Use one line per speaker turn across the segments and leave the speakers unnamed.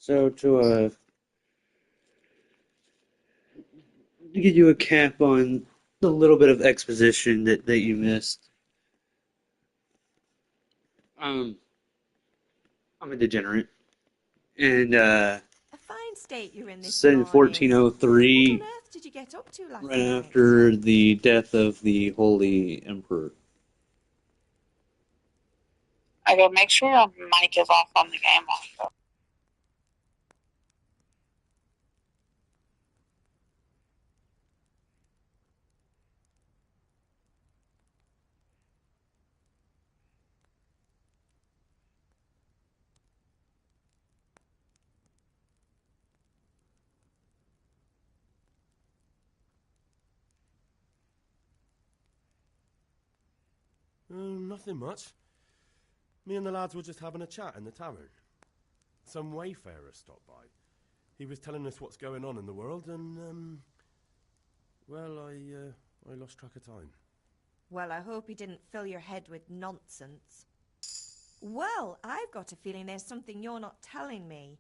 So to give you a cap on the little bit of exposition that you missed, um, I'm a degenerate, and
A fine state you're in this
set in
morning. What on
1403,
earth did you get up to last
right
night?
after the death of the Holy Emperor.
Okay, make sure your mic is off on the game also.
Nothing much. Me and the lads were just having a chat in the tavern. Some wayfarer stopped by. He was telling us what's going on in the world, and well, I lost track of time.
Well, I hope he didn't fill your head with nonsense. Well, I've got a feeling there's something you're not telling me.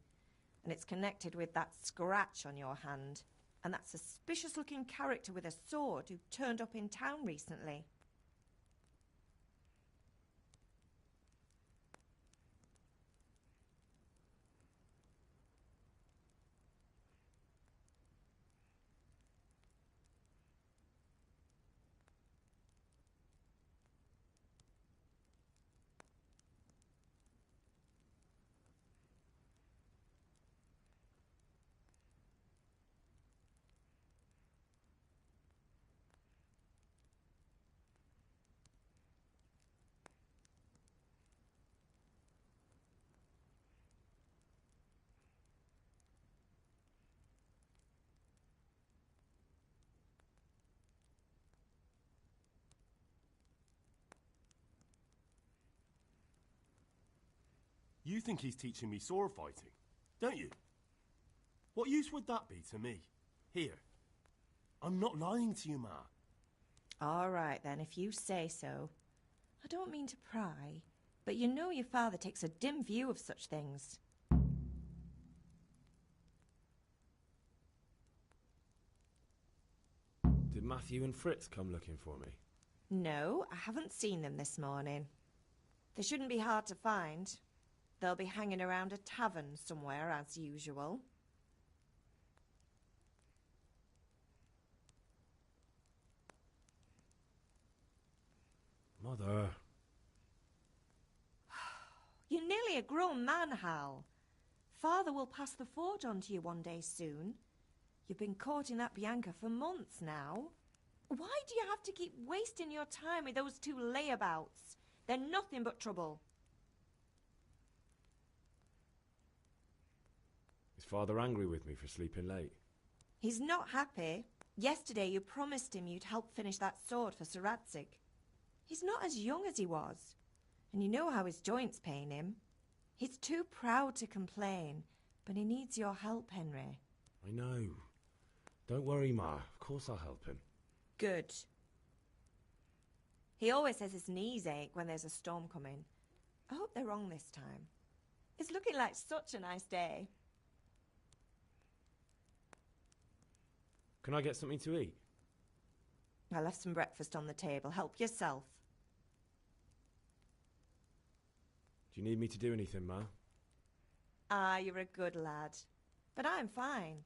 And it's connected with that scratch on your hand. And that suspicious-looking character with a sword who turned up in town recently.
You think he's teaching me sword fighting, don't you? What use would that be to me? Here. I'm not lying to you, Ma.
All right, then, if you say so. I don't mean to pry, but you know your father takes a dim view of such things.
Did Matthew and Fritz come looking for me?
No, I haven't seen them this morning. They shouldn't be hard to find. They'll be hanging around a tavern somewhere, as usual.
Mother.
You're nearly a grown man, Hal. Father will pass the forge on to you one day soon. You've been courting that Bianca for months now. Why do you have to keep wasting your time with those two layabouts? They're nothing but trouble.
Is Father angry with me for sleeping late?
He's not happy. Yesterday you promised him you'd help finish that sword for Sir Radzig. He's not as young as he was, and you know how his joints pain him. He's too proud to complain, but he needs your help, Henry.
I know. Don't worry, Ma. Of course I'll help him.
Good. He always says his knees ache when there's a storm coming. I hope they're wrong this time. It's looking like such a nice day.
Can I get something to eat?
I left some breakfast on the table. Help yourself.
Do you need me to do anything, Ma?
Ah, you're a good lad. But I'm fine.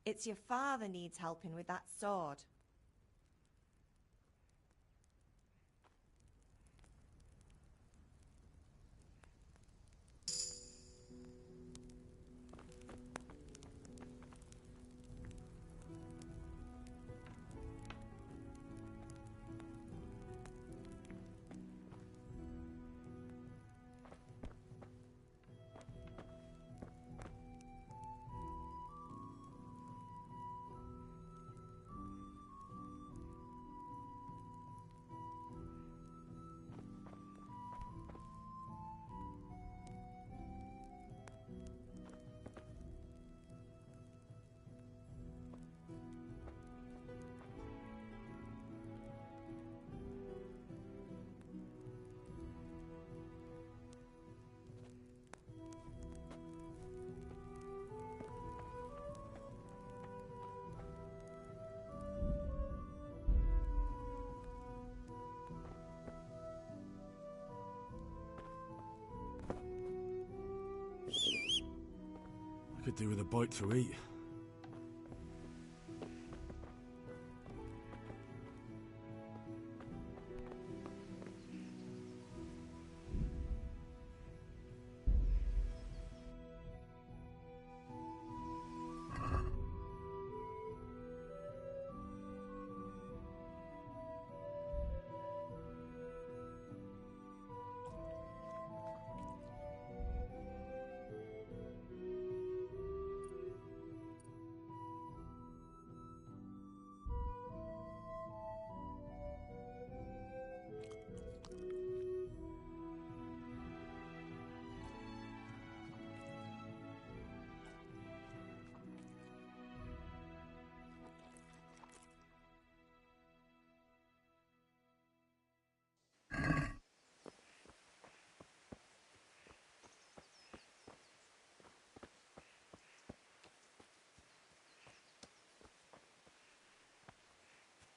It's your father needs helping with that sword.
Could do with a bite to eat.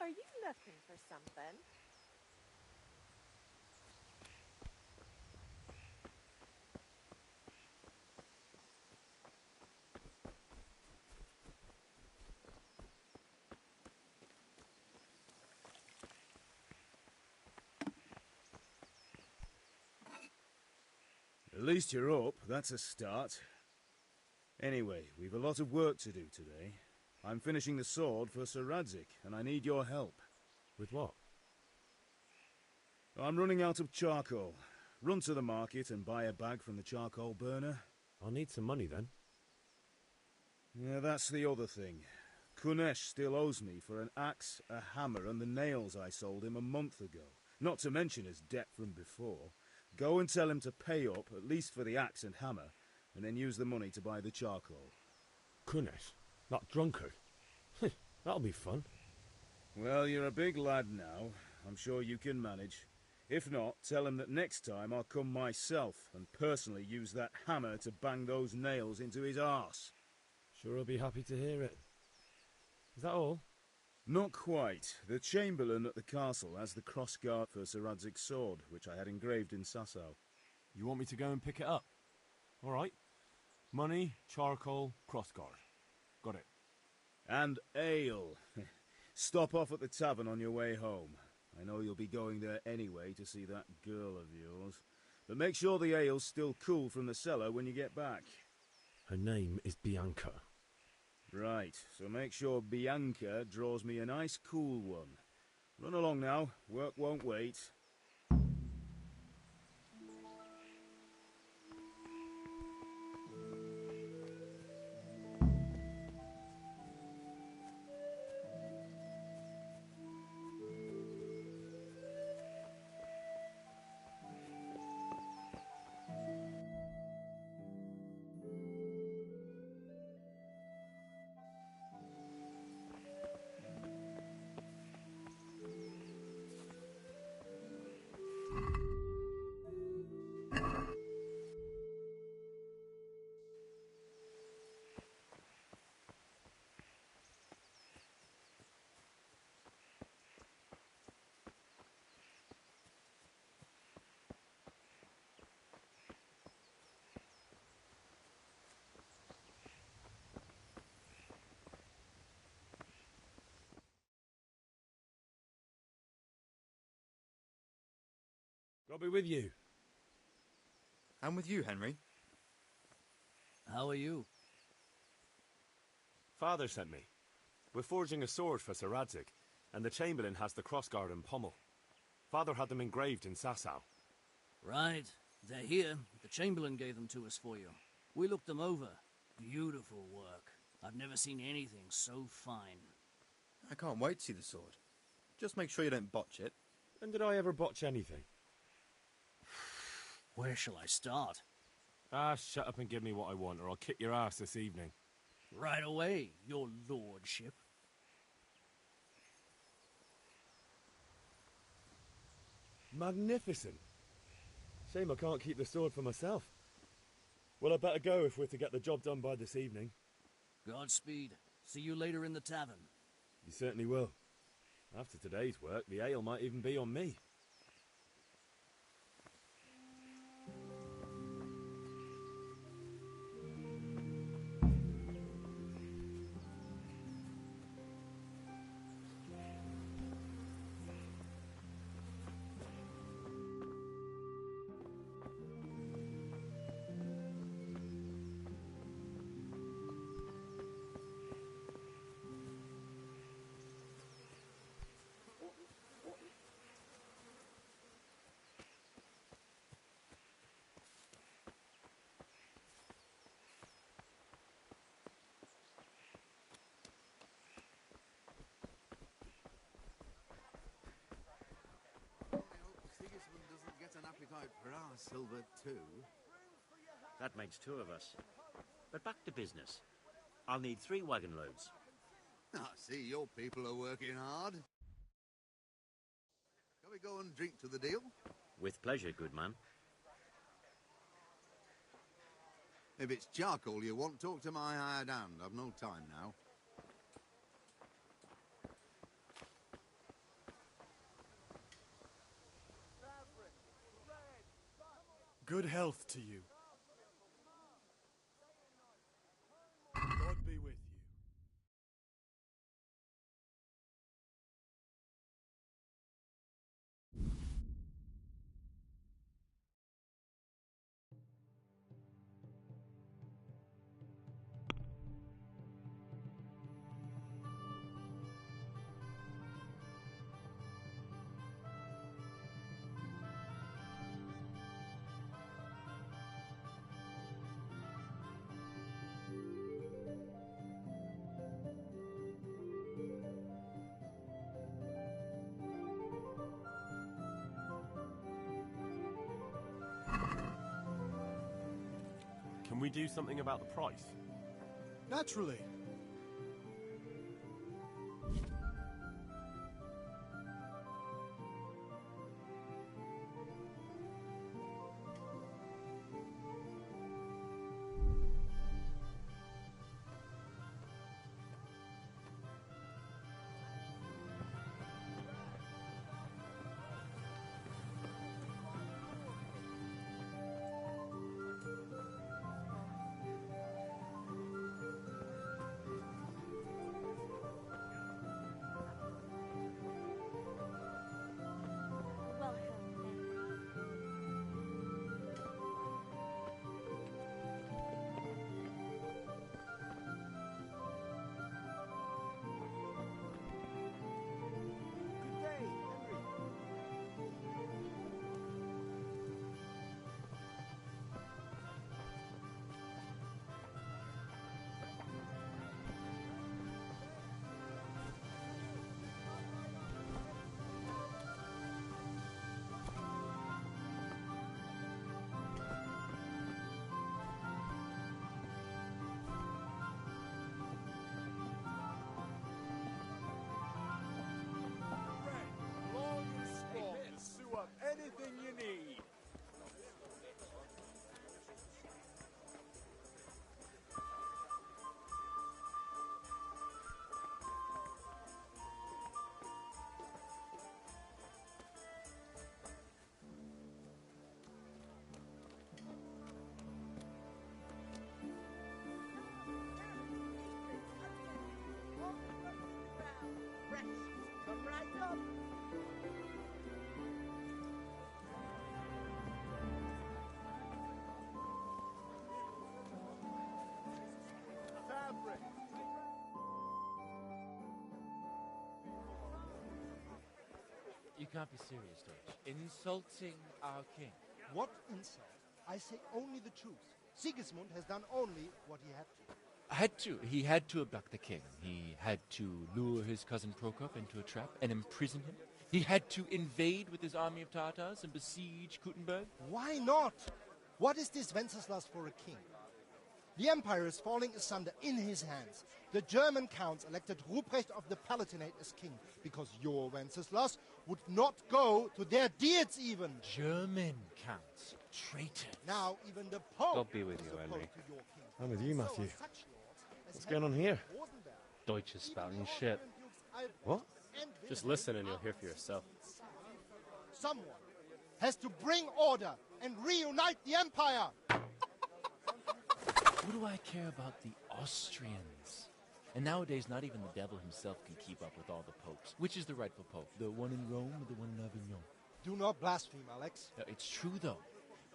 Are you looking for something?
At least you're up, that's a start. Anyway, we've a lot of work to do today. I'm finishing the sword for Sir Radzig, and I need your help.
With what?
I'm running out of charcoal. Run to the market and buy a bag from the charcoal burner.
I'll need some money then.
Yeah, that's the other thing. Kunesh still owes me for an axe, a hammer, and the nails I sold him a month ago. Not to mention his debt from before. Go and tell him to pay up, at least for the axe and hammer, and then use the money to buy the charcoal.
Kunesh? That drunkard? That'll be fun.
Well, you're a big lad now. I'm sure you can manage. If not, tell him that next time I'll come myself and personally use that hammer to bang those nails into his arse.
Sure I'll be happy to hear it. Is that all?
Not quite. The Chamberlain at the castle has the crossguard for Sir Radzig's sword, which I had engraved in Sasau.
You want me to go and pick it up? All right. Money, charcoal, crossguard. Got it.
And ale. Stop off at the tavern on your way home. I know you'll be going there anyway to see that girl of yours. But make sure the ale's still cool from the cellar when you get back.
Her name is Bianca.
Right, so make sure Bianca draws me a nice cool one. Run along now, work won't wait.
I'll be with you.
I'm with you, Henry.
How are you?
Father sent me. We're forging a sword for Sir Radzig, and the Chamberlain has the crossguard and pommel. Father had them engraved in Sasau.
Right. They're here. The Chamberlain gave them to us for you. We looked them over. Beautiful work. I've never seen anything so fine.
I can't wait to see the sword. Just make sure you don't botch it.
When did I ever botch anything?
Where shall I start?
Shut up and give me what I want, or I'll kick your ass this evening.
Right away, your lordship.
Magnificent. Shame I can't keep the sword for myself. Well, I better go if we're to get the job done by this evening.
Godspeed. See you later in the tavern.
You certainly will. After today's work, the ale might even be on me.
silver too.
That makes 2 of us. But back to business. I'll need 3 wagon loads.
I see your people are working hard. Shall we go and drink to the deal?
With pleasure, good man.
If it's charcoal you want, talk to my hired hand. I've no time now.
Good health to you. God be with you.
Can we do something about the price?
Naturally.
Anything you need.
Come right up.
You can't be serious, Deutsch. Insulting our king.
What insult? I say only the truth. Sigismund has done only what he had to.
Had to. He had to abduct the king. He had to lure his cousin Prokop into a trap and imprison him. He had to invade with his army of Tatars and besiege Kuttenberg.
Why not? What is this Wenceslas for a king? The empire is falling asunder in his hands. The German counts elected Ruprecht of the Palatinate as king because your Wenceslas would not go to their deeds even.
German counts. Traitors.
Now even the Pope
God be with you,
is opposed
Henry.
to your king.
I'm with you,
So
Matthew.
such lords as
What's going on
Henry
here?
Rosenberg,
Deutsch is spouting
even
shit.
your Dukes
What?
and
Just
Wilhelm
listen and you'll hear for yourself.
Someone has to bring order and reunite the empire.
What do I care about the Austrians? And nowadays, not even the devil himself can keep up with all the popes. Which is the rightful pope? The one in Rome or the one in Avignon?
Do not blaspheme, Alex.
No, it's true, though.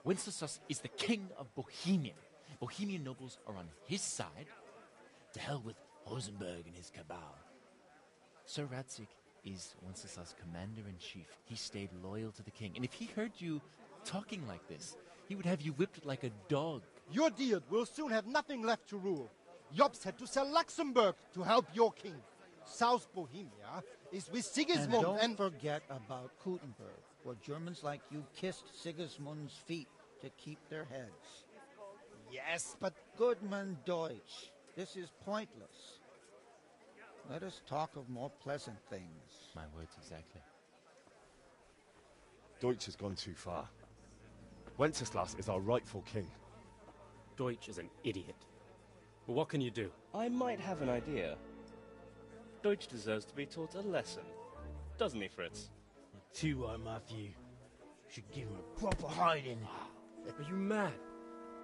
Wenceslas is the king of Bohemia. Bohemian nobles are on his side. To hell with Rosenberg and his cabal. Sir Radzik is Wenceslas' commander-in-chief. He stayed loyal to the king. And if he heard you talking like this, he would have you whipped like a dog.
Your Diet will soon have nothing left to rule. Jobst had to sell Luxembourg to help your king. South Bohemia is with Sigismund
And don't forget about Kuttenberg, where Germans like you kissed Sigismund's feet
to keep their heads.
Yes, but
Goodman Deutsch, this is pointless. Let us talk of more pleasant things.
My words exactly.
Deutsch has gone too far. Wenceslas is our rightful king.
Deutsch is an idiot. But what can you do?
I might have an idea. Deutsch deserves to be taught a lesson. Doesn't he, Fritz?
Too right, Matthew. Should give him a proper hiding.
Are you mad?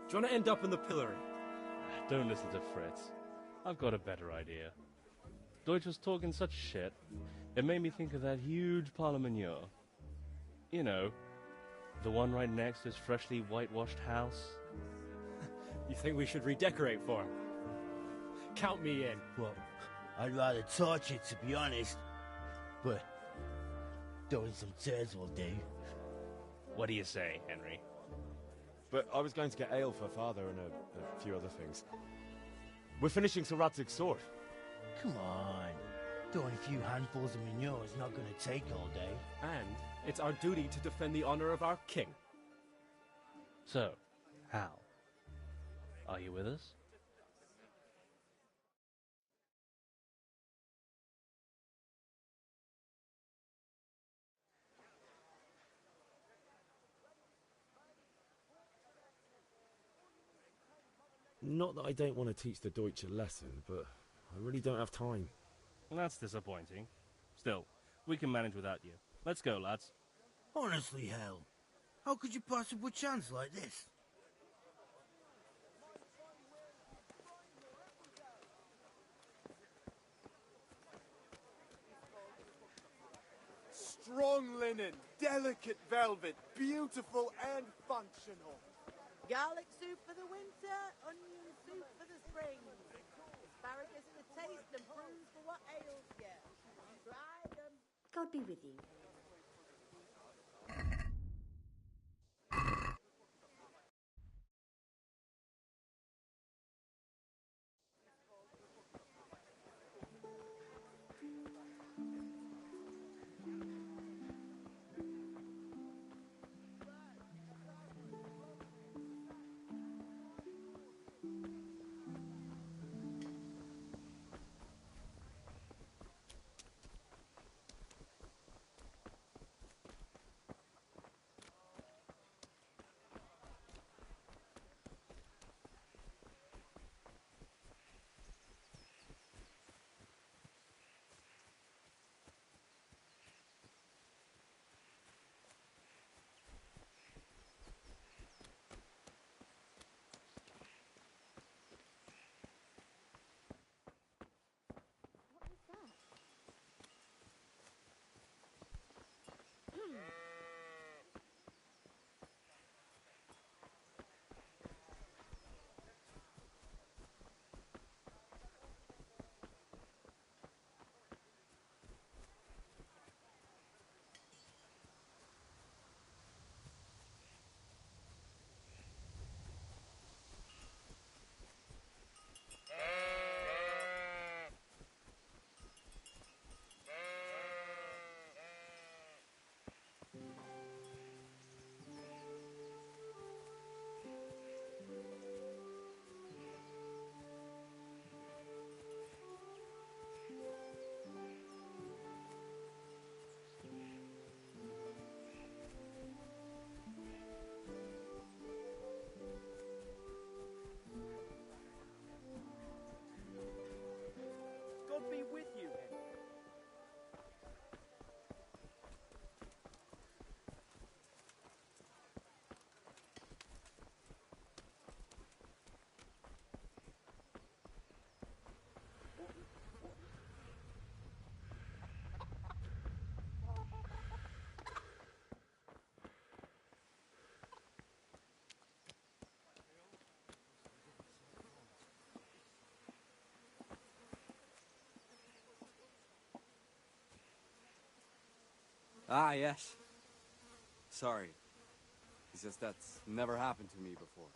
Do you want to end up in the pillory?
Don't listen to Fritz. I've got a better idea. Deutsch was talking such shit, it made me think of that huge Parlement. You know, the one right next to his freshly whitewashed house.
You think we should redecorate for him? Count me in.
Well, I'd rather torch it, to be honest. But throwing some turds will do.
What do you say, Henry?
But I was going to get ale for father and a few other things. We're finishing Sir Radzig's sword.
Come on. Throwing a few handfuls of manure is not going to take all day.
And it's our duty to defend the honor of our king.
So, Hal, are you with us?
Not that I don't want to teach the Deutsch a lesson, but I really don't have time.
Well, that's disappointing. Still, we can manage without you. Let's go, lads.
Honestly, Hal, how could you possibly chance like this?
Strong linen, delicate velvet, beautiful and functional.
Garlic soup for the winter, onion soup for the spring. Asparagus for taste and prunes for what ails you. Try them.
God be with you.
God be with you, Henry.
Ah, yes. Sorry. It's just that's never happened to me before.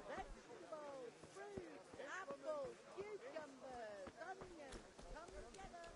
Vegetables, fruits, apples, cucumbers, onions, come get 'em.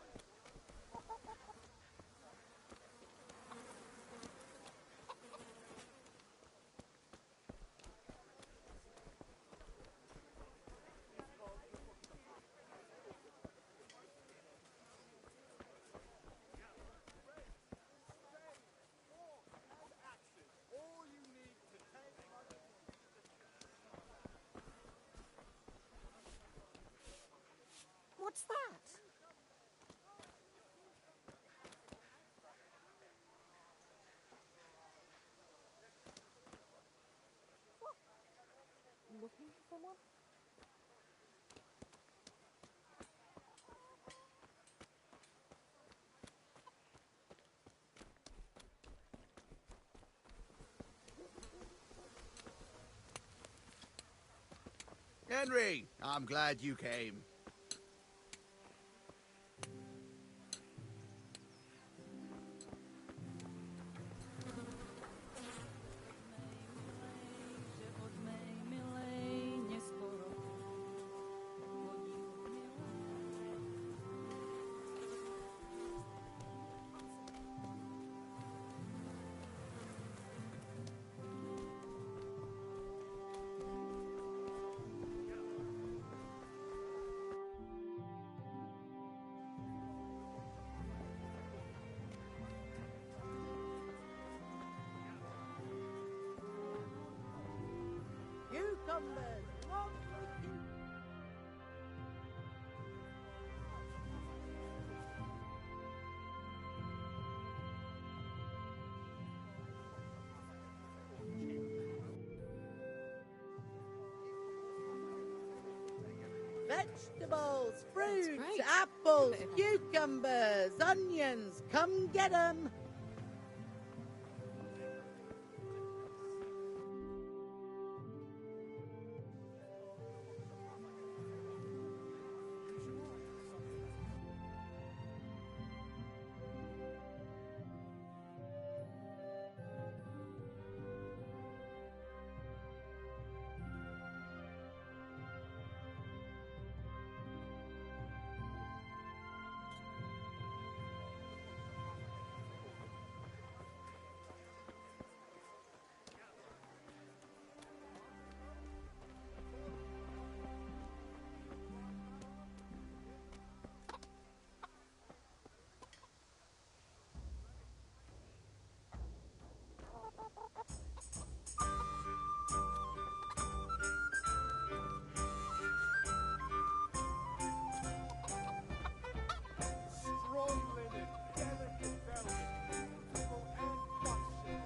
What's that?
Looking for someone?
Henry, I'm glad you came.
Cucumbers, lovely Vegetables, fruits, apples, cucumbers, onions, come get 'em.
Strong linen, delicate velvet, beautiful and functional.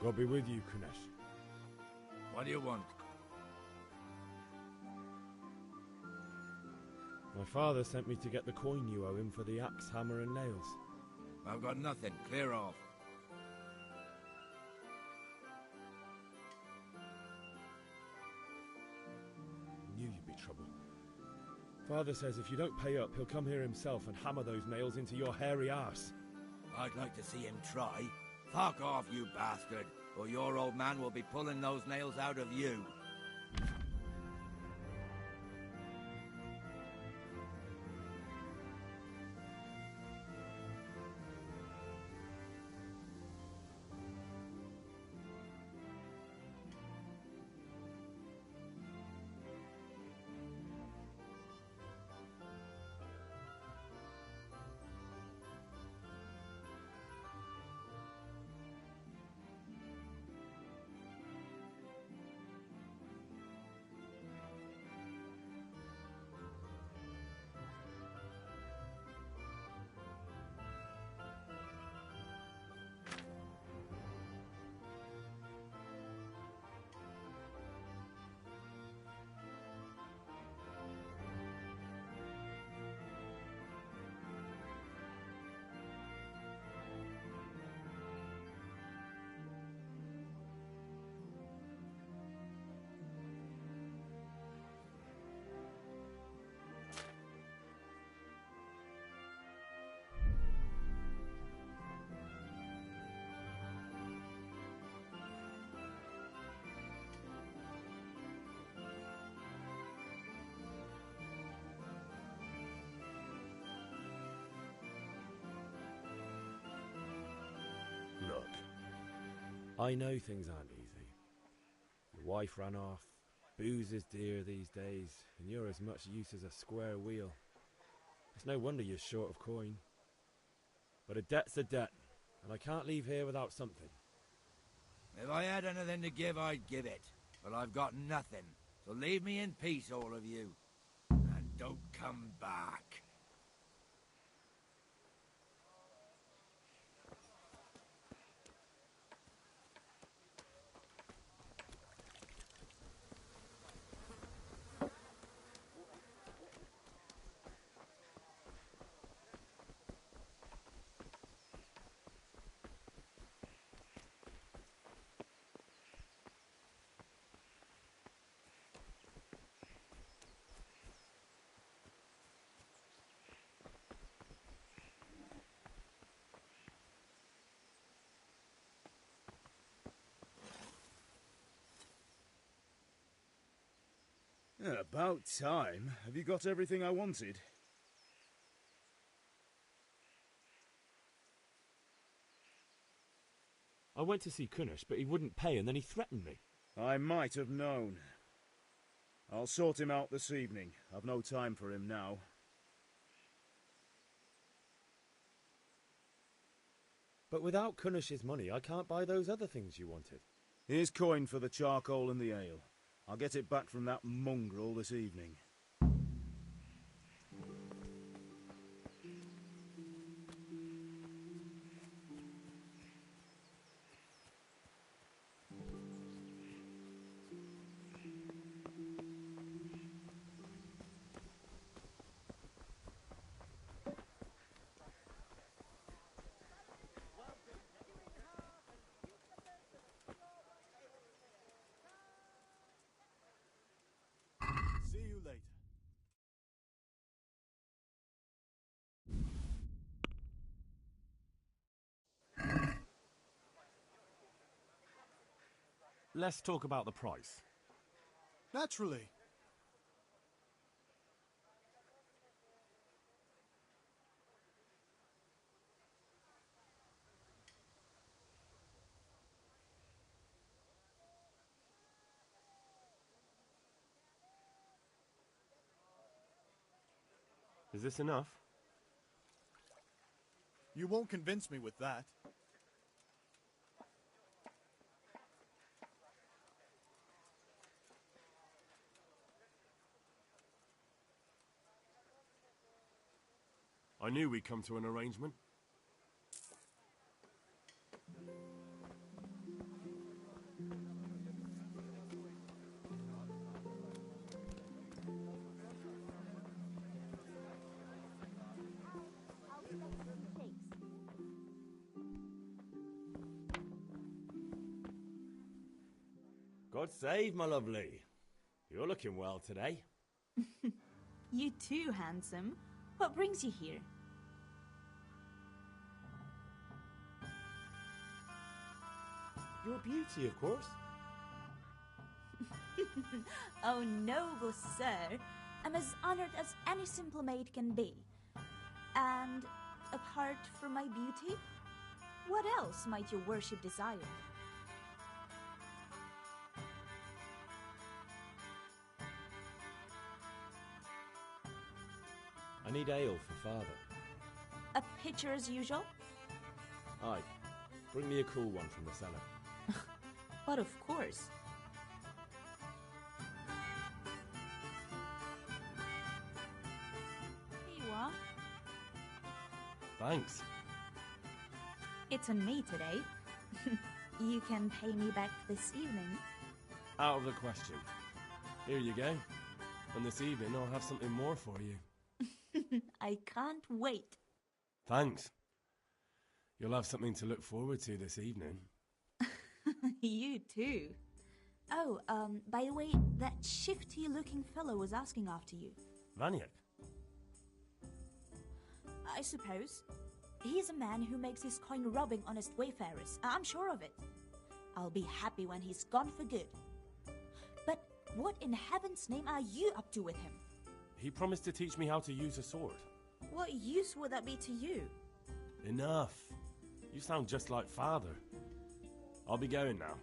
God be with you, Kunesh.
What do you want?
My father sent me to get the coin you owe him for the axe, hammer, and nails.
I've got nothing. Clear off.
Knew you'd be trouble.
Father says if you don't pay up, he'll come here himself and hammer those nails into your hairy arse.
I'd like to see him try. Fuck off, you bastard, or your old man will be pulling those nails out of you.
Look, I know things aren't easy. Your wife ran off, booze is dear these days, and you're as much use as a square wheel. It's no wonder you're short of coin. But a debt's a debt, and I can't leave here without something.
If I had anything to give, I'd give it. But I've got nothing. So leave me in peace, all of you. And don't come back.
Yeah, about time. Have you got everything I wanted?
I went to see Kunesh, but he wouldn't pay, and then he threatened me.
I might have known. I'll sort him out this evening. I've no time for him now.
But without Kunesh's money, I can't buy those other things you wanted.
Here's coin for the charcoal and the ale. I'll get it back from that mongrel this evening.
See you later.
Let's talk about the price.
Naturally.
Is this enough?
You won't convince me with that.
I knew we'd come to an arrangement. God save, my lovely. You're looking well today.
You too, handsome. What brings you here?
Your beauty, of course.
Oh, noble sir. I'm as honored as any simple maid can be. And apart from my beauty, what else might your worship desire?
I need ale for father.
A pitcher as usual?
Aye. Bring me a cool one from the cellar.
But of course. Here you are.
Thanks.
It's on me today. You can pay me back this evening.
Out of the question. Here you go. And this evening I'll have something more for you.
I can't wait.
Thanks. You'll have something to look forward to this evening.
You too. Oh, by the way, that shifty-looking fellow was asking after you.
Vaniak?
I suppose. He's a man who makes his coin robbing honest wayfarers. I'm sure of it. I'll be happy when he's gone for good. But what in heaven's name are you up to with him?
He promised to teach me how to use a sword.
What use would that be to you?
Enough. You sound just like father. I'll be going now.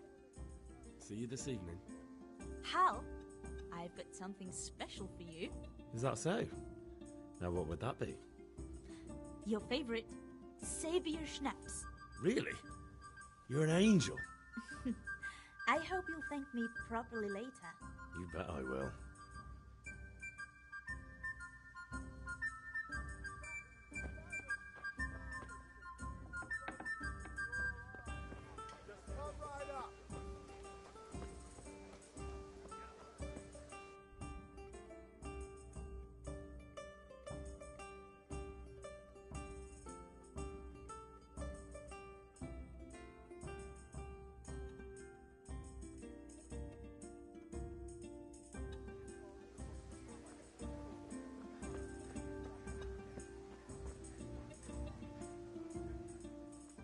See you this evening.
Hal, I've got something special for you.
Is that so? Now what would that be?
Your favorite, Savior Schnapps.
Really? You're an angel.
I hope you'll thank me properly later.
You bet I will.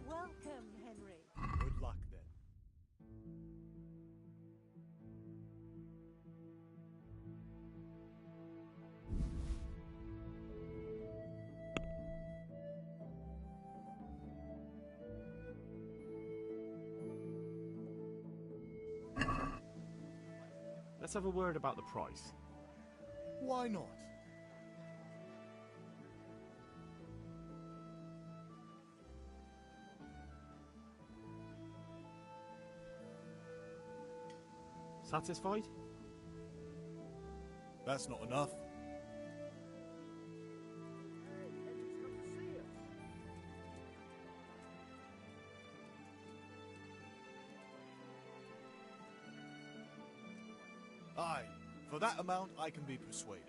Welcome, Henry.
Good luck then.
Let's have a word about the price.
Why not?
Satisfied?
That's not enough. Aye, for that amount I can be persuaded.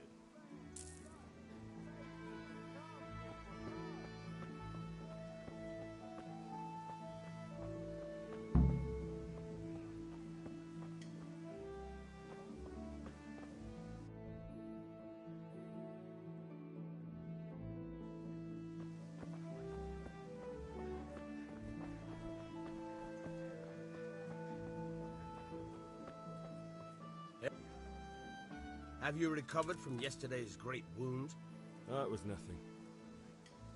Have you recovered from yesterday's great wound?
That was nothing.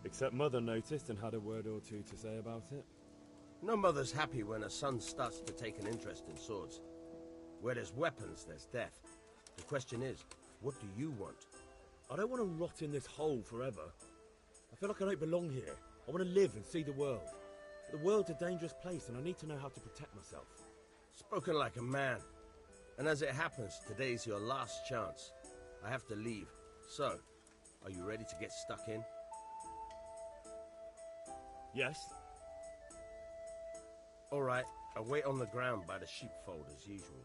Except Mother noticed and had a word or two to say about it.
No mother's happy when a son starts to take an interest in swords. Where there's weapons, there's death. The question is, what do you want?
I don't want to rot in this hole forever. I feel like I don't belong here. I want to live and see the world. The world's a dangerous place and I need to know how to protect myself.
Spoken like a man. And as it happens, today's your last chance. I have to leave. So, are you ready to get stuck in?
Yes.
All right, I'll wait on the ground by the sheepfold as usual.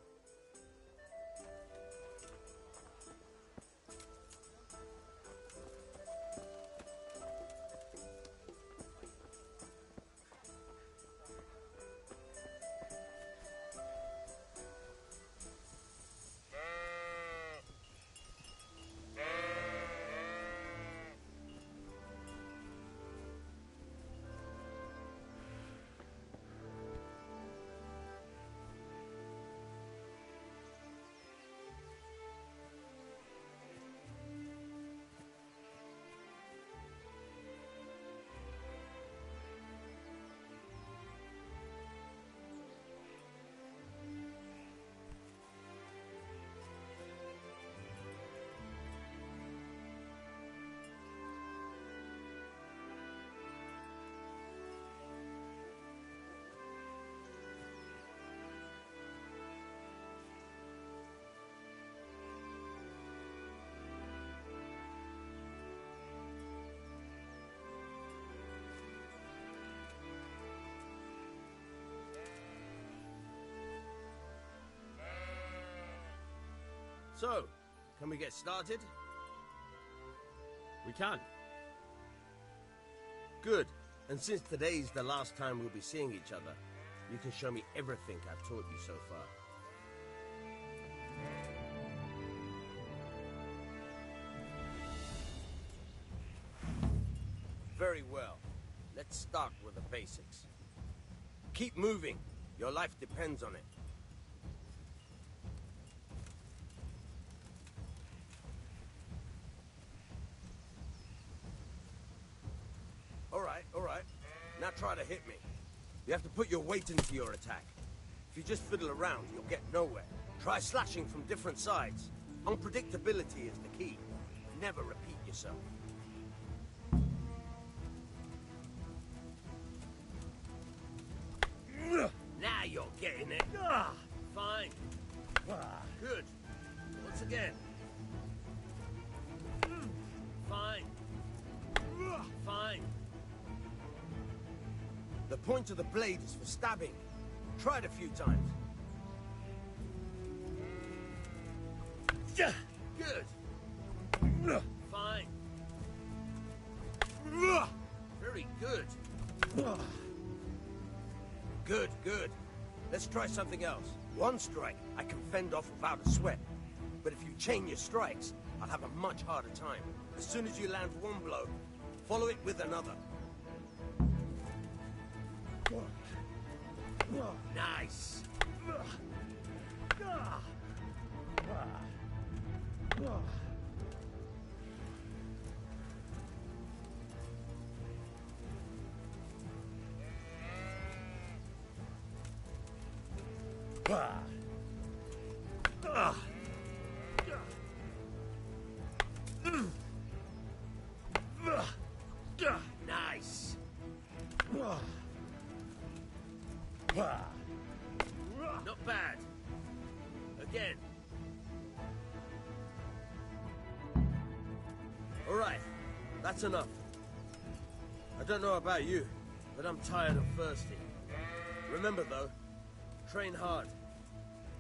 So, can we get started?
We can.
Good. And since today's the last time we'll be seeing each other, you can show me everything I've taught you so far. Very well. Let's start with the basics. Keep moving. Your life depends on it. All right. Now try to hit me. You have to put your weight into your attack. If you just fiddle around, you'll get nowhere. Try slashing from different sides. Unpredictability is the key. Never repeat yourself. Now you're getting it. Fine. Good. Once again. Fine. Fine. The point of the blade is for stabbing. Try it a few times. Good. Fine. Very good. Good. Let's try something else. One strike, I can fend off without a sweat. But if you chain your strikes, I'll have a much harder time. As soon as you land one blow, follow it with another. Nice. Nice. Not bad. Again. All right, that's enough. I don't know about you, but I'm tired and thirsty. Remember though, train hard.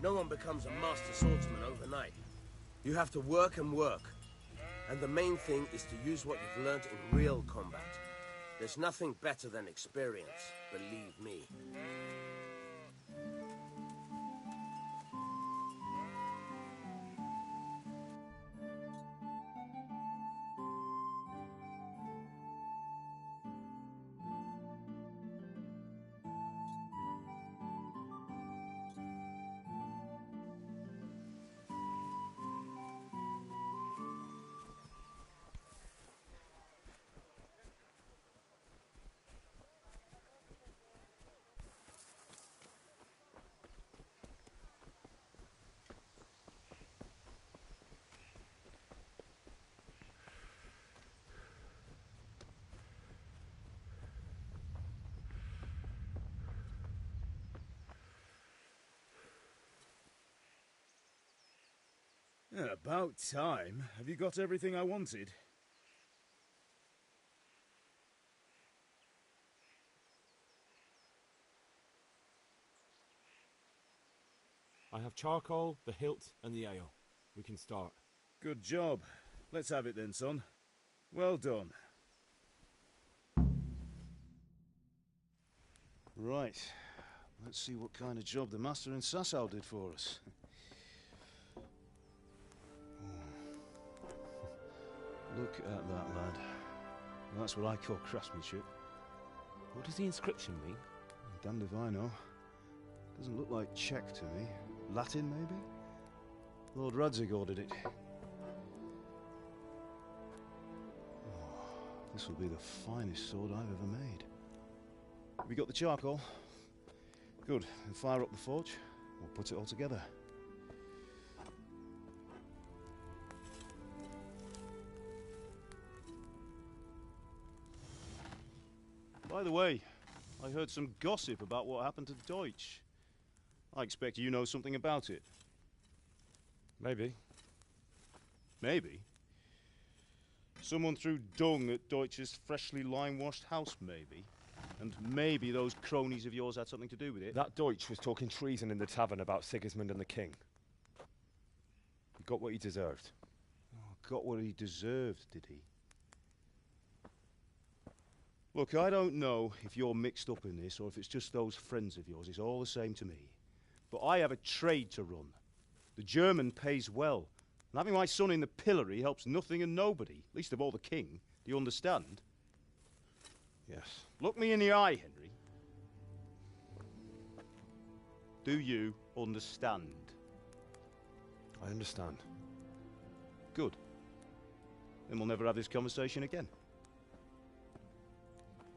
No one becomes a master swordsman overnight. You have to work and work. And the main thing is to use what you've learned in real combat. There's nothing better than experience, believe me.
Yeah, about time. Have you got everything I wanted?
I have charcoal, the hilt, and the ale. We can start.
Good job. Let's have it then, son. Well done. Right. Let's see what kind of job the master in Sasau did for us. Look at that, lad. That's what I call craftsmanship.
What does the inscription mean?
Damned if I know. Doesn't look like Czech to me. Latin, maybe? Lord Radzig ordered it. Oh, this will be the finest sword I've ever made. Have you got the charcoal? Good. Then fire up the forge. We'll put it all together. By the way, I heard some gossip about what happened to Deutsch. I expect you know something about it.
Maybe.
Maybe? Someone threw dung at Deutsch's freshly lime-washed house, maybe? And maybe those cronies of yours had something to do with it?
That Deutsch was talking treason in the tavern about Sigismund and the king.
You got what he deserved. Oh, got what he deserved, did he? Look, I don't know if you're mixed up in this or if it's just those friends of yours. It's all the same to me. But I have a trade to run. The German pays well. And having my son in the pillory helps nothing and nobody, least of all the king. Do you understand? Yes. Look me in the eye, Henry. Do you understand?
I understand.
Good. Then we'll never have this conversation again.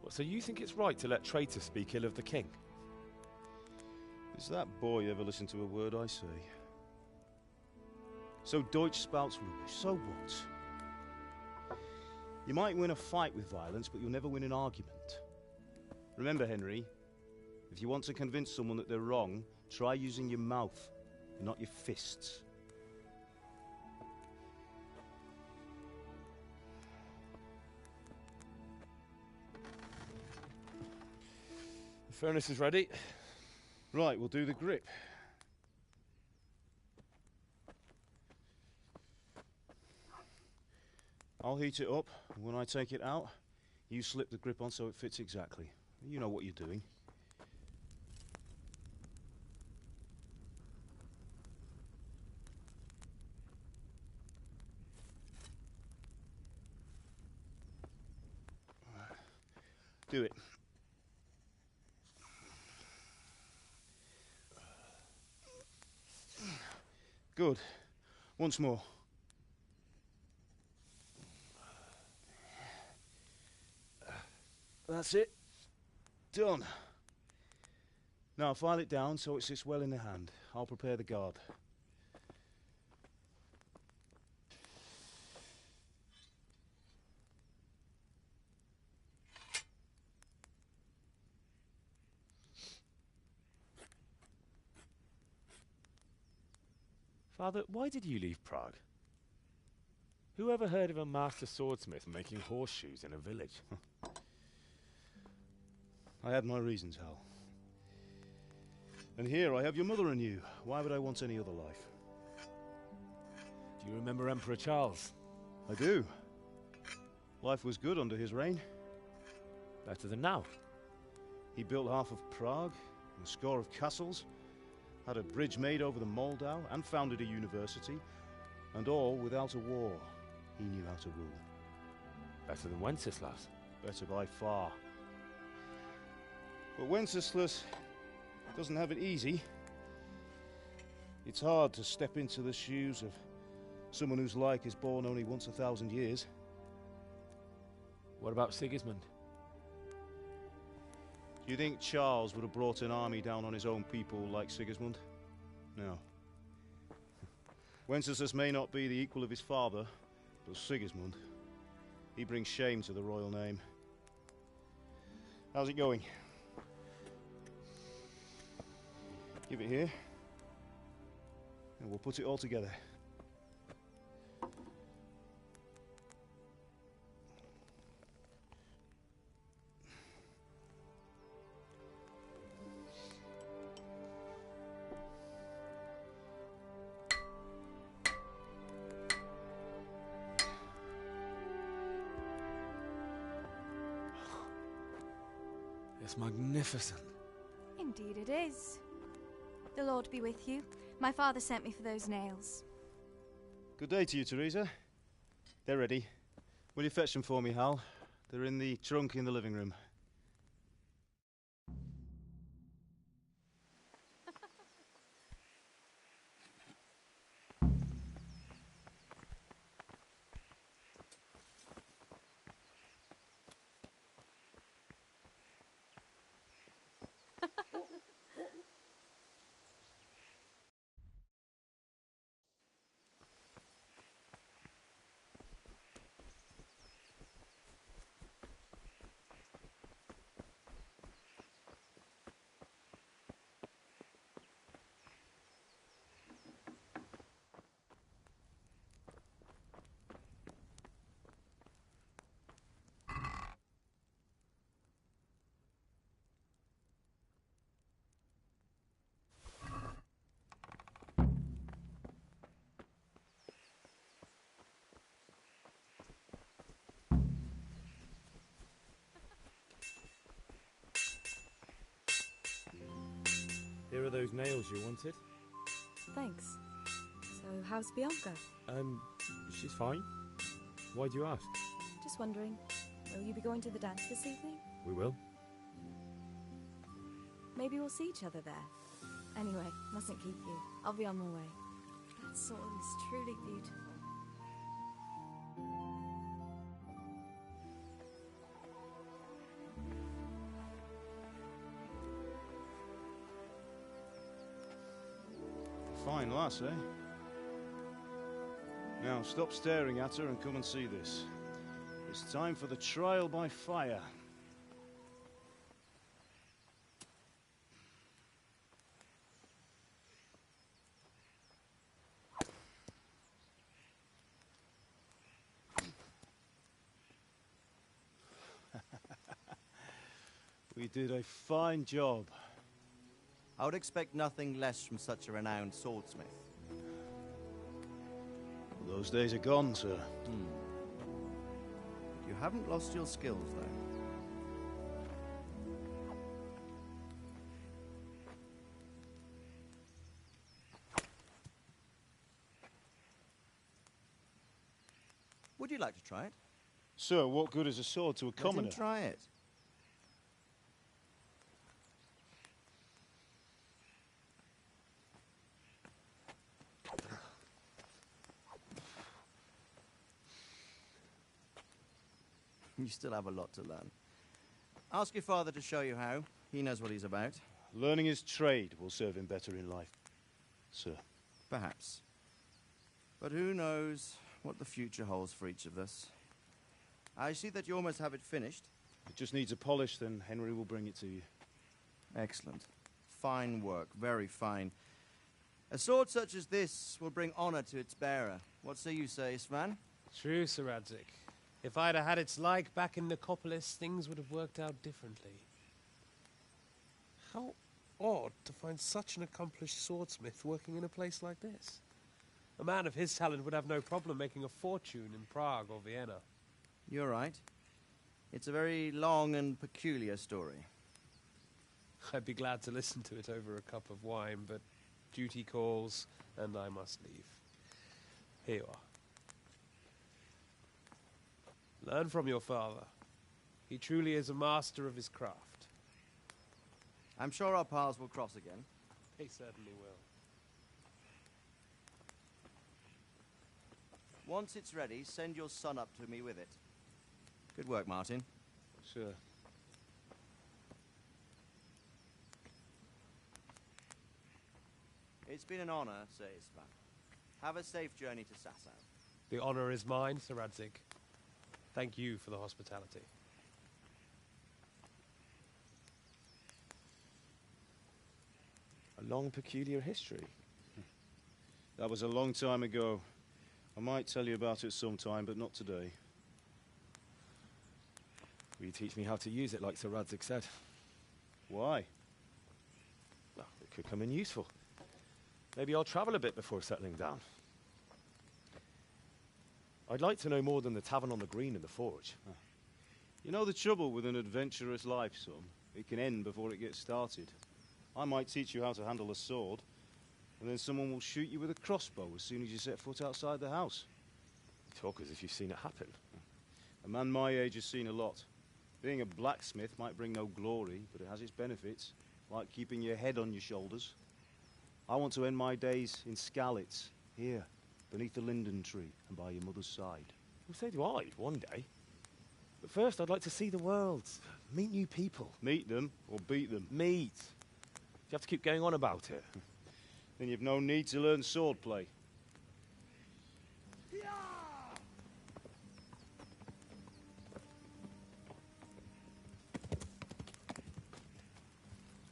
What, so you think it's right to let traitors speak ill of the king?
Does that boy ever listen to a word I say? So Deutsch spouts rubbish, so what? You might win a fight with violence, but you'll never win an argument. Remember, Henry, if you want to convince someone that they're wrong, try using your mouth, and not your fists.
The furnace is ready.
Right, we'll do the grip. I'll heat it up, and when I take it out, you slip the grip on so it fits exactly. You know what you're doing. Do it. Good. Once more. That's it. Done. Now file it down so it sits well in the hand. I'll prepare the guard.
Father, why did you leave Prague? Who ever heard of a master swordsmith making horseshoes in a village?
I had my reasons, Hal. And here I have your mother and you. Why would I want any other life?
Do you remember Emperor Charles?
I do. Life was good under his reign.
Better than now.
He built half of Prague, and a score of castles, had a bridge made over the Moldau, and founded a university, and all without a war. He knew how to rule.
Better than Wenceslas.
Better by far. But Wenceslas doesn't have it easy. It's hard to step into the shoes of someone whose like is born only once 1,000 years.
What about Sigismund?
Do you think Charles would have brought an army down on his own people like Sigismund? No. Wenceslas may not be the equal of his father, but Sigismund, he brings shame to the royal name. How's it going? Give it here, and we'll put it all together.
It's magnificent.
Indeed it is. The Lord be with you. My father sent me for those nails.
Good day to you, Teresa. They're ready. Will you fetch them for me, Hal? They're in the trunk in the living room.
Here are those nails you wanted.
Thanks. So, how's Bianca?
She's fine. Why do you ask?
Just wondering, will you be going to the dance this evening?
We will.
Maybe we'll see each other there. Anyway, mustn't keep you. I'll be on my way. That sword is truly beautiful.
Fine lass, eh? Now, stop staring at her and come and see this. It's time for the trial by fire. We did a fine job.
I would expect nothing less from such a renowned swordsmith.
Well, those days are gone, sir.
You haven't lost your skills, though. Would you like to try it?
Sir, what good is a sword to a commoner?
Let him try it. You still have a lot to learn. Ask your father to show you how. He knows what he's about.
Learning his trade will serve him better in life, sir.
Perhaps. But who knows what the future holds for each of us. I see that you almost have it finished.
It just needs a polish, then Henry will bring it to you.
Excellent. Fine work, very fine. A sword such as this will bring honor to its bearer. What say you, Svan?
True, Sir Radzig. If I'd have had its like back in Nicopolis, things would have worked out differently. How odd to find such an accomplished swordsmith working in a place like this. A man of his talent would have no problem making a fortune in Prague or Vienna.
You're right. It's a very long and peculiar story.
I'd be glad to listen to it over a cup of wine, but duty calls, and I must leave. Here you are. Learn from your father. He truly is a master of his craft.
I'm sure our paths will cross again.
They certainly will.
Once it's ready, send your son up to me with it. Good work, Martin.
Sir.
It's been an honor, Sir Isvan. Have a safe journey to Sasau.
The honor is mine, Sir Radzig. Thank you for the hospitality.
A long, peculiar history.
That was a long time ago. I might tell you about it sometime, but not today.
Will you teach me how to use it, like Sir Radzig said?
Why?
Well, it could come in useful. Maybe I'll travel a bit before settling down. I'd like to know more than the tavern on the green and the forge.
You know the trouble with an adventurous life, son? It can end before it gets started. I might teach you how to handle a sword, and then someone will shoot you with a crossbow as soon as you set foot outside the house.
You talk as if you've seen it happen.
A man my age has seen a lot. Being a blacksmith might bring no glory, but it has its benefits, like keeping your head on your shoulders. I want to end my days in Skalitz, here, beneath the linden tree and by your mother's side.
Well, so do I, one day. But first, I'd like to see the world, meet new people.
Meet them or beat them?
Meet. You have to keep going on about it.
Then you've no need to learn swordplay.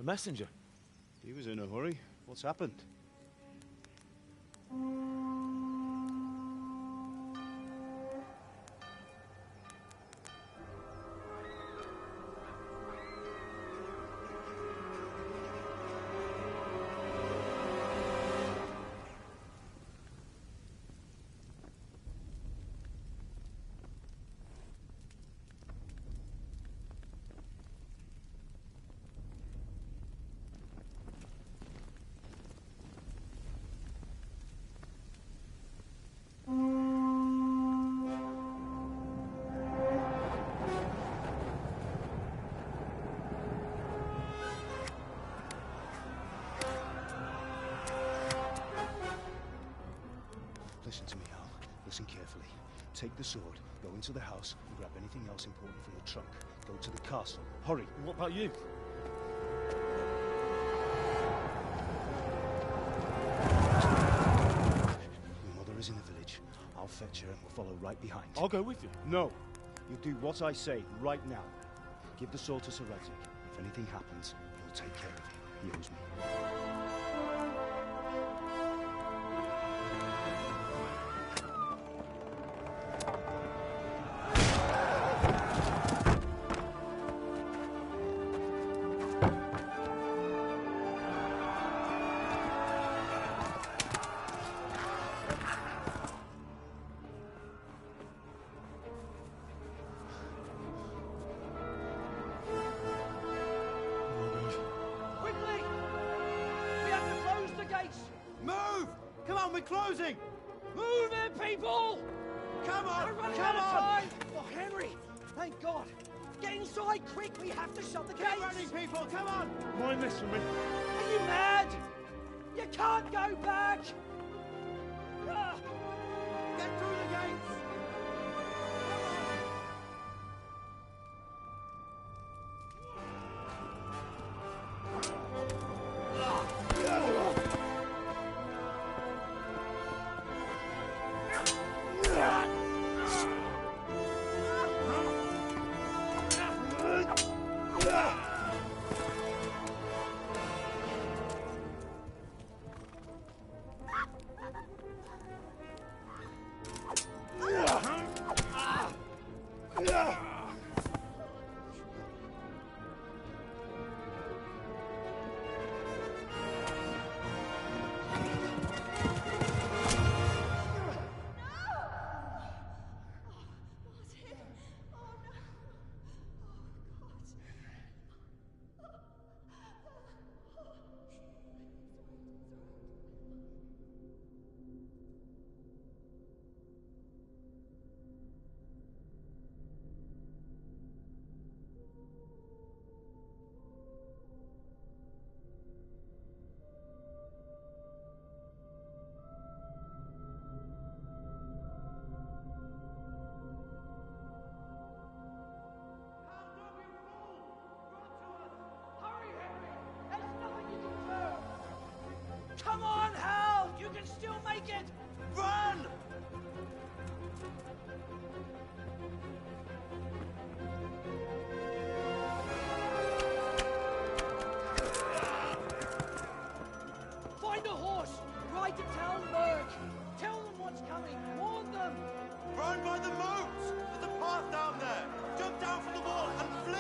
A messenger.
He was in a hurry. What's happened? take the sword, go into the house, and grab anything else important from the trunk. Go to the castle. Hurry.
And what about you?
Your mother is in the village. I'll fetch her and we'll follow right behind.
I'll go with you.
No. You do what I say right now. Give the sword to Sir Radzig. If anything happens, he'll take care of you. He owes me.
Quickly! We have to close the gates!
Move! Come on, we're closing!
Move it, people!
Come on!
We're running
Come
out of
on!
time! Oh, Henry! Thank God! Get inside, quick! We have to shut the gates!
Get ready, people! Come on!
Mind this for me.
Are you mad? You can't go back! Ah.
Get through the gates!
Come on, Hal! You can still make it! Run! Find a horse! Ride to town, Merc! Tell them what's coming! Warn them!
Run by the moat! There's a path down there! Jump down from the wall and flee!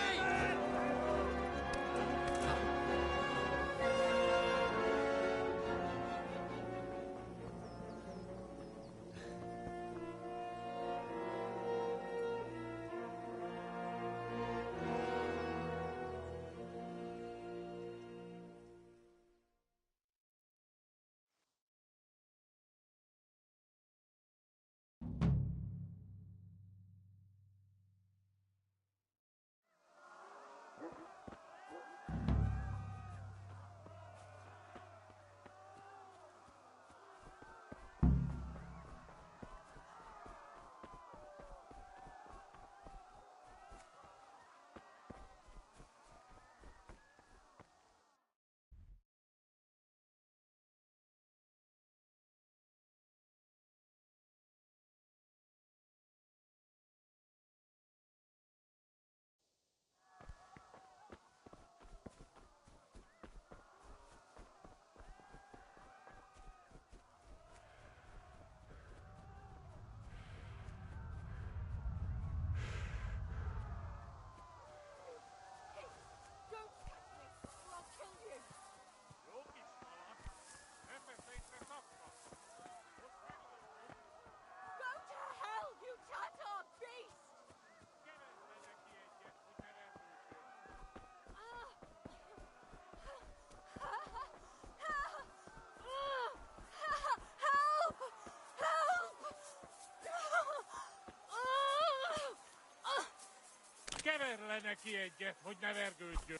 Keverle neki egyet, hogy ne vergődjön.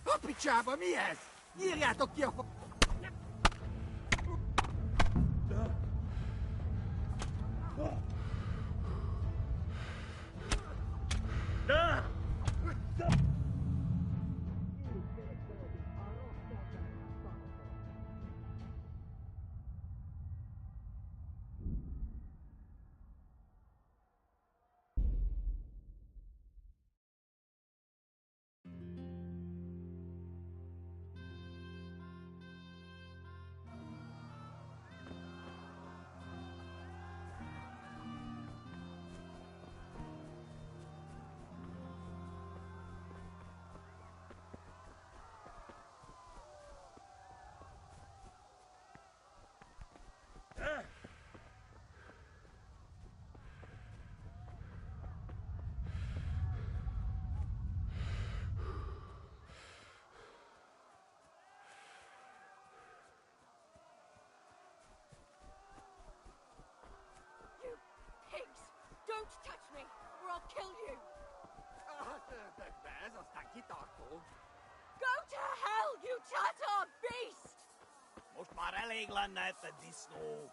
A picsába, mi ez? Írjátok ki a... Már elég lenne ebben disznó.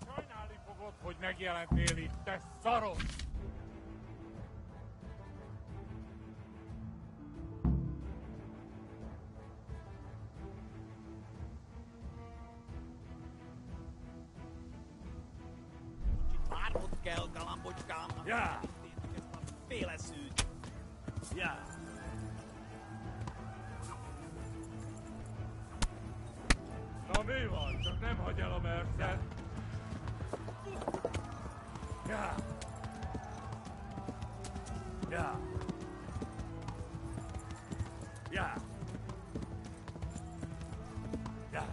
Sajnálni fogod, hogy megjelentél itt, te szarok!
Várnod kell, galambocskám.
Ja!
Ezt a féle szűt.
Ja! Na mi van? Csak nem hagy el a mercet. Ja! Ja! Ja! Ja!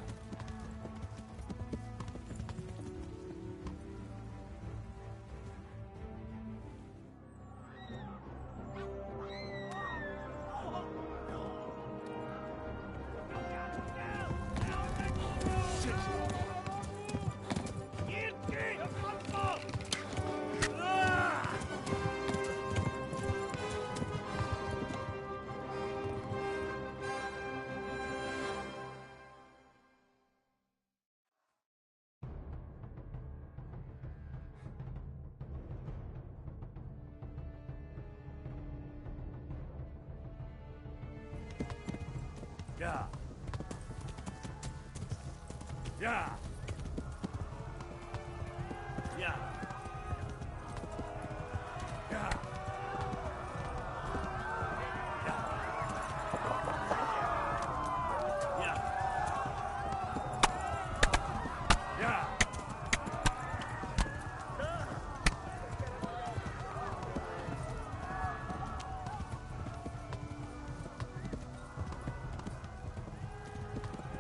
Ja! Ja! Ja! Ja! Ja! Ja!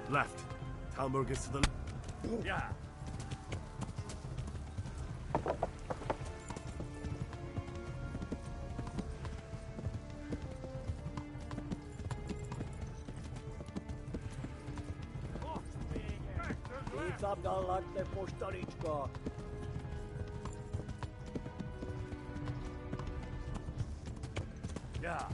Left. Talmberg is to the...
Ja!
Szétszámdallak, te postanicska!
Ja!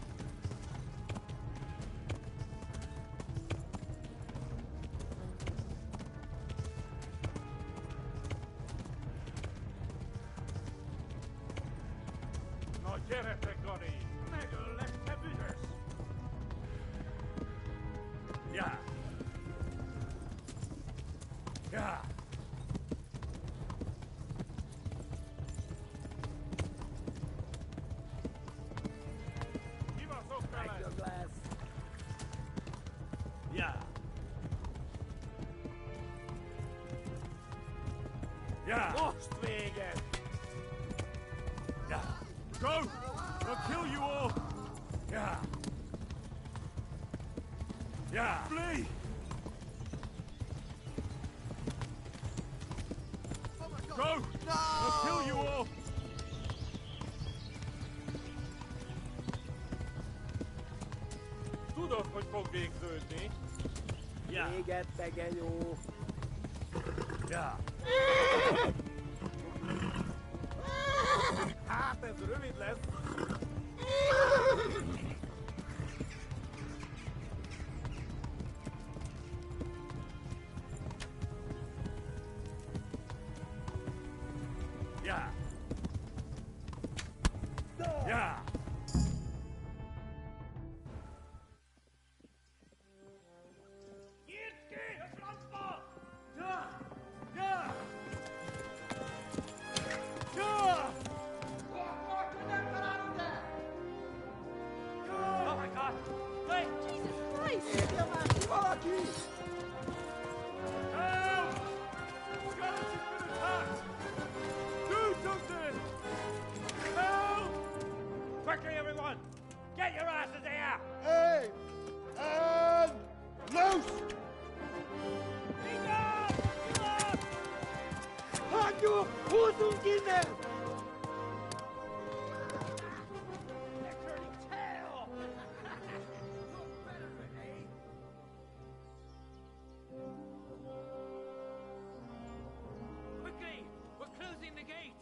Na gyere te, Gani! Megöllek, te büdös! Ja! Ja! Kibaszok vele!
Megdög lesz!
Ja! Ja!
Most véget!
Ja! Go! I'll kill you all! Ja! Ja!
Flee!
Go! I'll kill you all! Tudod, hogy fog végződni? Ja!
Véget, te genyó!
Ja!
Hát ez rövid lesz!
Ja! Ja!
Nyitd ki a francba!
Ja! Ja! Ja!
Oh my God! Wait!
Jesus Christ! Érje már ki valaki!
Help! Skeleton's been attacked! Do something! Help!
Quickly, everyone! Get your asses here!
Hey! And loose!
Hagyjuk! Húzzunk innen!
Quickly! We're closing the gate!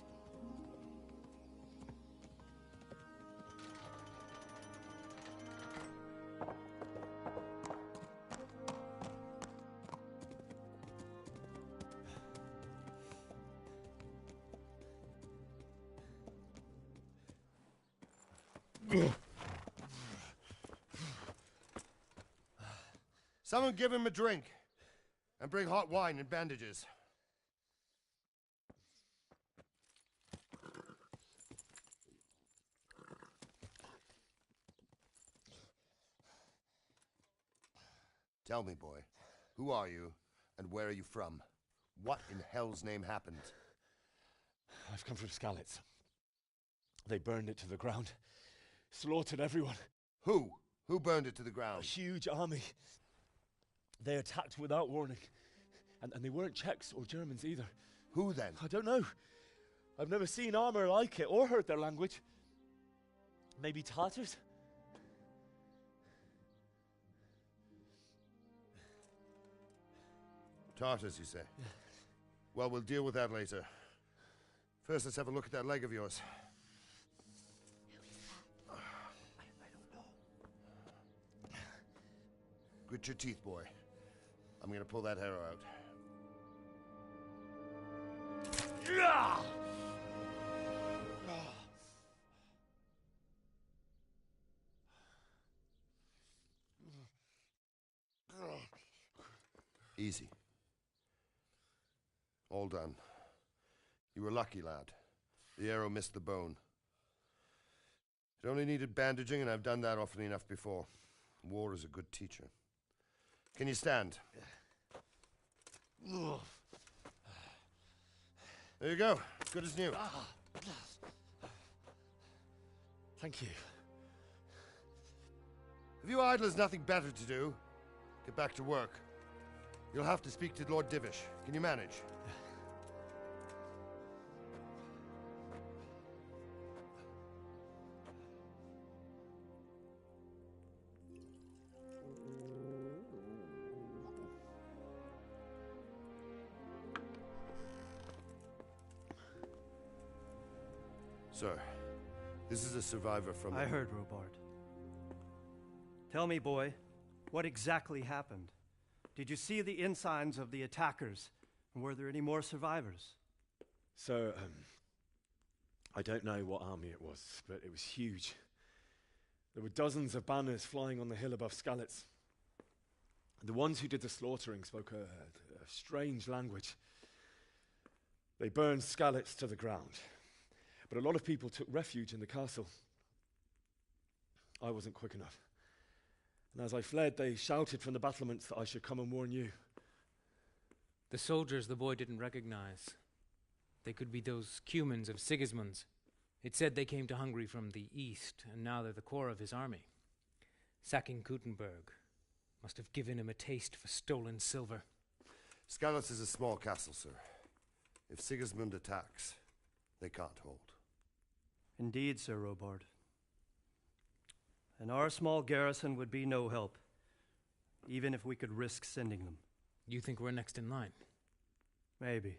Someone give him a drink. And bring hot wine and bandages. Tell me, boy, who are you and where are you from? What in hell's name happened?
I've come from Skalitz. They burned it to the ground. Slaughtered everyone.
Who? Who burned it to the ground?
A huge army. They attacked without warning. And they weren't Czechs or Germans either.
Who then?
I don't know. I've never seen armor like it or heard their language. Maybe Tartars?
Tartars, you say? Yeah. Well, we'll deal with that later. First, let's have a look at that leg of yours. I don't know. Grit your teeth, boy. I'm gonna pull that arrow out. Easy. All done. You were lucky, lad. The arrow missed the bone. It only needed bandaging, and I've done that often enough before. War is a good teacher. Can you stand? There you go. Good as new.
Thank you.
If you idlers nothing better to do, get back to work. You'll have to speak to Lord Divish. Can you manage? Sir, this is a survivor from...
I heard, Robard. Tell me, boy, what exactly happened? Did you see the ensigns of the attackers? And were there any more survivors?
So, I don't know what army it was, but it was huge. There were dozens of banners flying on the hill above Skalitz. The ones who did the slaughtering spoke a strange language. They burned Skalitz to the ground. But a lot of people took refuge in the castle. I wasn't quick enough. And as I fled, they shouted from the battlements that I should come and warn you.
The soldiers the boy didn't recognize. They could be those Cumans of Sigismund's. It said they came to Hungary from the east, and now they're the core of his army. Sacking Gutenberg must have given him a taste for stolen silver.
Skalitz is a small castle, sir. If Sigismund attacks, they can't hold.
Indeed, Sir Robard. And our small garrison would be no help, even if we could risk sending them.
You think we're next in line?
Maybe.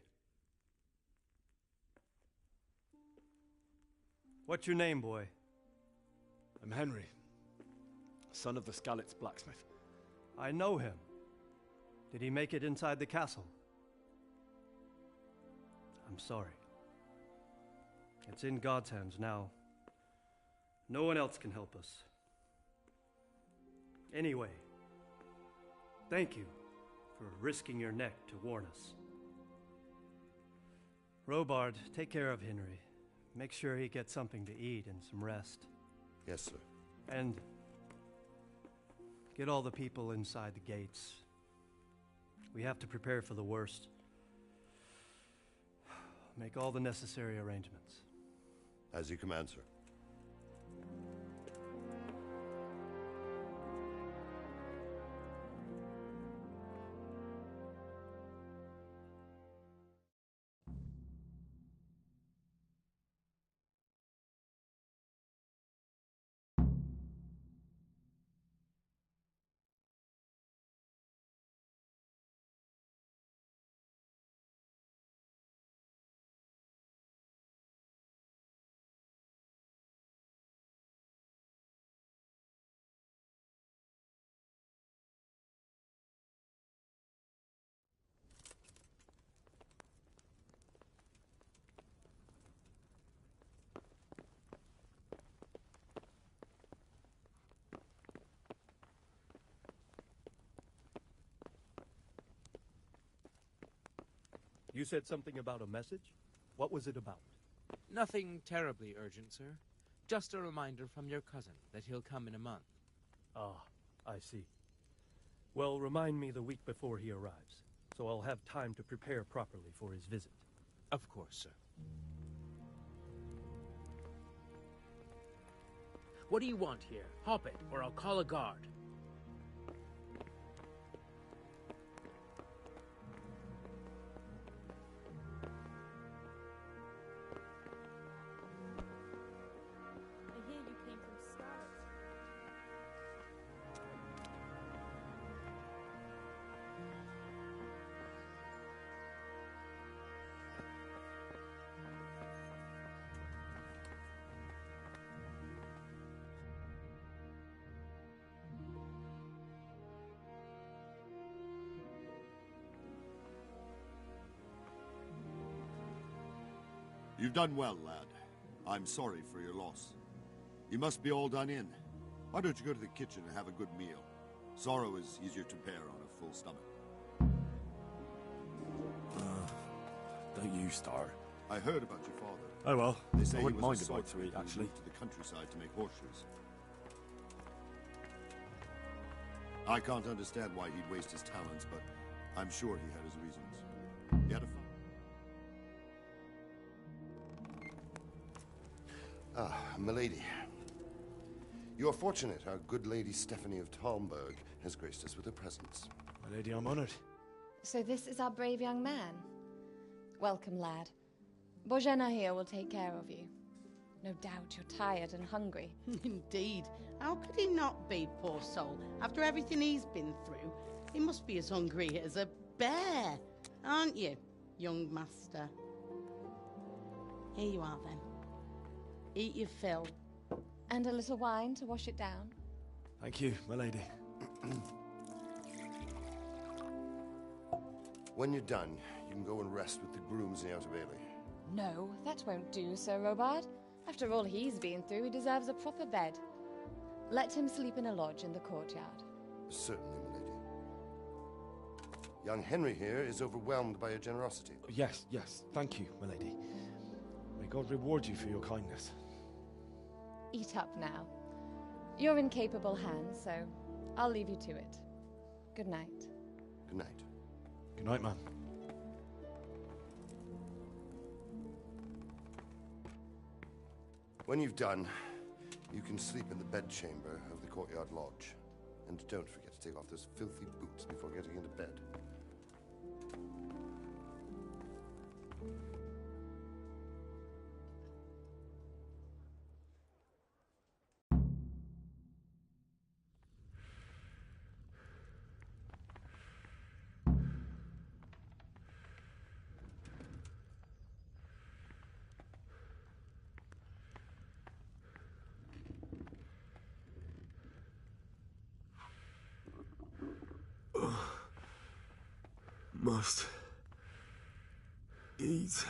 What's your name, boy?
I'm Henry, son of the Skalitz blacksmith.
I know him. Did he make it inside the castle? I'm sorry. It's in God's hands now. No one else can help us. Anyway, thank you for risking your neck to warn us. Robard, take care of Henry. Make sure he gets something to eat and some rest.
Yes, sir.
And get all the people inside the gates. We have to prepare for the worst. Make all the necessary arrangements.
As you command, sir.
You said something about a message? What was it about?
Nothing terribly urgent, sir. Just a reminder from your cousin that he'll come in a month.
Ah, I see. Well, remind me the week before he arrives, so I'll have time to prepare properly for his visit.
Of course, sir. What do you want here? Hop it, or I'll call a guard.
I hear you came from Scarlet.
You've done well, lad. I'm sorry for your loss. You must be all done in. Why don't you go to the kitchen and have a good meal? Sorrow is easier to bear on a full stomach.
Don't you start.
I heard about your father.
Oh well,
They say
I
he
wouldn't
was
mind a bite to
swordsman
eat,
who
actually.
moved to the countryside to make horseshoes. I can't understand why he'd waste his talents, but I'm sure he had his reasons. He had a
Ah, milady. You are fortunate our good lady Stephanie of Talmberg has graced us with her presence.
My lady, I'm honored.
So this is our brave young man. Welcome, lad. Bojena here will take care of you. No doubt you're tired and hungry.
Indeed. How could he not be, poor soul? After everything he's been through, he must be as hungry as a bear. Aren't you, young master? Here you are, then. Eat your fill.
And a little wine to wash it down.
Thank you, my lady.
When you're done, you can go and rest with the grooms in the Outer Bailey.
No, that won't do, Sir Robard. After all he's been through, he deserves a proper bed. Let him sleep in a lodge in the courtyard.
Certainly, milady. Young Henry here is overwhelmed by your generosity.
Yes, yes, thank you, my lady. May God reward you for your kindness.
Eat up now. You're in capable hands, so I'll leave you to it. Good night.
Good night.
Good night, ma'am.
When you've done, you can sleep in the bedchamber of the courtyard lodge. And don't forget to take off those filthy boots before getting into bed.
Must eat.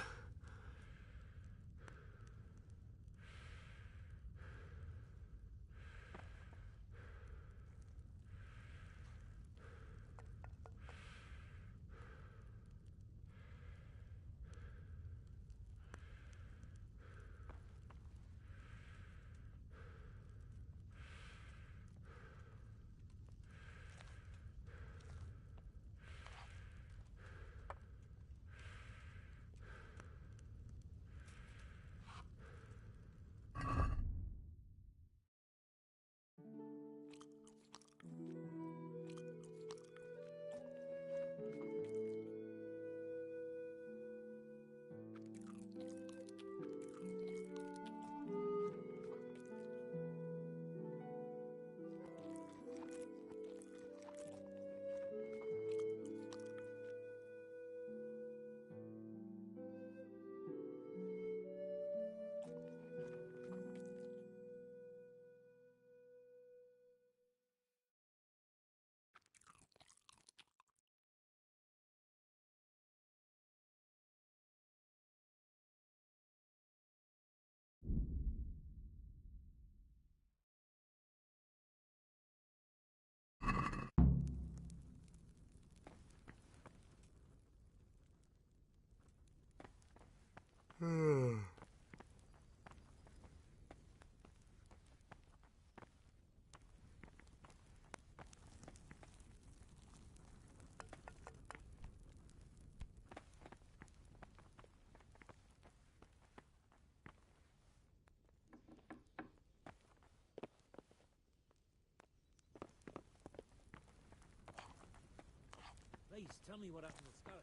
Please, tell me what happened to Scarlet.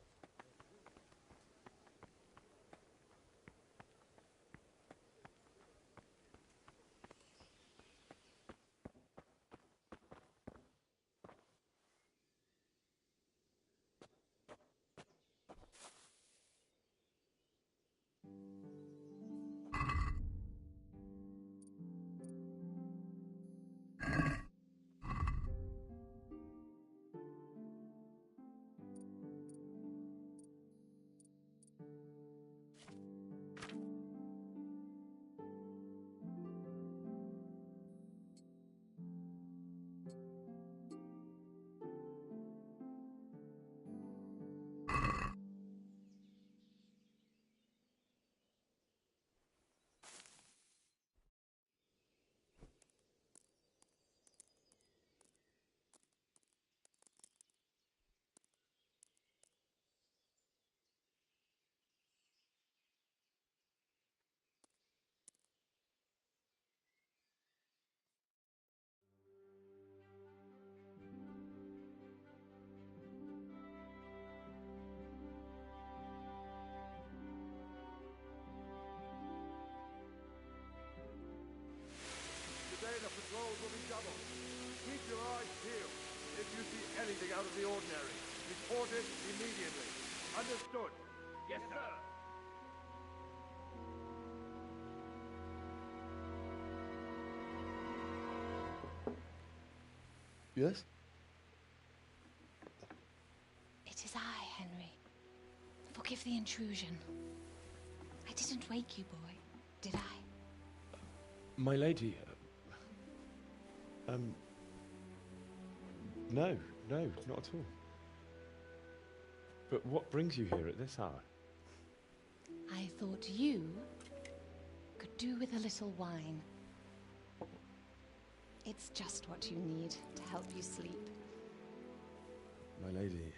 Today the patrols will be doubled. Keep your eyes peeled. If you see anything out of the ordinary, report it immediately. Understood? Yes, sir.
Yes?
It is I, Henry. Forgive the intrusion. I didn't wake you, boy, did I?
My lady, no, not at all. But what brings you here at this hour?
I thought you could do with a little wine. It's just what you need to help you sleep.
My lady,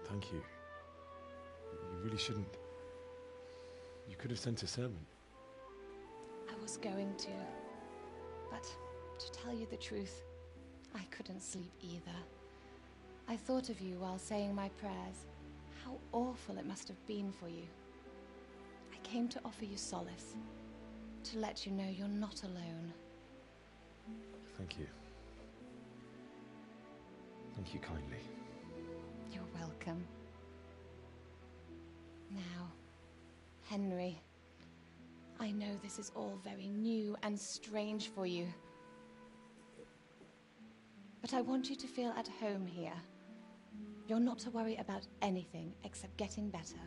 thank you. You really shouldn't. You could have sent a servant.
I was going to, but to tell you the truth, I couldn't sleep either. I thought of you while saying my prayers. How awful it must have been for you. I came to offer you solace, to let you know you're not alone.
Thank you. Thank you kindly.
You're welcome. Now, Henry, I know this is all very new and strange for you. But I want you to feel at home here. You're not to worry about anything except getting better.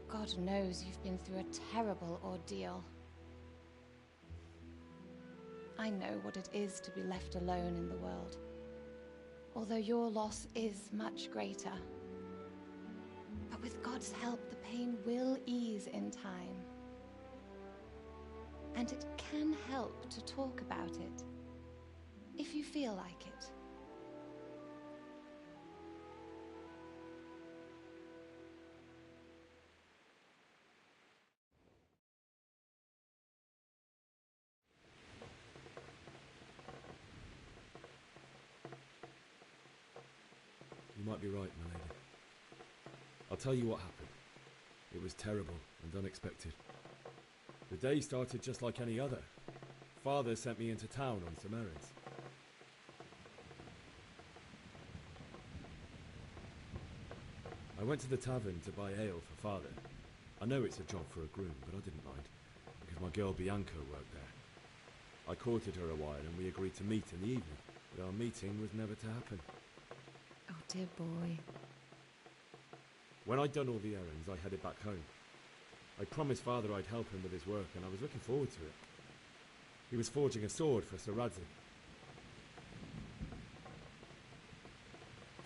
God knows you've been through a terrible ordeal. I know what it is to be left alone in the world, although your loss is much greater. But with God's help, the pain will ease in time. And it can help to talk about it, if you feel like it.
You might be right, my lady. I'll tell you what happened. It was terrible and unexpected. The day started just like any other. Father sent me into town on some errands. I went to the tavern to buy ale for Father. I know it's a job for a groom, but I didn't mind, because my girl Bianca worked there. I courted her a while and we agreed to meet in the evening, but our meeting was never to happen.
Oh, dear boy.
When I'd done all the errands, I headed back home. I promised Father I'd help him with his work, and I was looking forward to it. He was forging a sword for Sir Radzig.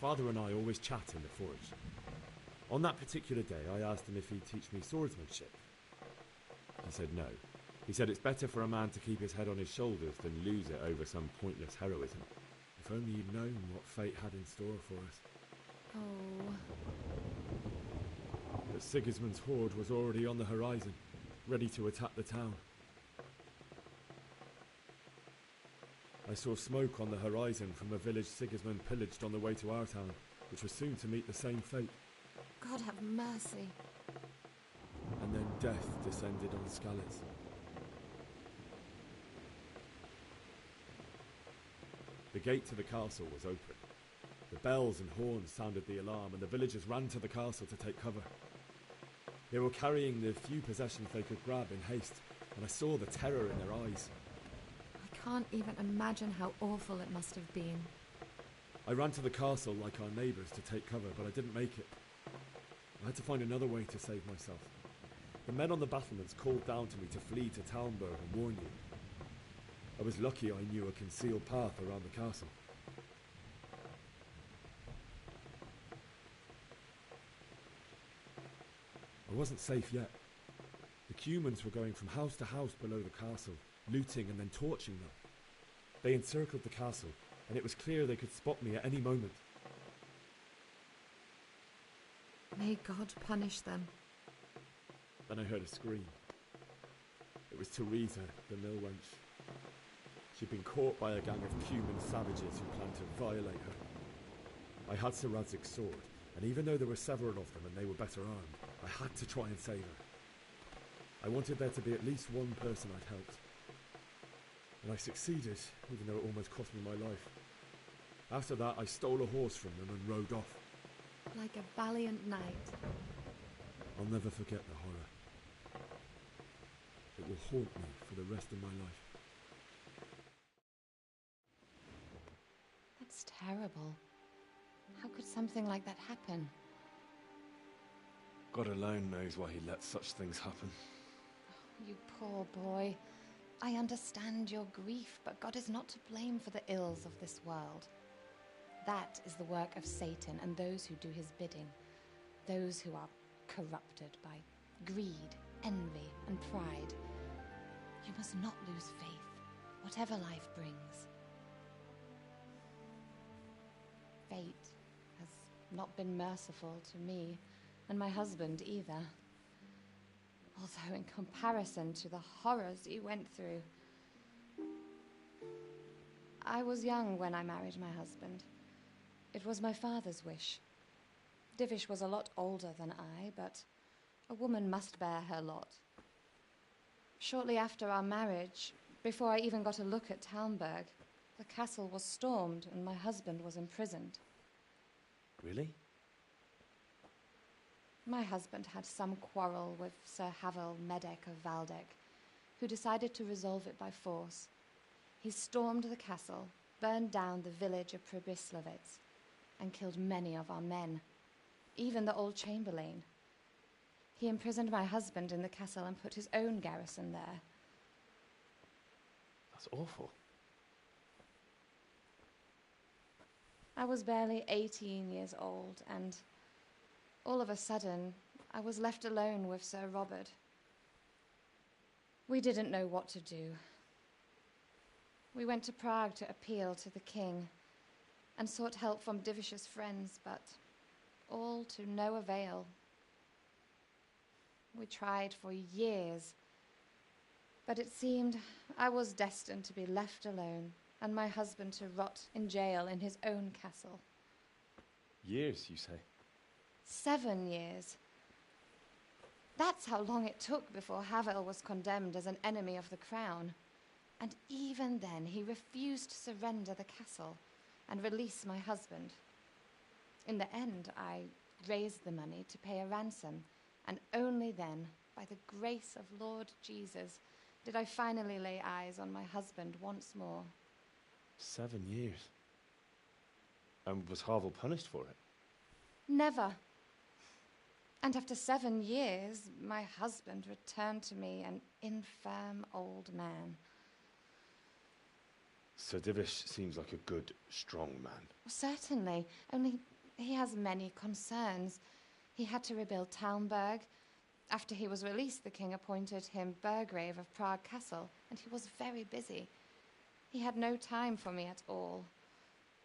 Father and I always chat in the forge. On that particular day, I asked him if he'd teach me swordsmanship. He said no. He said it's better for a man to keep his head on his shoulders than lose it over some pointless heroism. If only you'd known what fate had in store for us.
Oh.
But Sigismund's horde was already on the horizon, ready to attack the town.
I saw smoke on the horizon from a village Sigismund pillaged on the way to our town, which was soon to meet the same fate.
God have mercy.
And then death descended on Skalitz. The gate to the castle was open. The bells and horns sounded the alarm, and the villagers ran to the castle to take cover. They were carrying the few possessions they could grab in haste, and I saw the terror in their eyes.
I can't even imagine how awful it must have been.
I ran to the castle like our neighbours to take cover, but I didn't make it. I had to find another way to save myself. The men on the battlements called down to me to flee to Talmberg and warn you. I was lucky I knew a concealed path around the castle. I wasn't safe yet. The Cumans were going from house to house below the castle, looting and then torching them. They encircled the castle, and it was clear they could spot me at any moment.
May God punish them.
Then I heard a scream. It was Teresa, the mill wench. She'd been caught by a gang of Cuman savages who planned to violate her. I had Sir Radzig's sword, and even though there were several of them and they were better armed, I had to try and save her. I wanted there to be at least one person I'd helped. And I succeeded, even though it almost cost me my life. After that, I stole a horse from them and rode off.
Like a valiant knight.
I'll never forget the horror. It will haunt me for the rest of my life.
That's terrible. How could something like that happen?
God alone knows why he lets such things happen.
You poor boy. I understand your grief, but God is not to blame for the ills of this world. That is the work of Satan and those who do his bidding. Those who are corrupted by greed, envy, and pride. You must not lose faith, whatever life brings. Fate has not been merciful to me, and my husband either. Although in comparison to the horrors he went through. I was young when I married my husband. It was my father's wish. Divish was a lot older than I, but a woman must bear her lot. Shortly after our marriage, before I even got a look at Talmberg, the castle was stormed and my husband was imprisoned.
Really?
My husband had some quarrel with Sir Havel Medek of Valdek, who decided to resolve it by force. He stormed the castle, burned down the village of Pribyslavitz, and killed many of our men, even the old chamberlain. He imprisoned my husband in the castle and put his own garrison there.
That's awful.
I was barely 18 years old, and all of a sudden, I was left alone with Sir Robert. We didn't know what to do. We went to Prague to appeal to the king and sought help from Divish's friends, but all to no avail. We tried for years, but it seemed I was destined to be left alone and my husband to rot in jail in his own castle.
Years, you say?
7 years. That's how long it took before Havel was condemned as an enemy of the crown. And even then, he refused to surrender the castle and release my husband. In the end, I raised the money to pay a ransom, and only then, by the grace of Lord Jesus, did I finally lay eyes on my husband once more.
7 years? And was Havel punished for it?
Never. And after 7 years, my husband returned to me an infirm old man.
Sir Divish seems like a good, strong man.
Certainly, only he has many concerns. He had to rebuild Talmberg. After he was released, the king appointed him Burgrave of Prague Castle, and he was very busy. He had no time for me at all.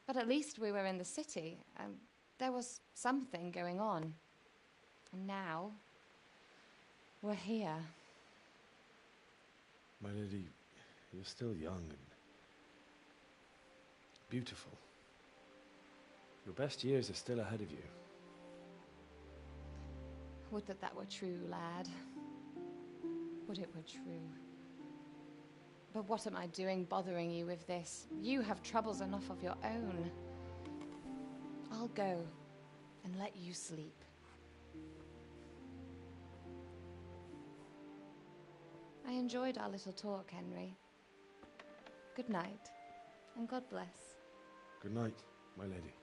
But at least we were in the city, and there was something going on. And now, we're here.
My lady, you're still young, and beautiful. Your best years are still ahead of you.
Would that that were true, lad. Would it were true. But what am I doing bothering you with this? You have troubles enough of your own. I'll go and let you sleep. I enjoyed our little talk, Henry. Good night, and God bless.
Good night, my lady.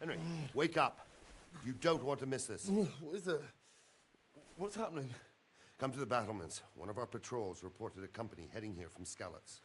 Henry, wake up. You don't want to miss this.
What is it? What's happening?
Come to the battlements. One of our patrols reported a company heading here from Skalitz.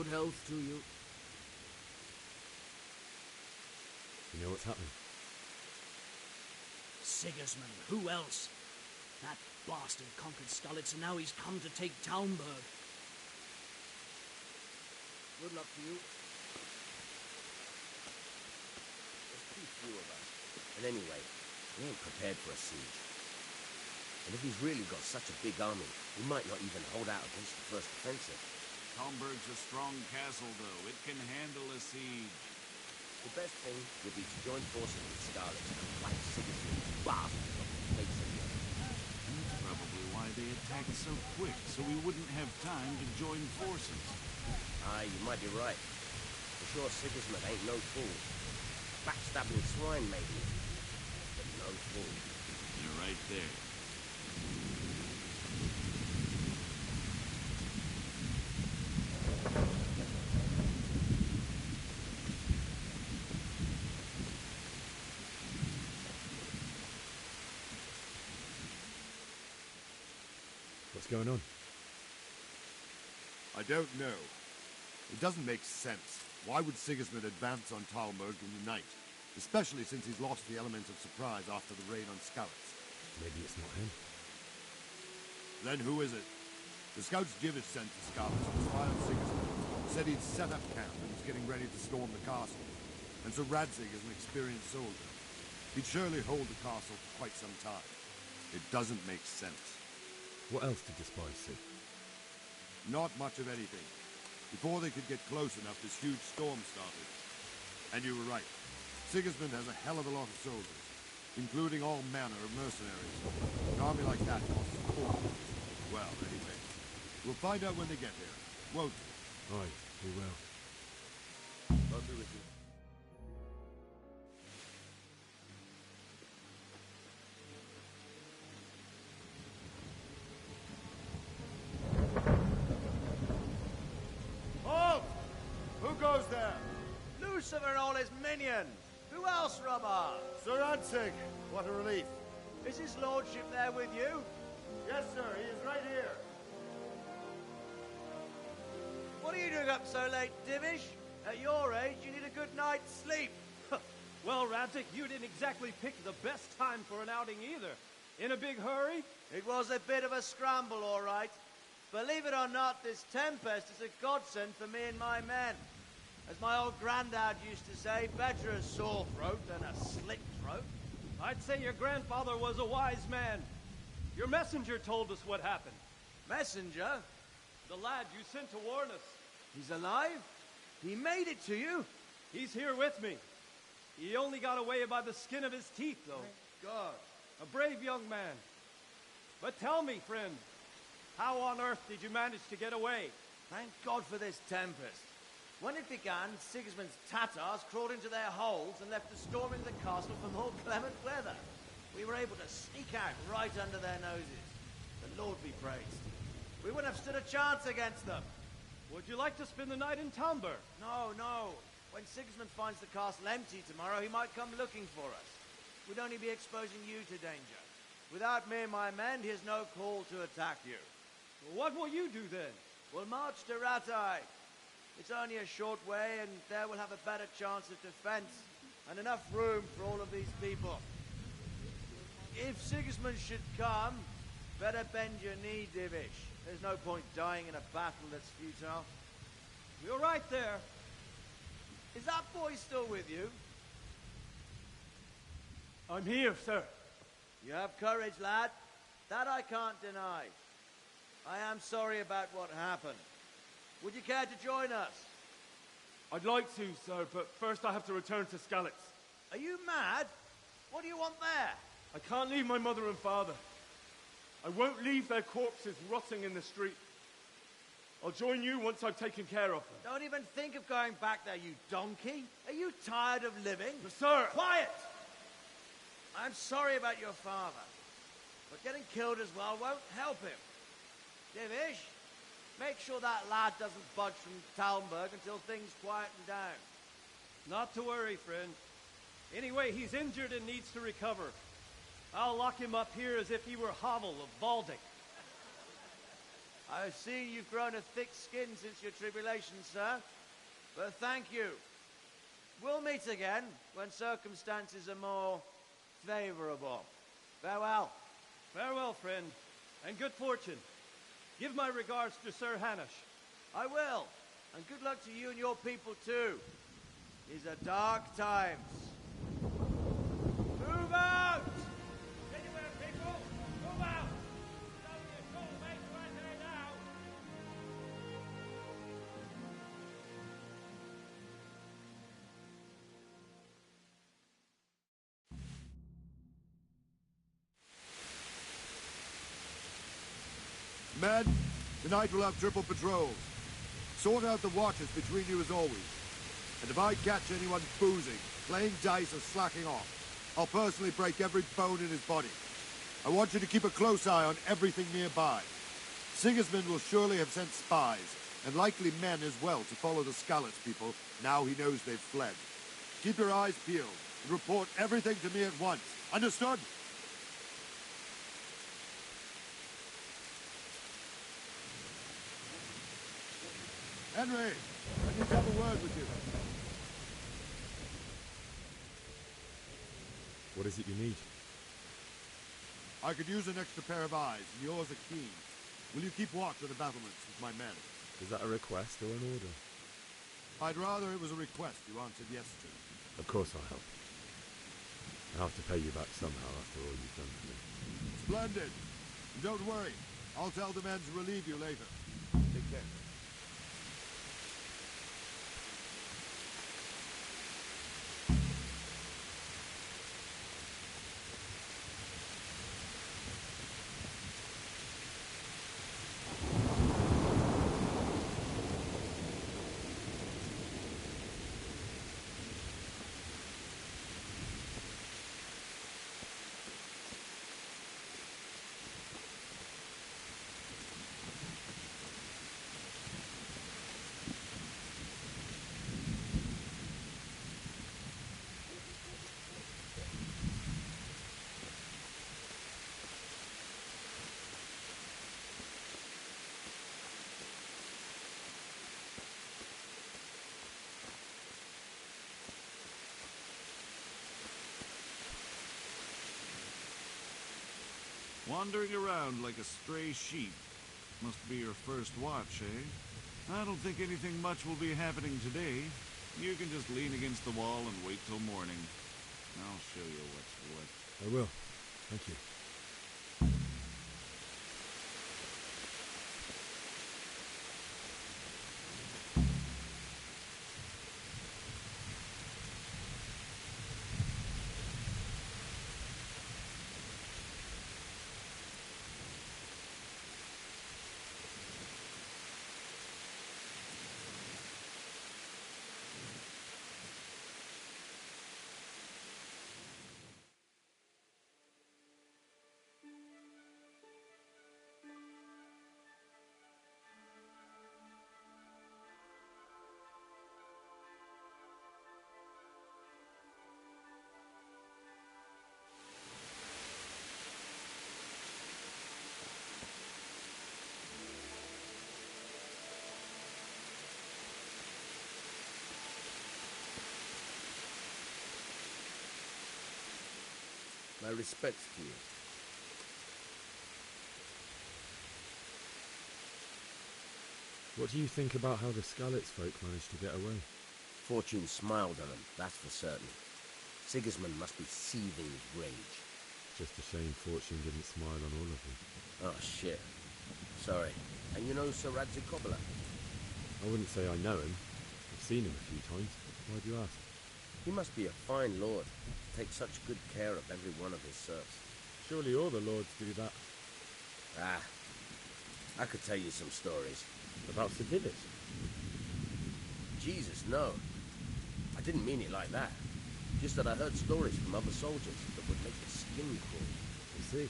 Good health to you.
You know what's happening?
Sigismund, who else? That bastard conquered Skalitz, and now he's come to take Talmberg. Good luck to you.
There's too few of us. And anyway, we ain't prepared for a siege. And if he's really got such a big army, he might not even hold out against the first offensive.
Talmberg's a strong castle, though. It can handle a siege.
The best thing would be to join forces with Skalitz and fight Sigismund's bastards off the face of the earth.
That's probably why they attacked so quick, so we wouldn't have time to join forces.
Aye, you might be right. For sure, Sigismund ain't no fool. Backstabbing swine, maybe. But no fool.
You're right there.
What's going on?
I don't know. It doesn't make sense. Why would Sigismund advance on Talmberg in the night? especially since he's lost the element of surprise after the raid on Skalitz.
Maybe it's not him.
Then who is it? The scouts Jivish sent to Skalitz was Wild Sigismund. Said he'd set up camp and was getting ready to storm the castle. And so Radzig is an experienced soldier. He'd surely hold the castle for quite some time. It doesn't make sense.
What else did the spies see?
Not much of anything. Before they could get close enough, this huge storm started. And you were right. Sigismund has a hell of a lot of soldiers, including all manner of mercenaries. An army like that costs fortunes. Well, anyway, we'll find out when they get here, won't we?
Aye, we will.
I'll be with you.
Halt! Who goes there?
Lucifer and all his minions. Who else, Robber?
Sir Radzig. What a relief.
Is his lordship there with you?
Yes, sir. He is right here.
What are you doing up so late, Divish? At your age, you need a good night's sleep.
Well, Radzig, you didn't exactly pick the best time for an outing either. In a big hurry?
It was a bit of a scramble, all right. Believe it or not, this tempest is a godsend for me and my men. As my old granddad used to say, better a sore throat than a slit throat.
I'd say your grandfather was a wise man. Your messenger told us what happened.
Messenger?
The lad you sent to warn us.
He's alive? He made it to you?
He's here with me. He only got away by the skin of his teeth, though.
Thank God.
A brave young man. But tell me, friend, how on earth did you manage to get away?
Thank God for this tempest. When it began, Sigismund's Tatars crawled into their holes and left us storming the castle for more clement weather. We were able to sneak out right under their noses. The Lord be praised. We wouldn't have stood a chance against them.
Would you like to spend the night in Talmberg?
No, no. When Sigismund finds the castle empty tomorrow, he might come looking for us. We'd only be exposing you to danger. Without me and my men, he has no call to attack you.
Well, what will you do then?
We'll march to Rattay. It's only a short way, and there we'll have a better chance of defense and enough room for all of these people. If Sigismund should come, better bend your knee, Divish. There's no point dying in a battle that's futile.
You're right there.
Is that boy still with you?
I'm here, sir.
You have courage, lad. That I can't deny. I am sorry about what happened. Would you care to join us?
I'd like to, sir, but first I have to return to Skalitz.
Are you mad? What do you want there?
I can't leave my mother and father. I won't leave their corpses rotting in the street. I'll join you once I've taken care of them.
Don't even think of going back there, you donkey. Are you tired of living?
Sir!
Quiet! I'm sorry about your father, but getting killed as well won't help him. Divish, make sure that lad doesn't budge from Talmberg until things quieten down.
Not to worry, friend. Anyway, he's injured and needs to recover. I'll lock him up here as if he were Havel of Baldic.
I've seen you've grown a thick skin since your tribulation, sir. But thank you. We'll meet again when circumstances are more favorable. Farewell.
Farewell, friend, and good fortune. Give my regards to Sir Hanush.
I will. And good luck to you and your people, too. These are dark times. Move out!
Anywhere, people! Move out! It's only a short way to Rattay now!
Men, tonight we'll have triple patrols. Sort out the watches between you as always. And if I catch anyone boozing, playing dice or slacking off, I'll personally break every bone in his body. I want you to keep a close eye on everything nearby. Sigismund will surely have sent spies, and likely men as well, to follow the Skalitz people now he knows they've fled. Keep your eyes peeled and report everything to me at once. Understood? Henry, I need to have a word with you.
What is it you need?
I could use an extra pair of eyes, and yours are keen. Will you keep watch on the battlements with my men?
Is that a request or an order?
I'd rather it was a request you answered yes to.
Of course I'll help. I'll have to pay you back somehow after all you've done for me.
Splendid! And don't worry, I'll tell the men to relieve you later. Take care.
Wandering around like a stray sheep. Must be your first watch, eh? I don't think anything much will be happening today. You can just lean against the wall and wait till morning. I'll show you what's what.
I will. Thank you.
My respects to you.
What do you think about how the Skalitz folk managed to get away?
Fortune smiled on them, that's for certain. Sigismund must be seething with rage.
Just a shame Fortune didn't smile on all of them.
Oh, shit. Sorry. And you know Sir Radzig Kobyla?
I wouldn't say I know him. I've seen him a few times. Why do you ask?
He must be a fine lord. Take such good care of every one of his serfs.
Surely all the lords do that.
Ah, I could tell you some stories.
About Sir Divish?
Jesus, no. I didn't mean it like that. Just that I heard stories from other soldiers that would make the skin crawl.
I see.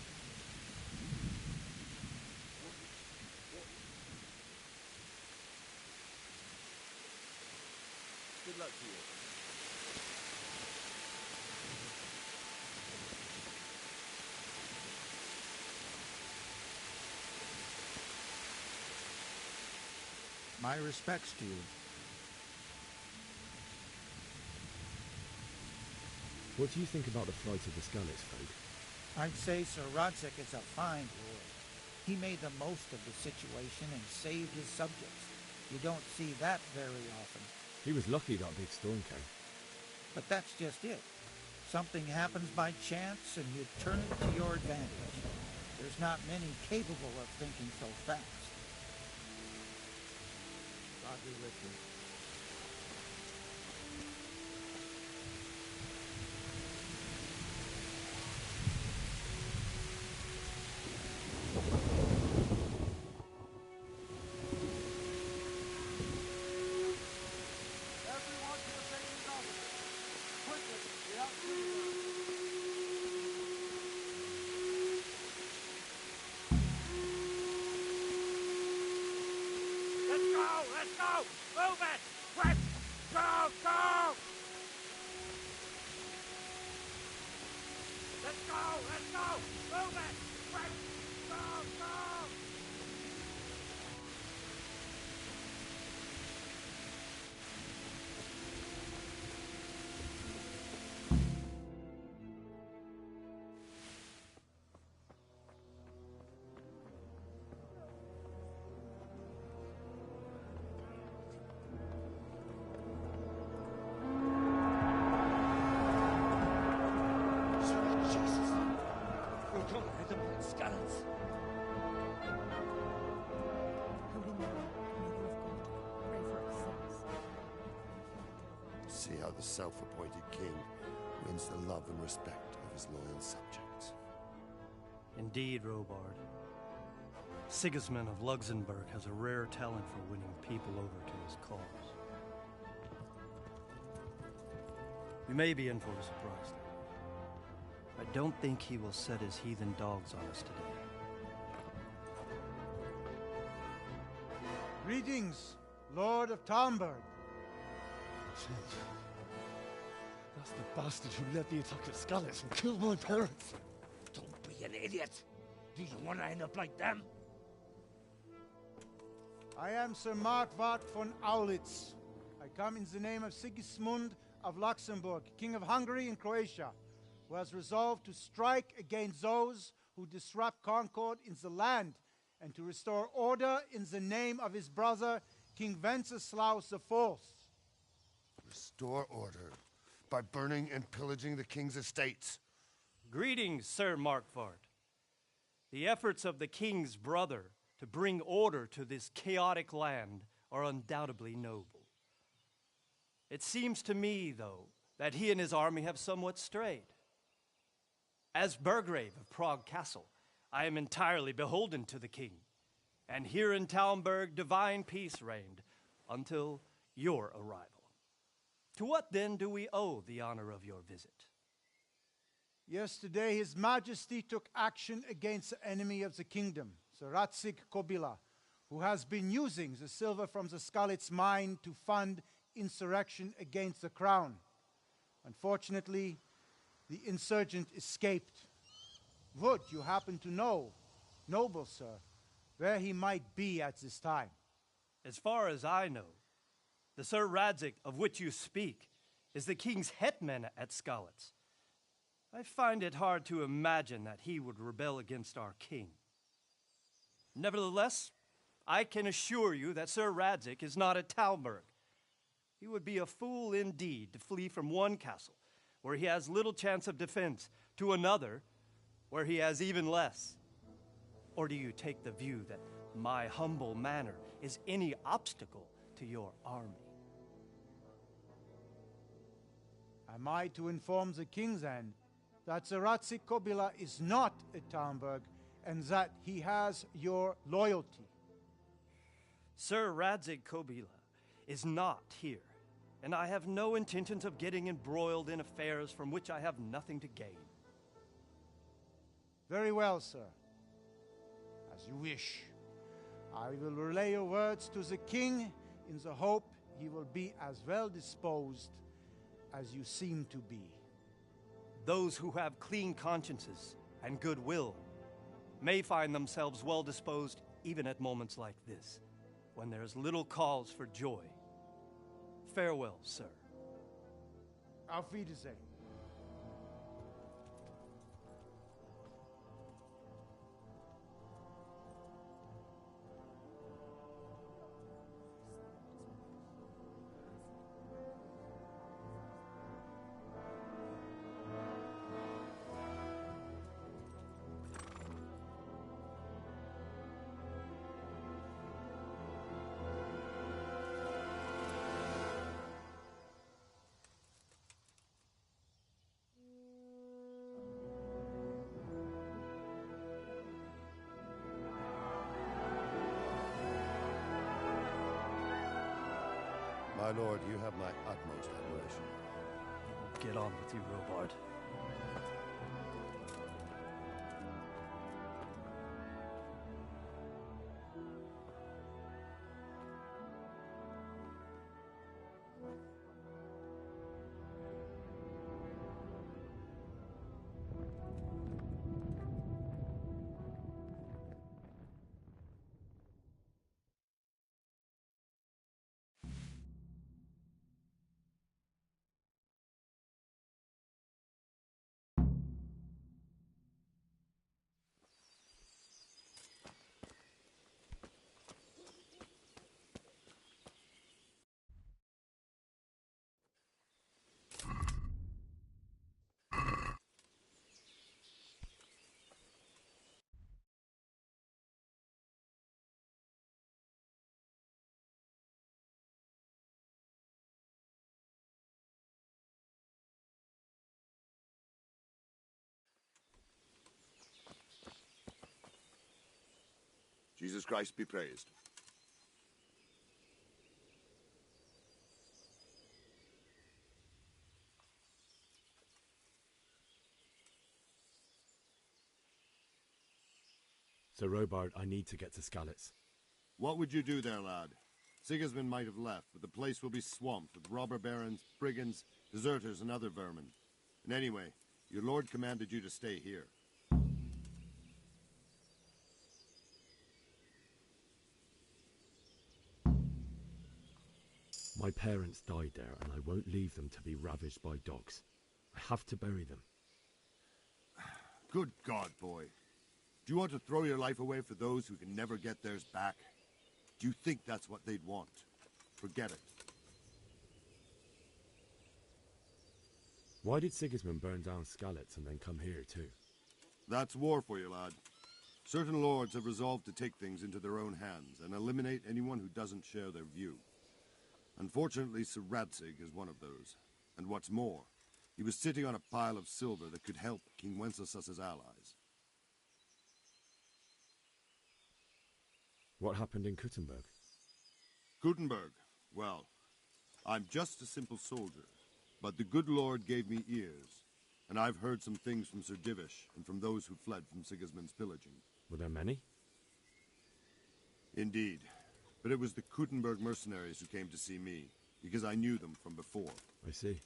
Good luck to you.
My respects to you.
What do you think about the flight of the Skalitz folk?
I'd say Sir Radzig is a fine lord. He made the most of the situation and saved his subjects. You don't see that very often.
He was lucky that big storm came.
But that's just it. Something happens by chance and you turn it to your advantage. There's not many capable of thinking so fast. God be with you.
Everyone to the safety office. Quickly, get out to the
Let's go! Let's go! Move it! Quick! Go! Go! Let's go! Let's go! Move it! Quick! Go! Go!
see how the self-appointed king wins the love and respect of his loyal subjects.
Indeed, Robard. Sigismund of Luxembourg has a rare talent for winning people over to his cause. We may be in for a surprise, though. I don't think he will set his heathen dogs on us today.
Greetings, Lord of Talmberg.
That's the bastard who led the attack at Skalitz and killed my parents.
Don't be an idiot. Do you want to end up like them?
I am Sir Markvart von Aulitz. I come in the name of Sigismund of Luxembourg, King of Hungary and Croatia, who has resolved to strike against those who disrupt concord in the land and to restore order in the name of his brother, King Wenceslaus IV.
Restore order by burning and pillaging the king's estates.
Greetings, Sir Markvart. The efforts of the king's brother to bring order to this chaotic land are undoubtedly noble. It seems to me, though, that he and his army have somewhat strayed. As Burgrave of Prague Castle, I am entirely beholden to the king, and here in Talmberg divine peace reigned until your arrival. To what then do we owe the honor of your visit?
Yesterday, His Majesty took action against the enemy of the kingdom, Sir Radzig Kobyla, who has been using the silver from the Skalitz mine to fund insurrection against the crown. Unfortunately, the insurgent escaped. Would you happen to know, noble sir, where he might be at this time?
As far as I know, the Sir Radzig of which you speak is the king's hetman at Skalitz. I find it hard to imagine that he would rebel against our king. Nevertheless, I can assure you that Sir Radzig is not at Talmberg. He would be a fool indeed to flee from one castle, where he has little chance of defense, to another, where he has even less. Or do you take the view that my humble manner is any obstacle to your army?
Am I to inform the king then that Sir Radzig Kobyla is not at Talmberg and that he has your loyalty?
Sir Radzig Kobyla is not here, and I have no intentions of getting embroiled in affairs from which I have nothing to gain.
Very well, sir. As you wish. I will relay your words to the king in the hope he will be as well disposed as you seem to be.
Those who have clean consciences and goodwill may find themselves well disposed even at moments like this, when there is little cause for joy. Farewell, sir.
Auf Wiedersehen.
My lord, you have my utmost admiration.
Get on with you, Robard.
Jesus Christ be praised.
Sir Robard, I need to get to Skalitz.
What would you do there, lad? Sigismund might have left, but the place will be swamped with robber barons, brigands, deserters, and other vermin. And anyway, your lord commanded you to stay here.
My parents died there, and I won't leave them to be ravaged by dogs. I have to bury them.
Good God, boy. Do you want to throw your life away for those who can never get theirs back? Do you think that's what they'd want? Forget it.
Why did Sigismund burn down Skalitz and then come here too?
That's war for you, lad. Certain lords have resolved to take things into their own hands and eliminate anyone who doesn't share their view. Unfortunately, Sir Radzig is one of those. And what's more, he was sitting on a pile of silver that could help King Wenceslas's allies.
What happened in Kuttenberg?
Kuttenberg? Well, I'm just a simple soldier, but the good Lord gave me ears, and I've heard some things from Sir Divish and from those who fled from Sigismund's pillaging.
Were there many?
Indeed, but it was the Kuttenberg mercenaries who came to see me, because I knew them from before.
I see.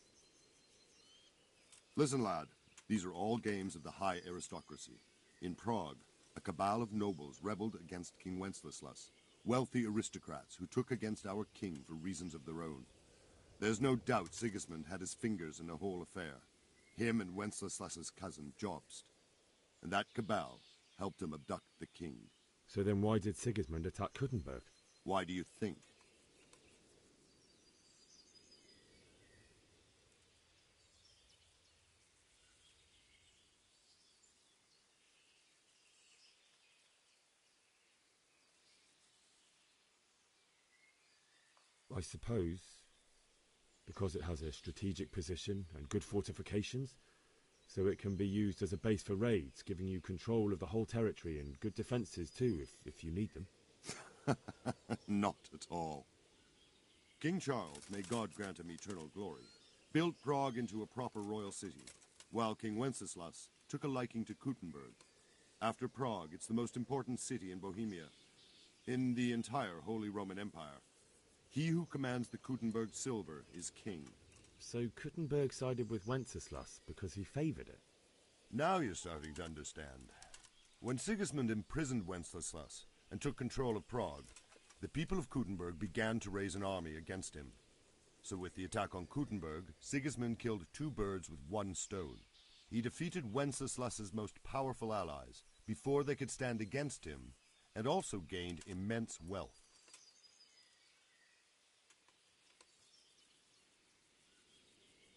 Listen, lad, these are all games of the high aristocracy. In Prague, a cabal of nobles rebelled against King Wenceslas, wealthy aristocrats who took against our king for reasons of their own. There's no doubt Sigismund had his fingers in the whole affair, him and Wenceslas's cousin Jobst. And that cabal helped him abduct the king.
So then why did Sigismund attack Kuttenberg?
Why do you think?
I suppose because it has a strategic position and good fortifications, so it can be used as a base for raids, giving you control of the whole territory and good defences too, if you need them.
Not at all. King Charles, may God grant him eternal glory, built Prague into a proper royal city, while King Wenceslas took a liking to Kuttenberg. After Prague, it's the most important city in Bohemia, in the entire Holy Roman Empire. He who commands the Kuttenberg silver is king.
So Kuttenberg sided with Wenceslas because he favoured it?
Now you're starting to understand. When Sigismund imprisoned Wenceslas and took control of Prague, the people of Kuttenberg began to raise an army against him. So with the attack on Kuttenberg, Sigismund killed two birds with one stone. He defeated Wenceslas's most powerful allies before they could stand against him, and also gained immense wealth.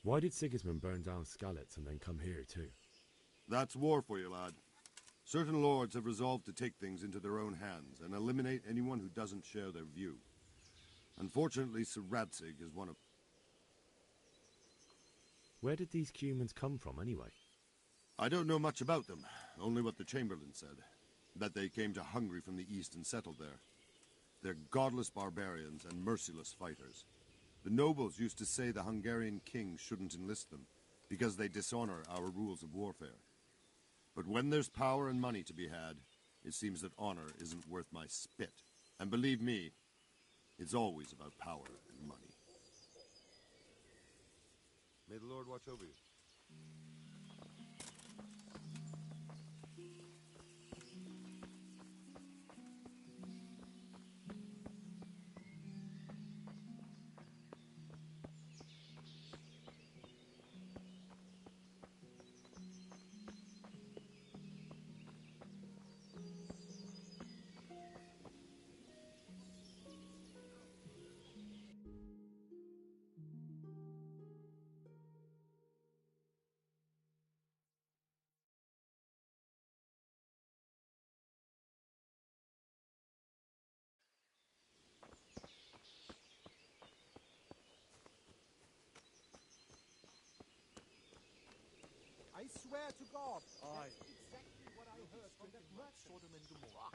Why did Sigismund burn down Skalitz and then come here too?
That's war for you, lad. Certain lords have resolved to take things into their own hands and eliminate anyone who doesn't share their view. Unfortunately, Sir Radzig is one of...
Where did these Cumans come from anyway?
I don't know much about them, only what the Chamberlain said. That they came to Hungary from the east and settled there. They're godless barbarians and merciless fighters. The nobles used to say the Hungarian king shouldn't enlist them, because they dishonor our rules of warfare. But when there's power and money to be had, it seems that honor isn't worth my spit. And believe me, it's always about power and money. May the Lord watch over you.
I swear to God, that's exactly what I heard from that murk Sodom and Gomorrah.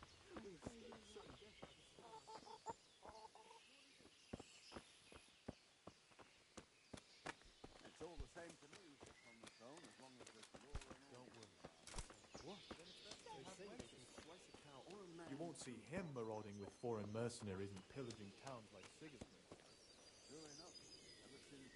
see him marauding with foreign mercenaries and pillaging towns like Sigismund.
Sure enough. Ever since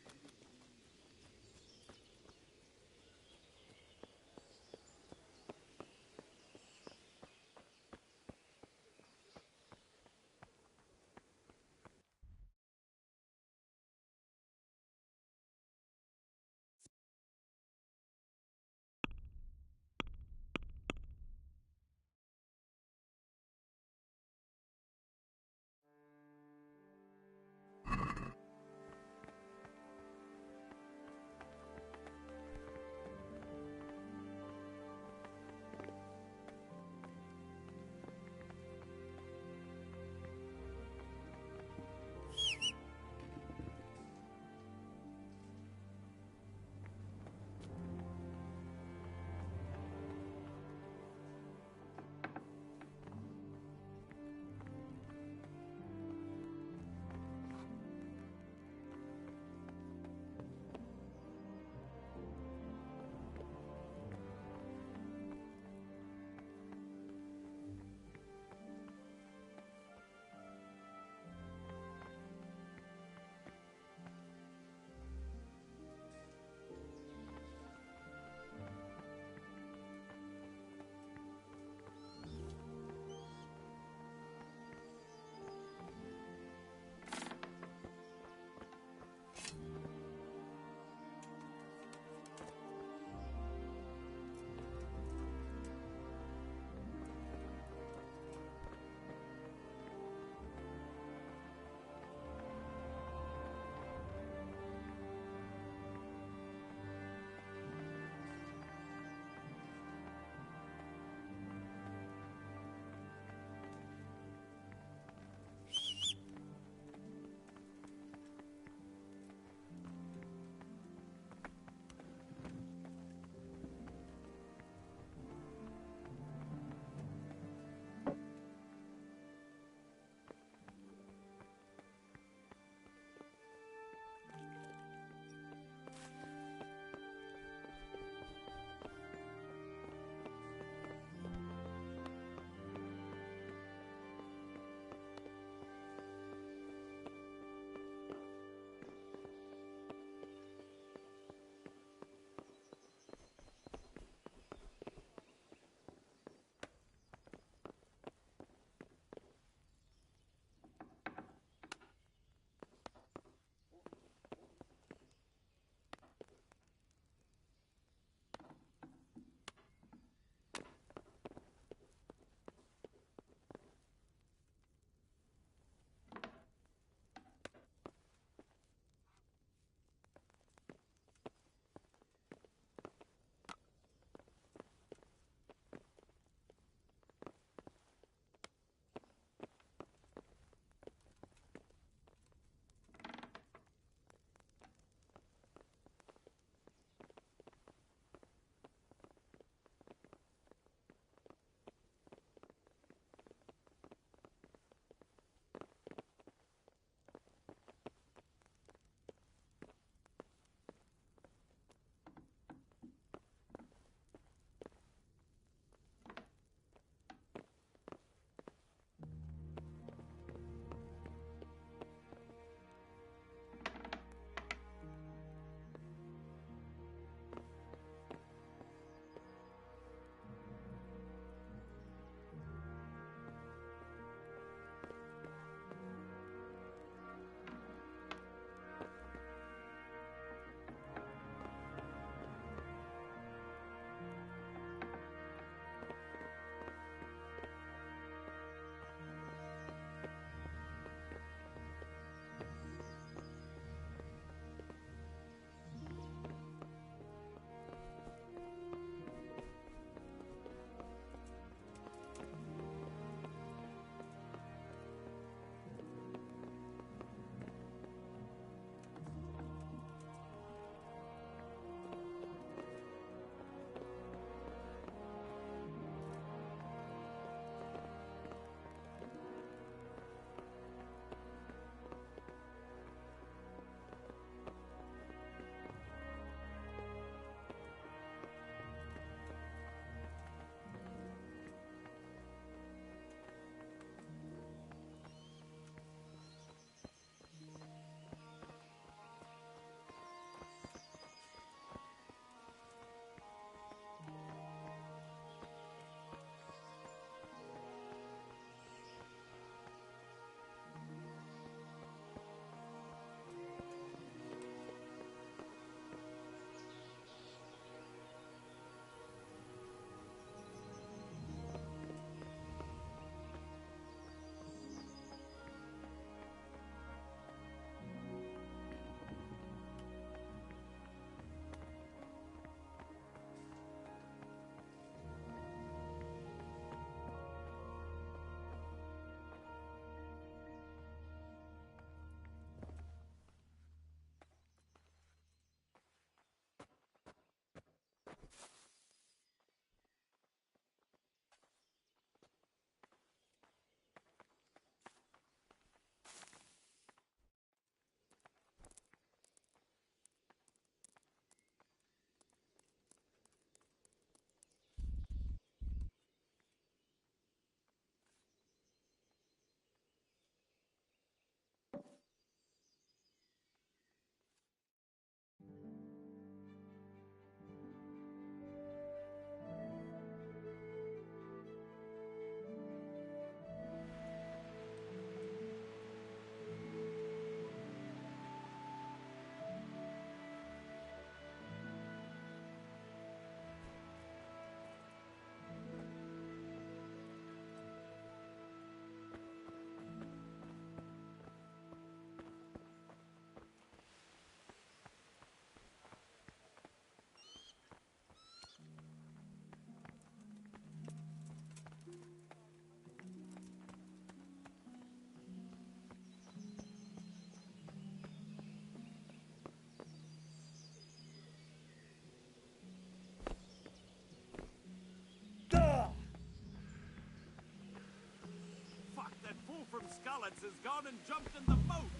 from Skalitz has gone and jumped in the moat.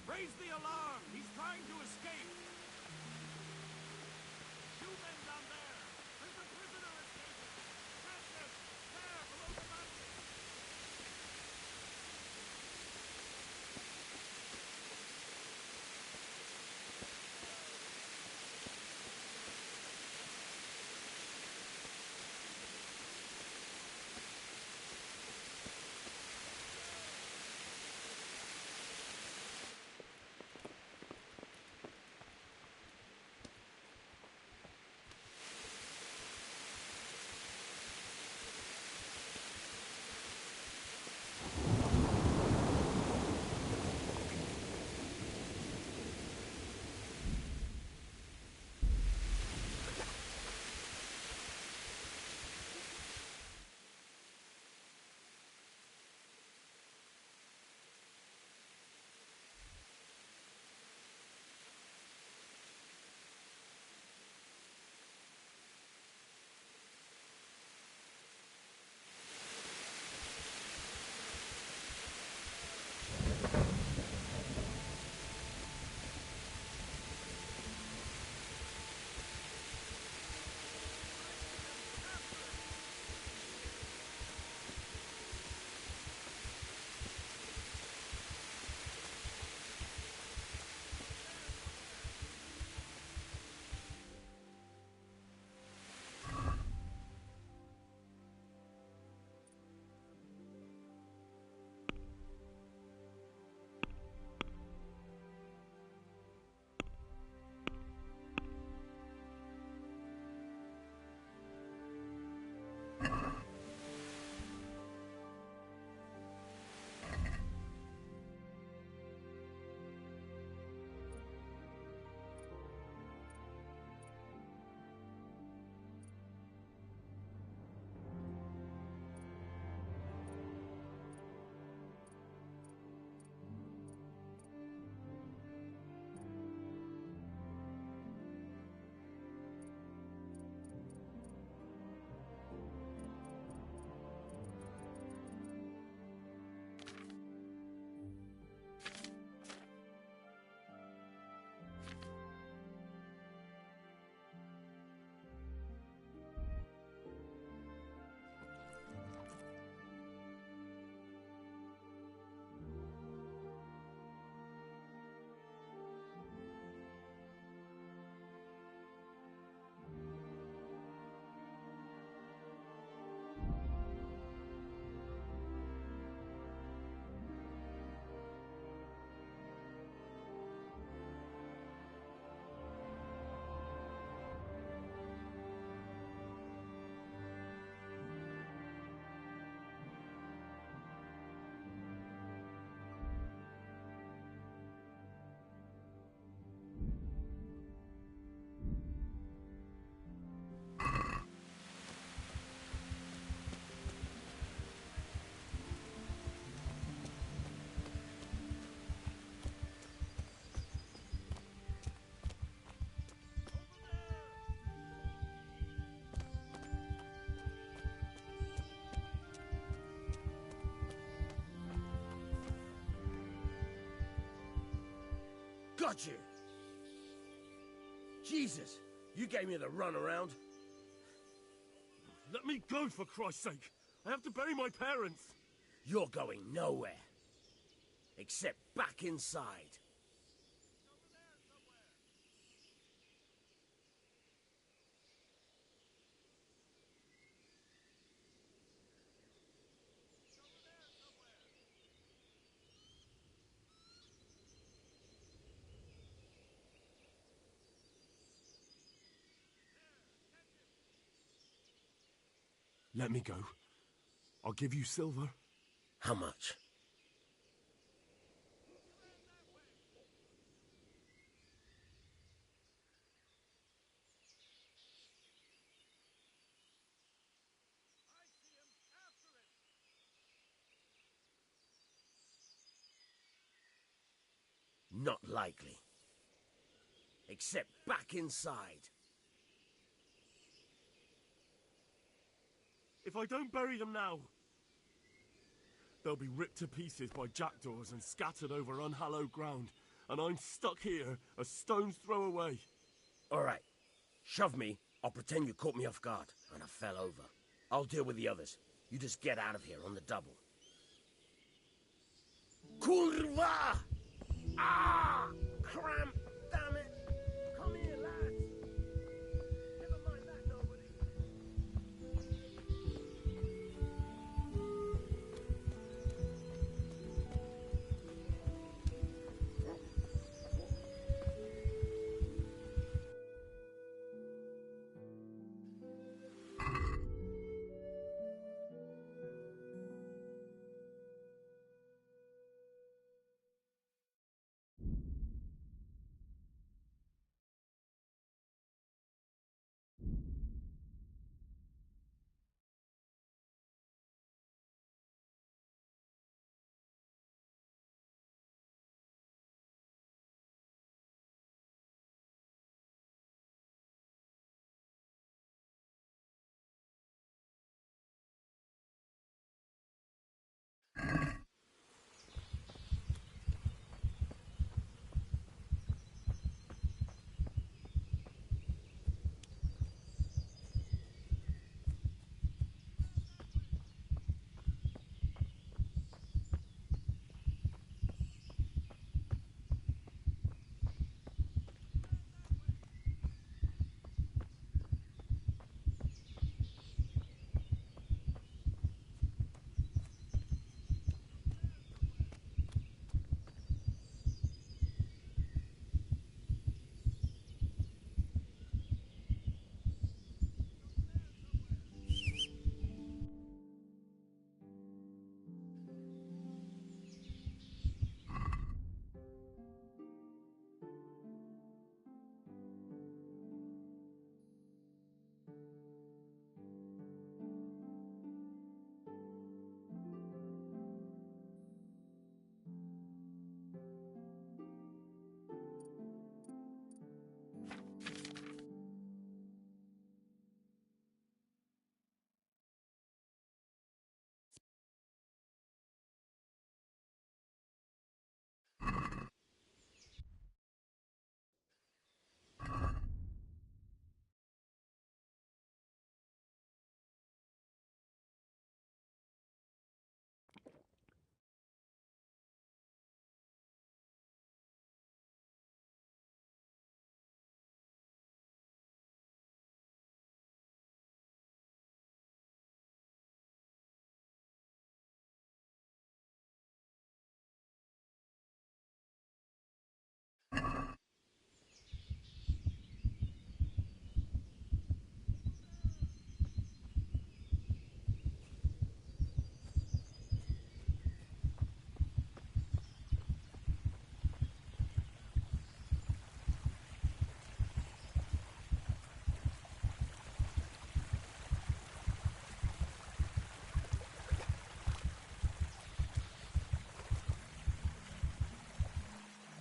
Raise the alarm. He's trying to escape. You men down there. There's a prisoner escaping. Catch him. There, below the mountain.
Got you! Jesus, you gave me the runaround.
Let me go, for Christ's sake! I have to bury my parents!
You're going nowhere. Except back inside.
Let me go. I'll give you silver.
How much? Not likely. Except back inside.
If I don't bury them now,
They'll be ripped to pieces by jackdaws and scattered over unhallowed ground, and I'm stuck here a stone's throw away.
All right. Shove me. I'll pretend you caught me off guard, and I fell over. I'll deal with the others. You just get out of here on the double. Kurva! Ah! Cramp! Damn it! Come here, lads! Never mind that, nobody.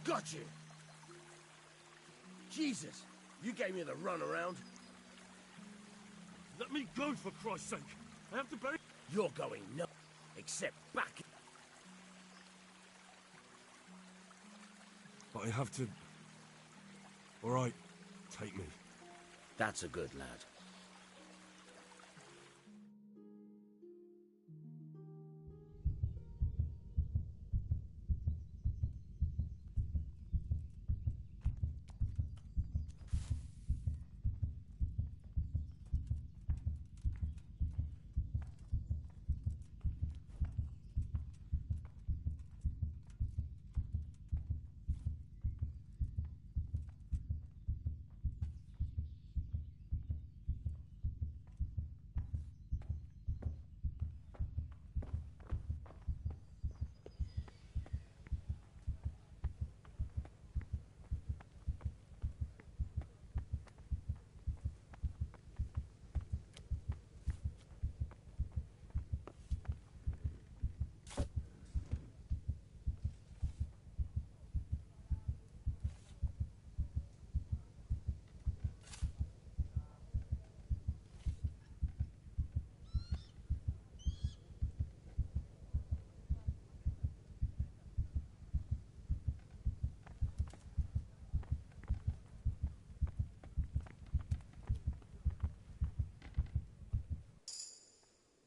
Got you! Jesus, you gave me the runaround.
Let me go, for Christ's sake! I have to bury...
You're going no, except back.
But I have to... All right, take me.
That's a good lad.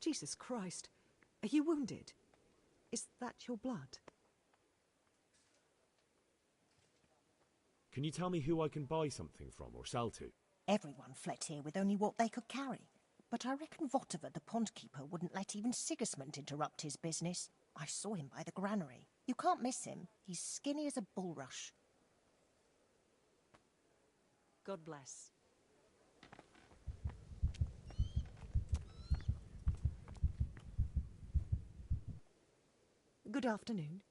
Jesus Christ. Are you wounded? Is that your blood?
Can you tell me who I can buy something from or sell to?
Everyone fled here with only what they could carry. But I reckon Votiver, the pond keeper, wouldn't let even Sigismund interrupt his business. I saw him by the granary. You can't miss him. He's skinny as a bulrush.
God bless. Good afternoon.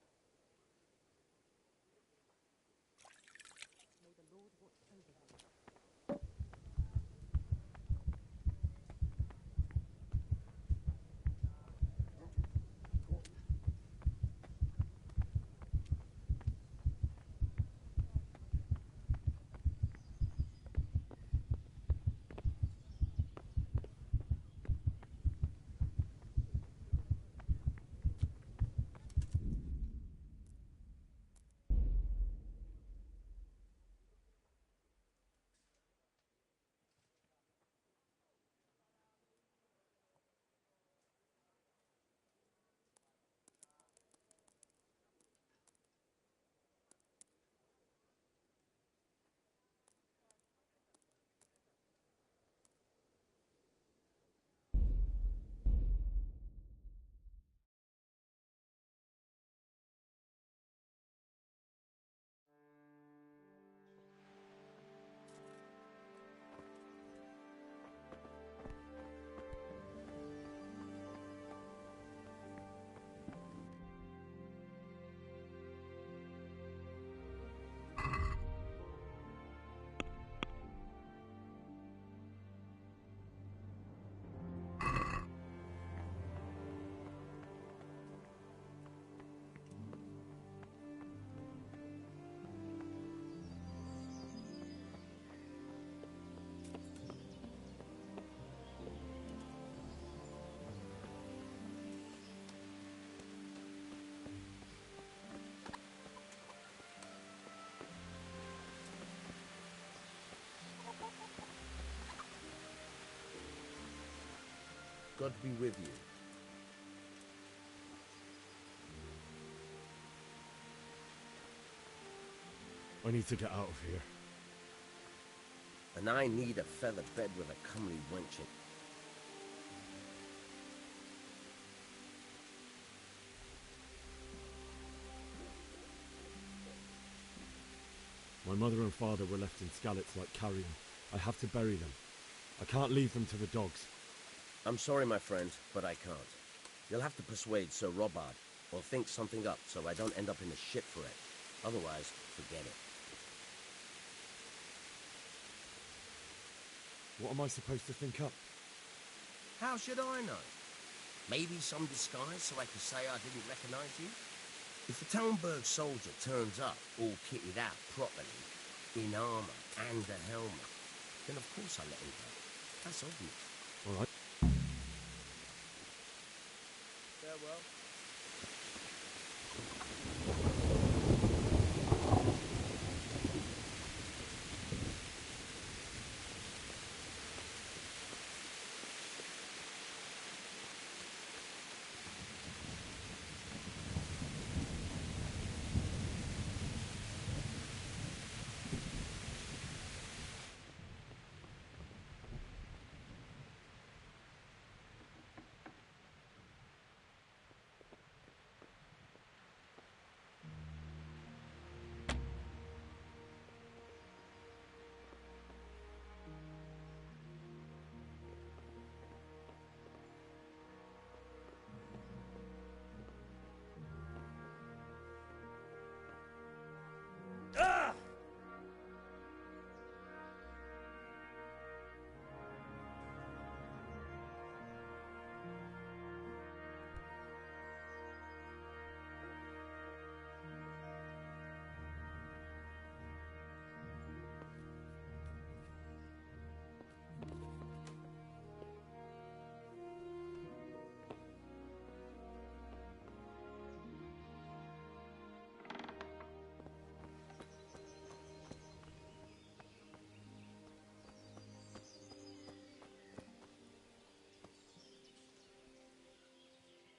God be with you.
I need to get out of here.
And I need a feather bed with a comely wench in.
My mother and father were left in Skalitz like carrion. I have to bury them. I can't leave them to the dogs.
I'm sorry, my friend, but I can't. You'll have to persuade Sir Robard, or think something up so I don't end up in the shit for it. Otherwise, forget it.
What am I supposed to think up?
How should I know? Maybe some disguise so I can say I didn't recognize you? If the Talmberg soldier turns up, all kitted out properly, in armor and a helmet, then of course I let him go. That's obvious.
All right.
Farewell.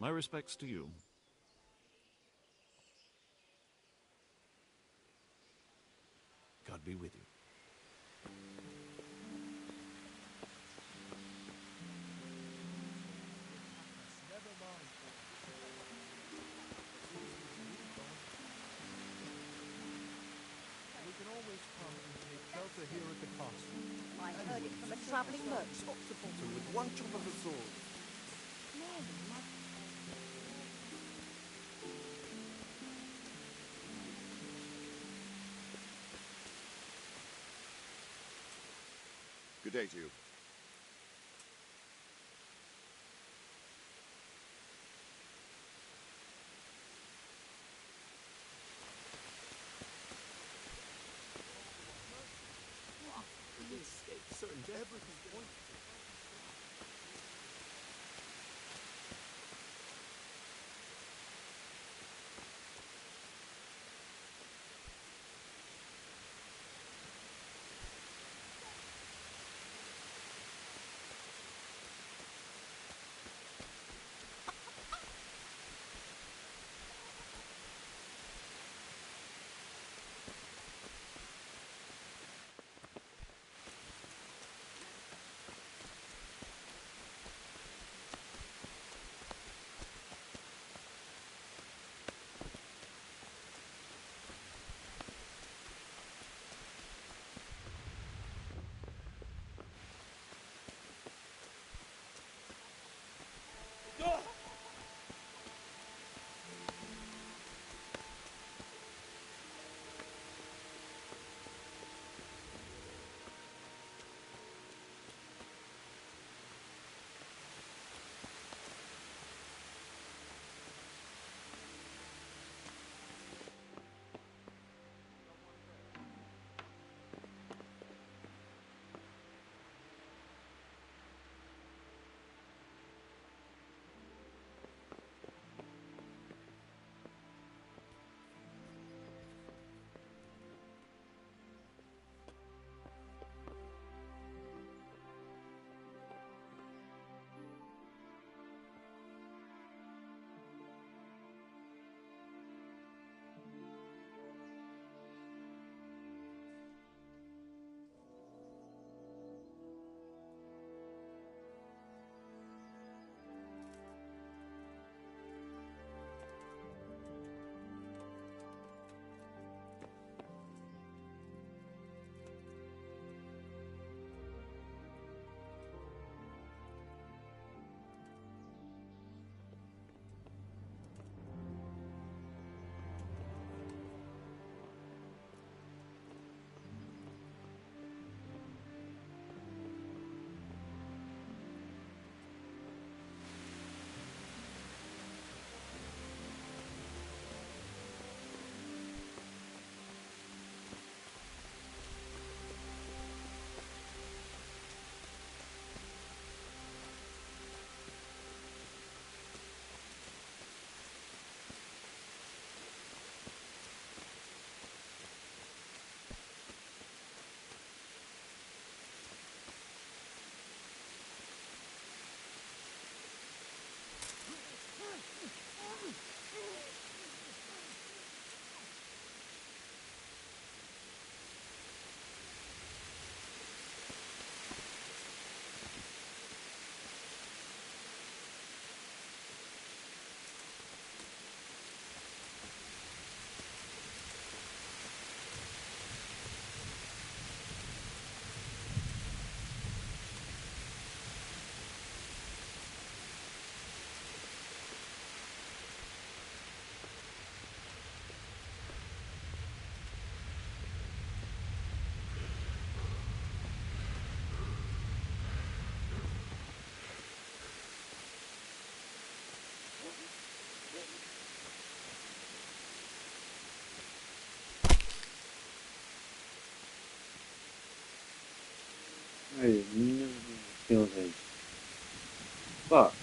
My respects to you. God be with you.
We can always come and take shelter here at the castle.
I heard it from a travelling merchant.
With one chop of a sword.
Good day to you.
Certain death. Everything.
Hey, never killed him. Fuck.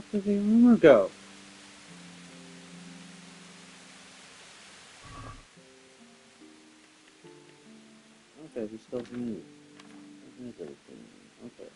Where did the armor go? Okay, we still need. There's everything. Okay.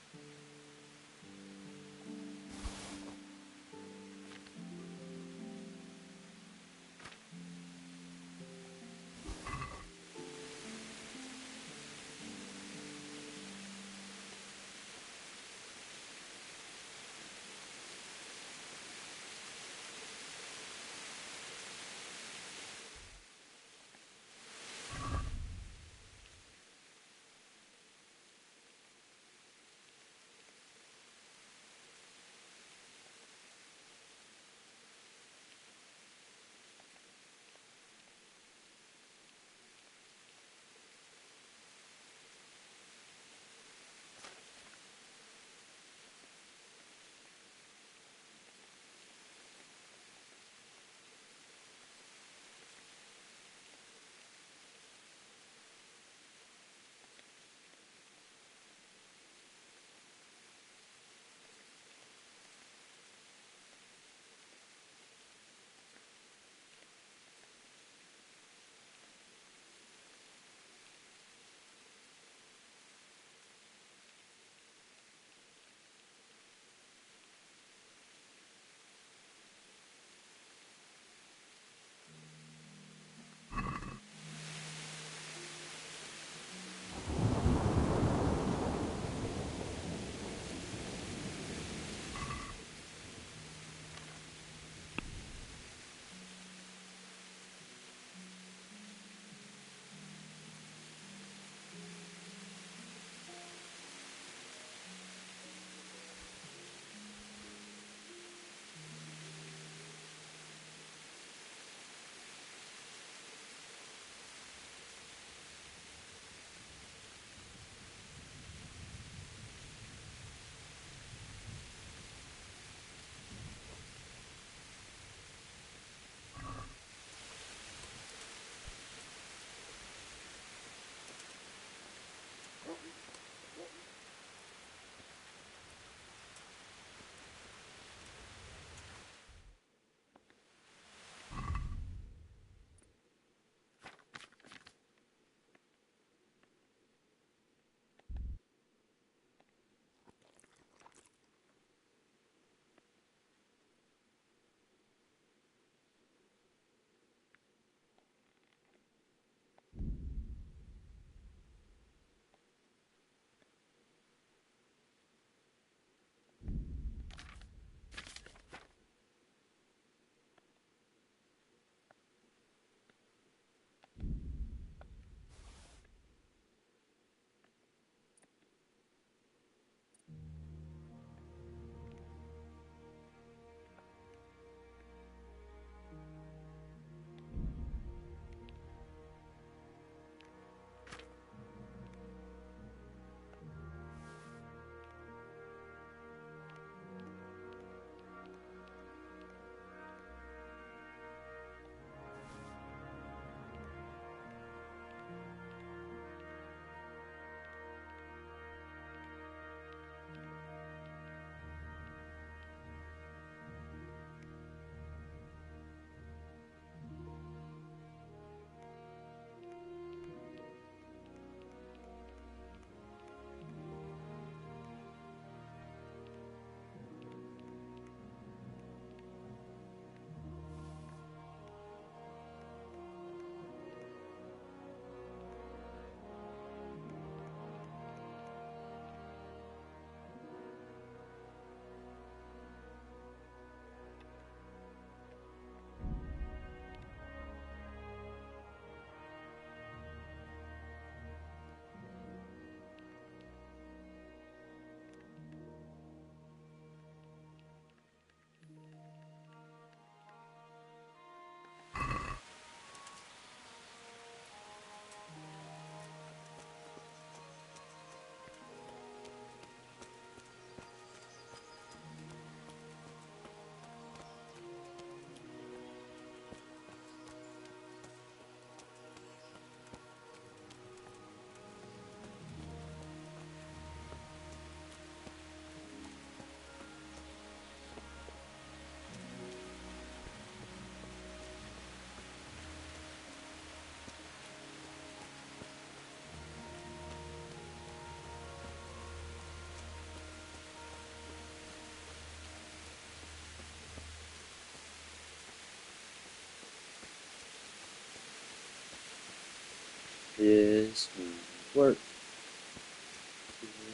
This might work.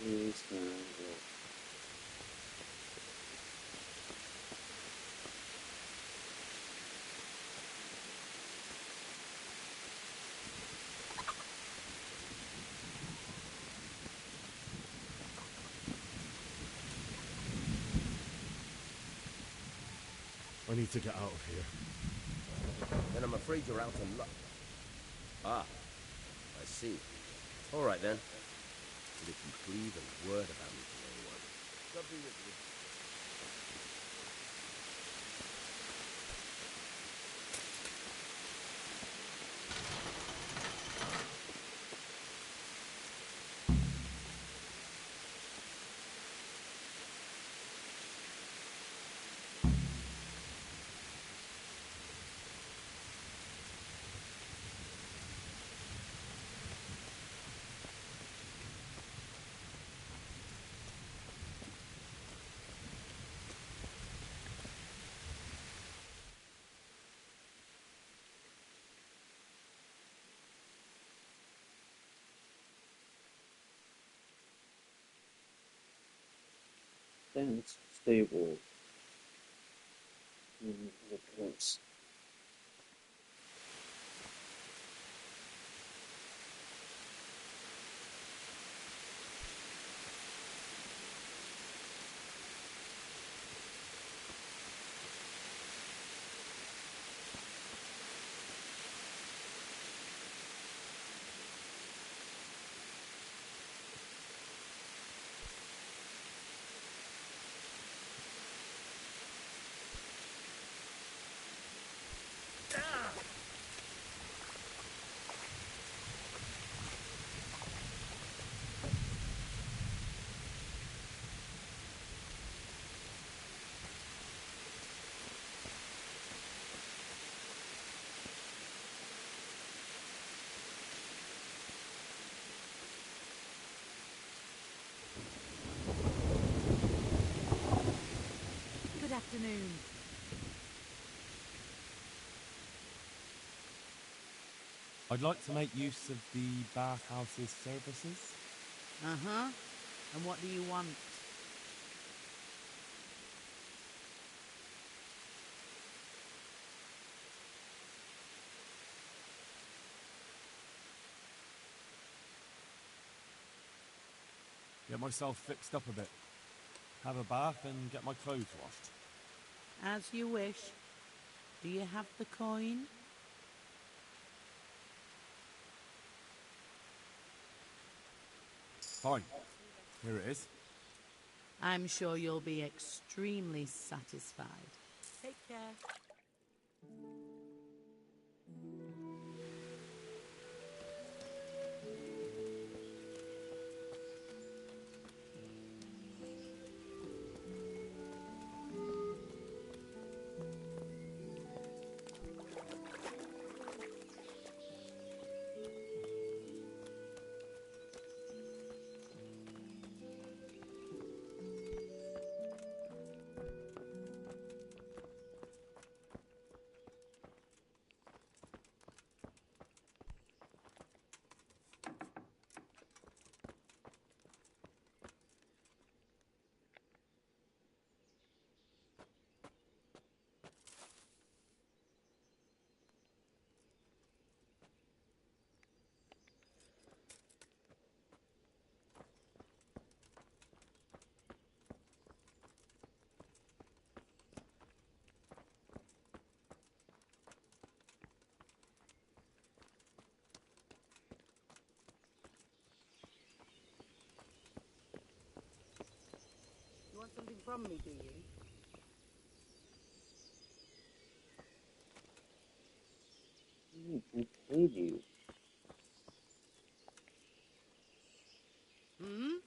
This might work.
I need to get out of here.
Then I'm afraid you're out of luck. Ah, I see. All right then. But if you breathe a word about me to anyone, God be with you.
Dance stable in the place.
Good afternoon.
I'd like to make use of the bathhouse's services.
Uh-huh. And what do you want?
Get myself fixed up a bit. Have a bath and get my clothes washed.
As you wish. Do you have the coin?
Fine. Here it is.
I'm sure you'll be extremely satisfied. Take care. You want something from me, do you?
I paid you.
Hmm?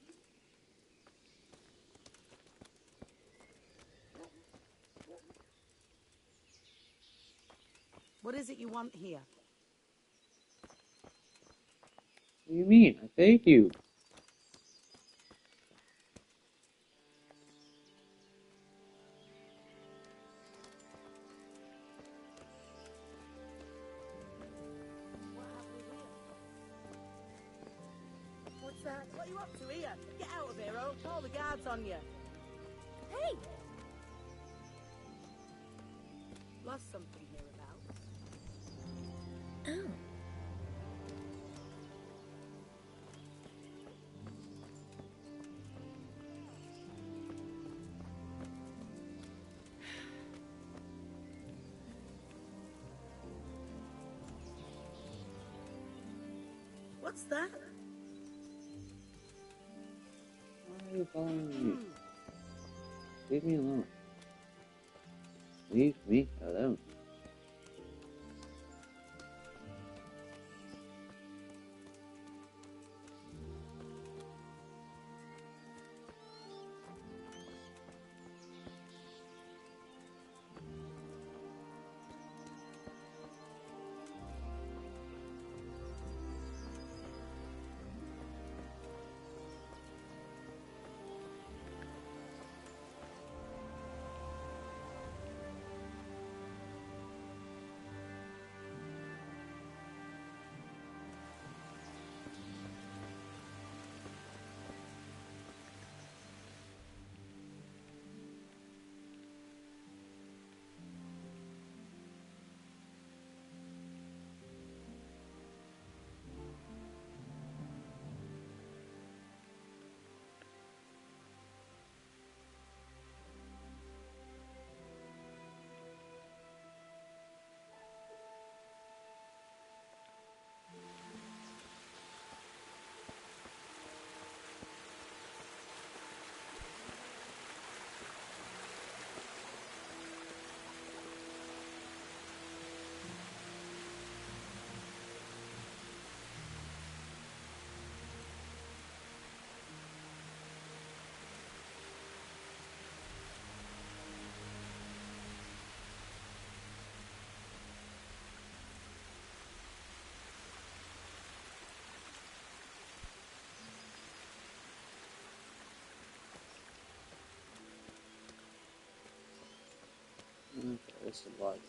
What is it you want here?
What do you mean? I paid you.
that? What are you up to here? Get out of here, or I'll call the guards on you. Hey! Lost something hereabouts.
Oh.
What's that?
Why are you following me? Leave me alone. Leave me alone. Okay, that's the body.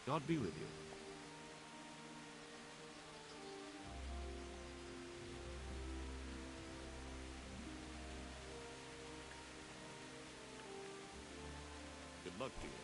God be with you. Good luck to you.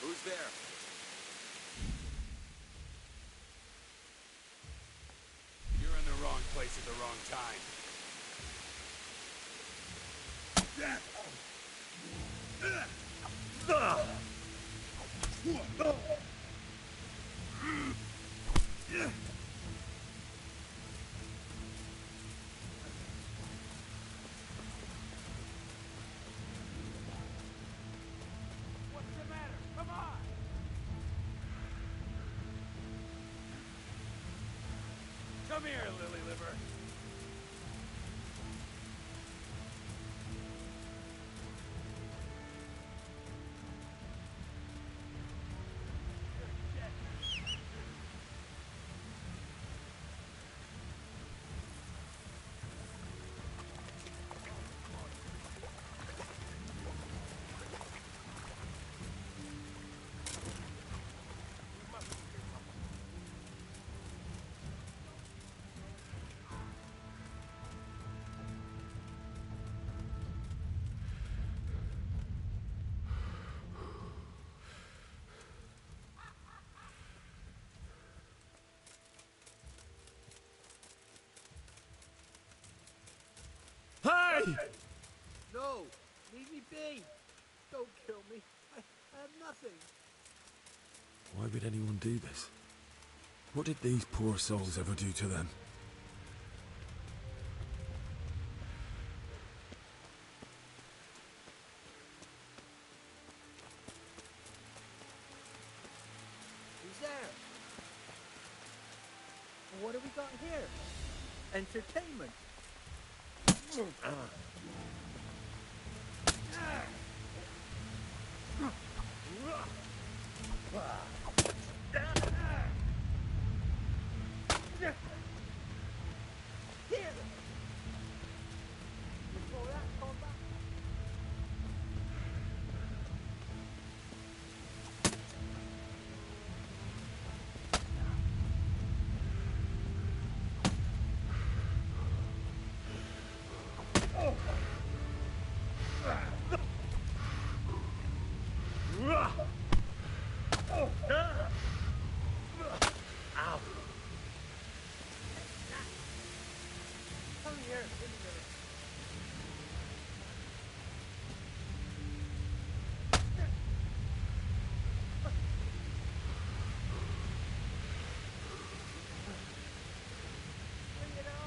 Who's there? You're in the wrong place at the wrong time.
What's the matter? Come on!
Come here, Lily Liver.
Hey!
No! Leave me be! Don't kill me. I have nothing.
Why would anyone do this? What did these poor souls ever do to them?
Who's there? What have we got here? Entertainment. Come here, give me your... Bring it on!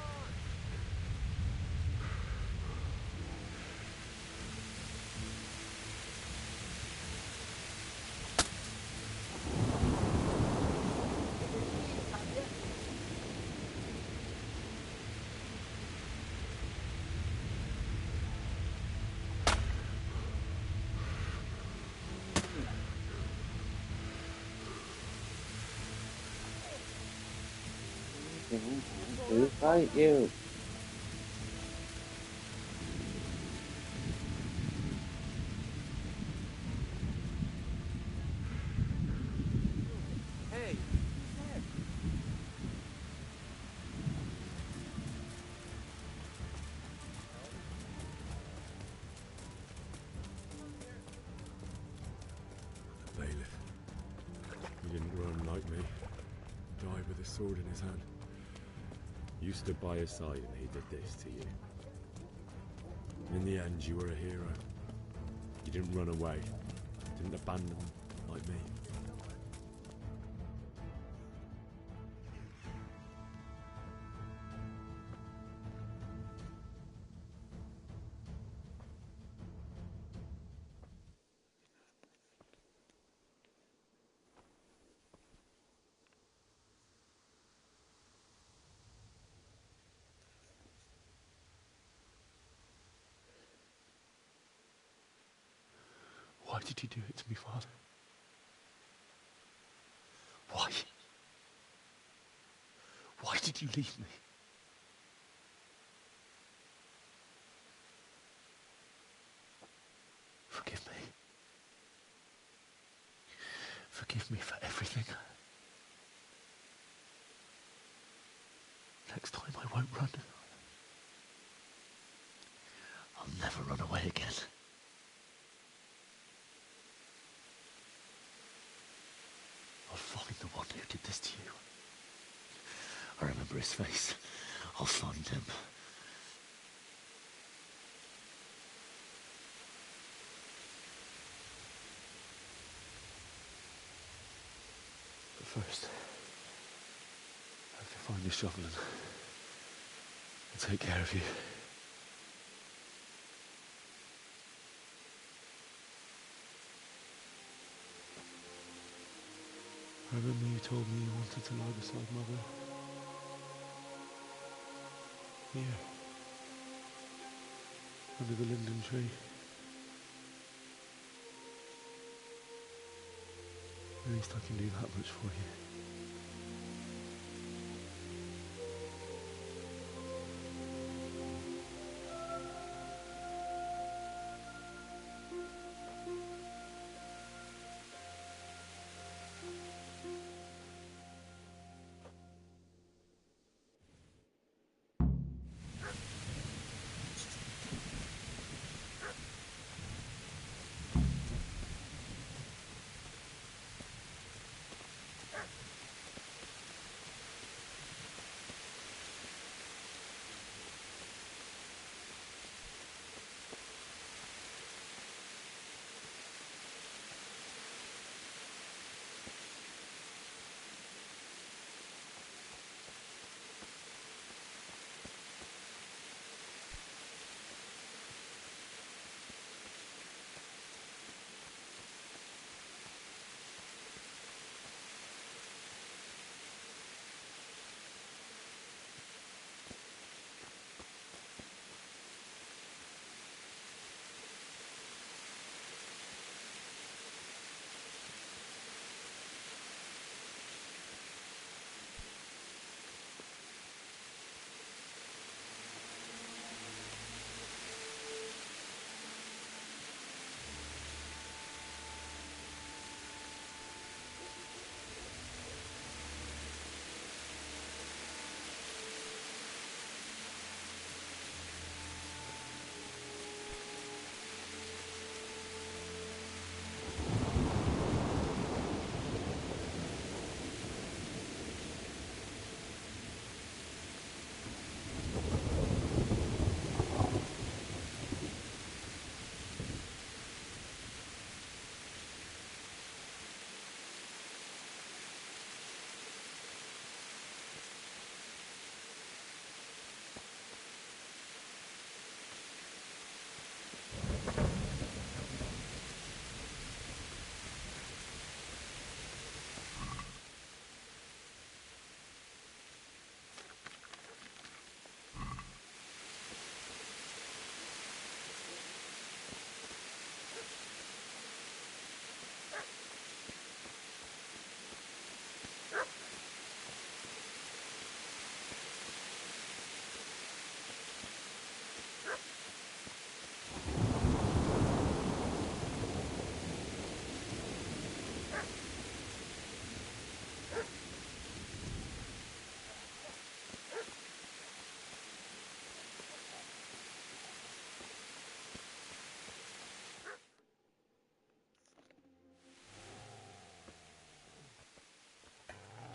To fight you.
Hey, there.
Bailiff. He didn't run like me. Died with a sword in his hand. You stood by his side and he did this to you. In the end, you were a hero. You didn't run away. Didn't abandon them like me. did you do it to me, Father? Why? Why did you leave me? Forgive me. Forgive me for everything. Next time I won't run. I'll never run away again. I'll find the one who did this to you. I remember his face. I'll find him. But first, I have to find the shovel and take care of you. I remember you told me you wanted to lie beside Mother. Here. Under the linden tree. At least I can do that much for you.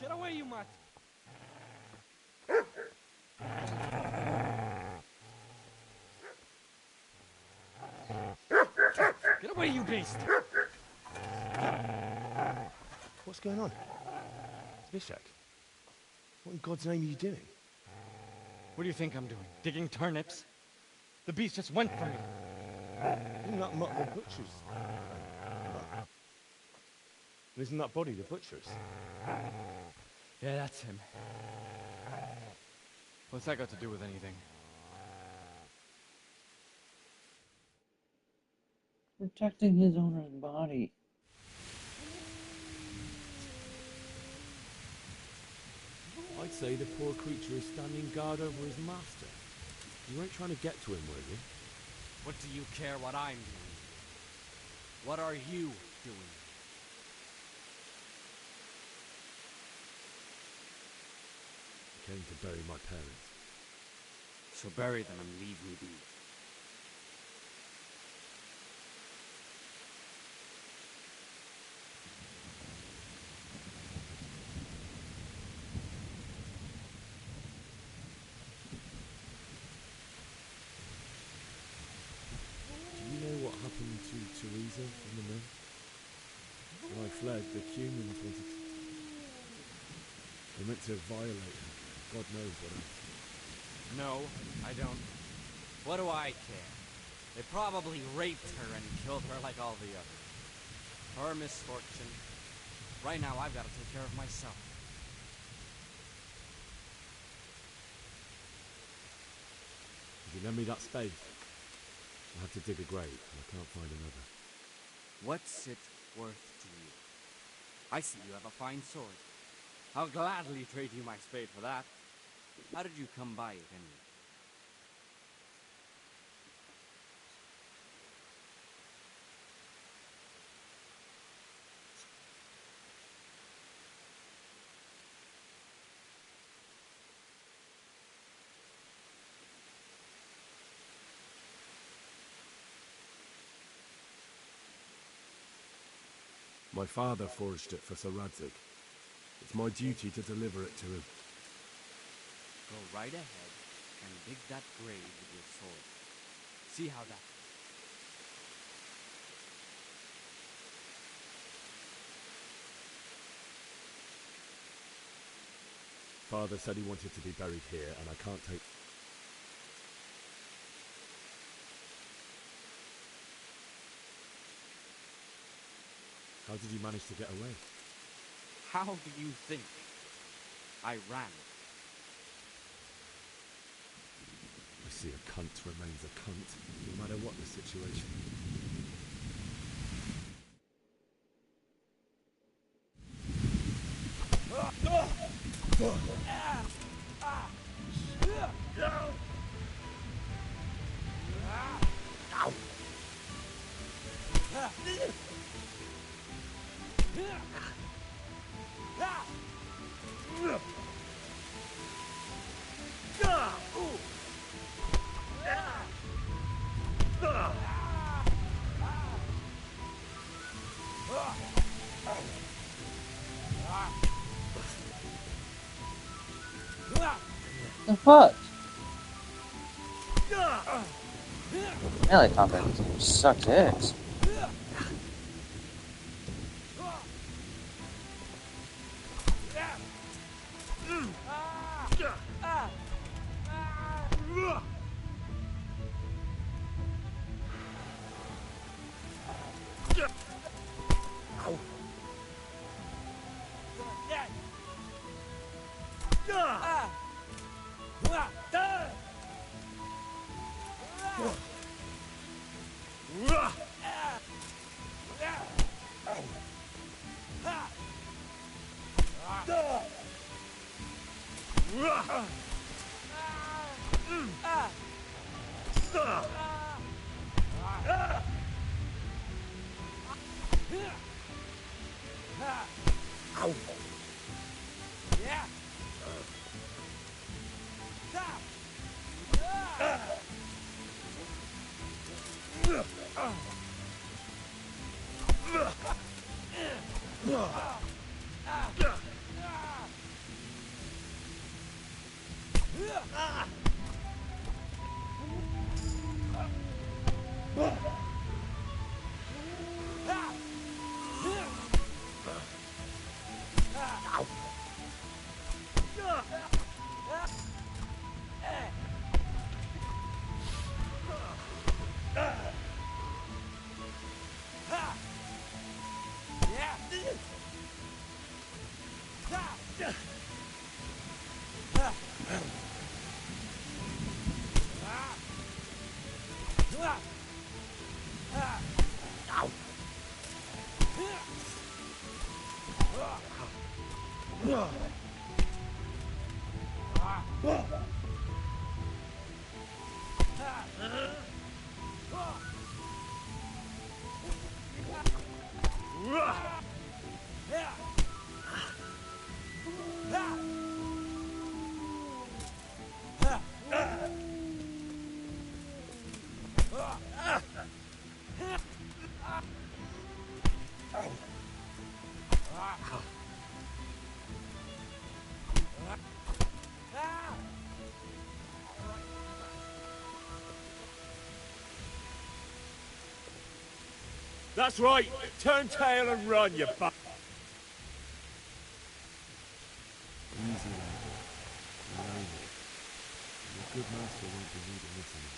Get away, you mutt! Get away, you beast!
What's going on? Zbyszek, what in God's name are you doing?
What do you think I'm doing? Digging turnips? The beast just went for me.
Isn't that mutt the butcher's? Isn't that body the butcher's?
Yeah, that's him. What's that got to do with anything?
Protecting his owner's body.
I'd say the poor creature is standing guard over his master. You ain't trying to get to him, were you?
What do you care what I'm doing? What are you doing?
I came to bury my parents.
So bury them and leave me be.
Do you know what happened to Teresa in the mill? When I fled, the humans wanted to... They meant to violate her. God knows what else.
No, I don't. What do I care? They probably raped her and killed her like all the others. Her misfortune. Right now, I've got to take care of myself.
If you lend me that spade, I have to dig a grave, and I can't find another.
What's it worth to you? I see you have a fine sword. I'll gladly trade you my spade for that. How did you come by it, anyway?
My father forged it for Sir Radzig. It's my duty to deliver it to him.
Go right ahead and dig that grave with your sword. See how that...
Father said he wanted to be buried here, and I can't take... How did you manage to get away?
How do you think? I ran.
I see a cunt remains a cunt, no matter what the situation.
The fuck? Melee combat sucks ass.
That's right. Turn tail and run, you bu... Easy, lad. Relax. Your good master won't be needing this anymore.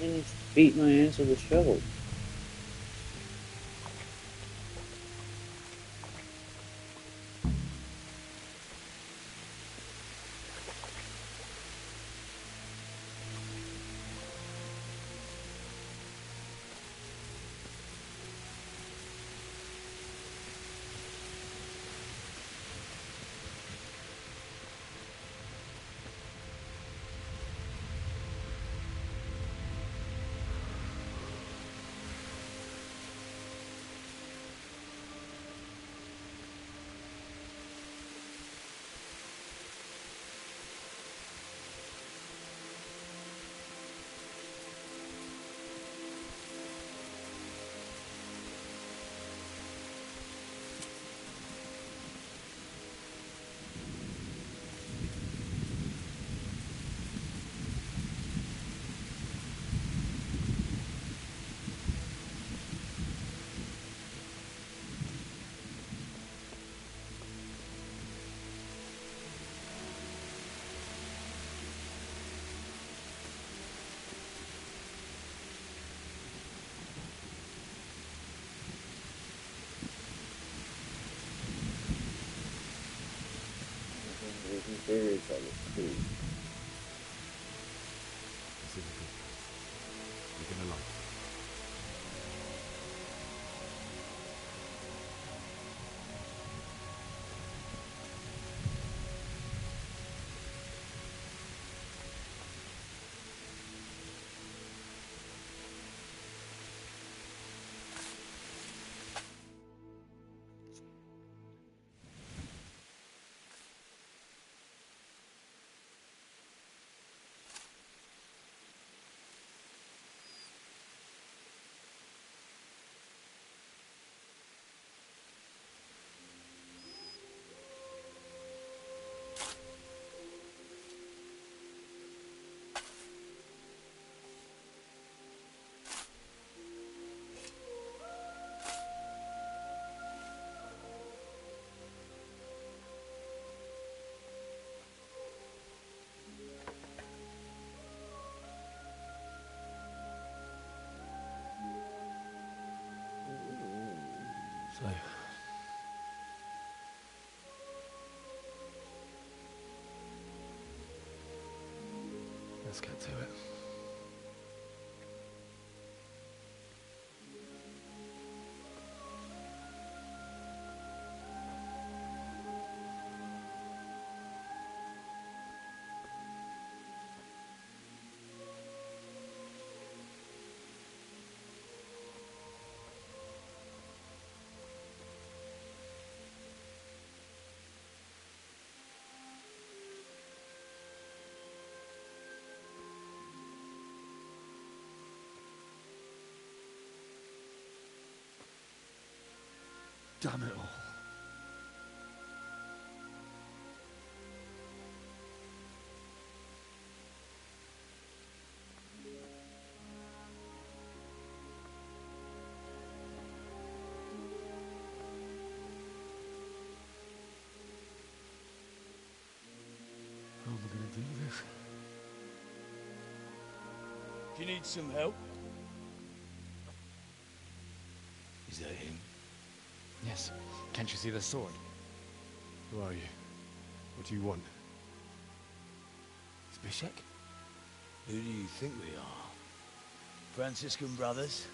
He needs to beat my ass with a shovel. There is on the tree.
This is a good place. You're gonna like it. So, let's get to it. Damn it all. How am I going to do this?
Do you need some help? Is that him?
Yes. Can't you see the sword?
Who are you? What do you want?
Zbyszek?
Who do you think we are? Franciscan brothers?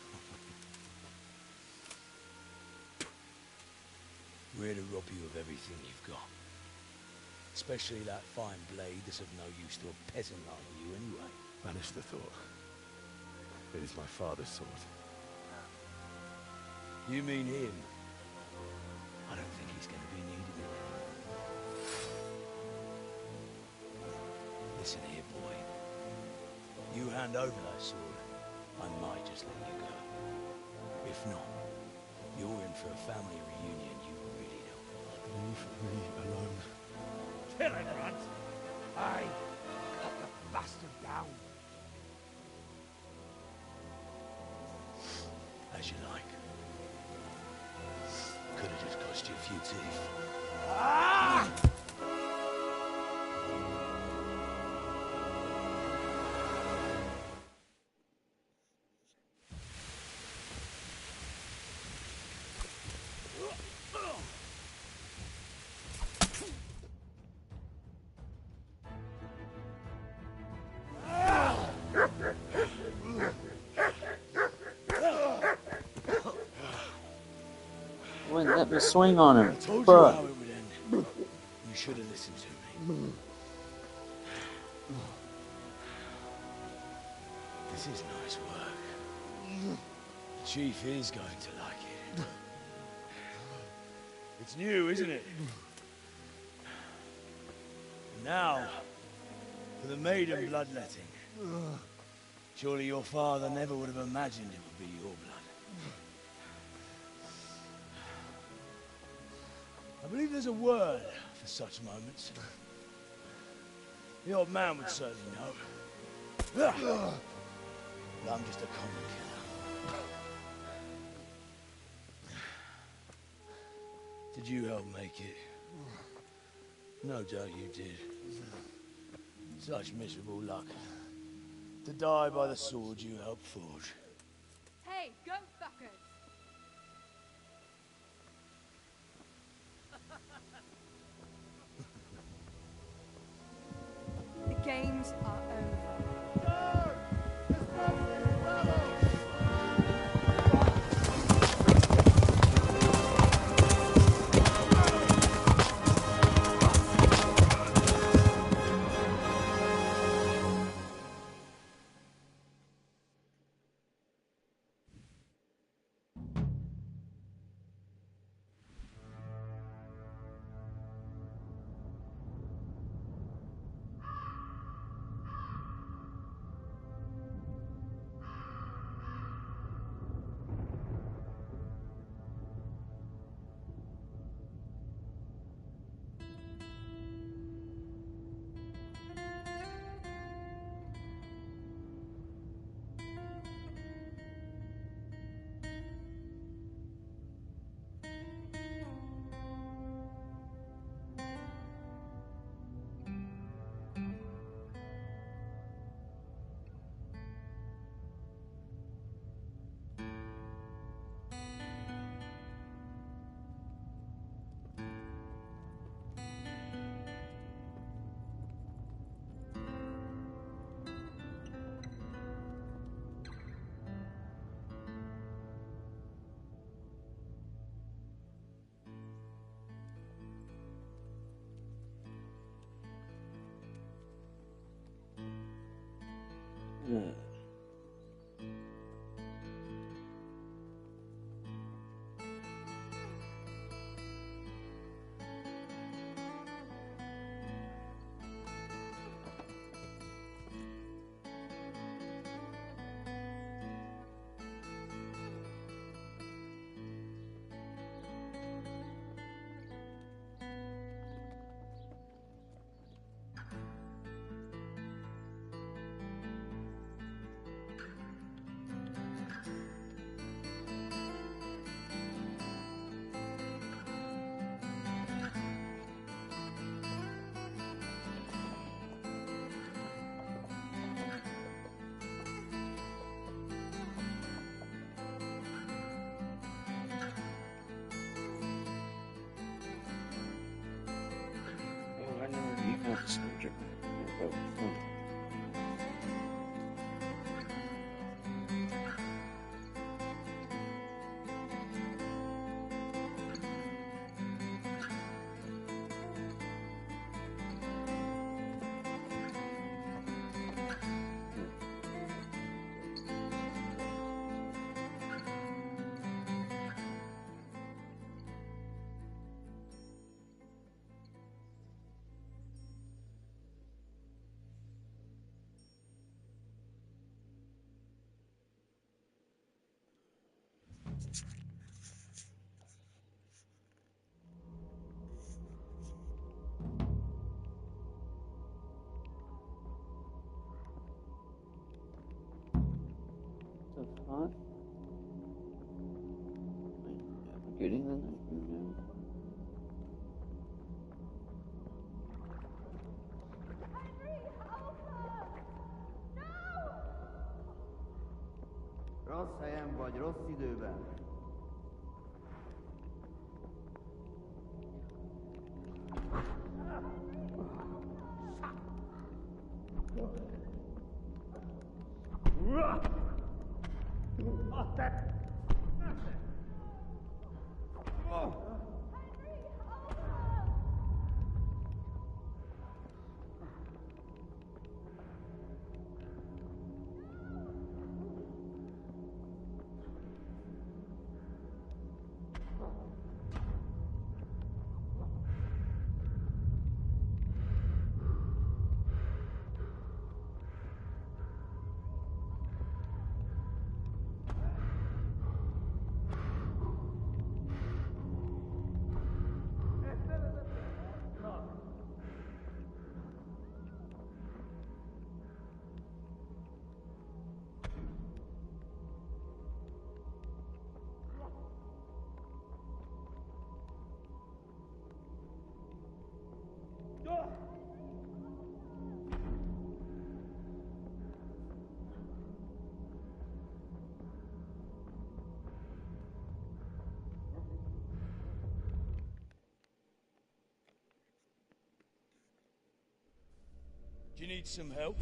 We're to rob you of everything you've got. Especially that fine blade that's of no use to a peasant like you anyway.
Banish the thought. It is my father's sword.
You mean him? I don't think he's going to be needing it. Listen here, boy. You hand over that sword, I might just let you go. If not, you're in for a family reunion you really don't want.
Leave me alone.
Kill him, Runt! Aye, cut the bastard down.
As you like. Could have just cost you a few teeth.
Ah!
Wouldn't let me swing on him.
I told you
Bruh.
how it would end. You should have listened to me. This is nice work. The chief is going to like it. It's new, isn't it? Now, for the maiden bloodletting. Surely your father never would have imagined it would be your blood. I believe there's a word for such moments. The old man would certainly know. But I'm just a common killer. Did you help make it? No doubt you did. Such miserable luck. To die by the sword you helped forge.
Hey, go fuckers! The games are over.
Soldier. Oh, fun. The fuck? I'm getting the nightmare now.
Rossz helyen vagy, rossz időben.
Do you need some help?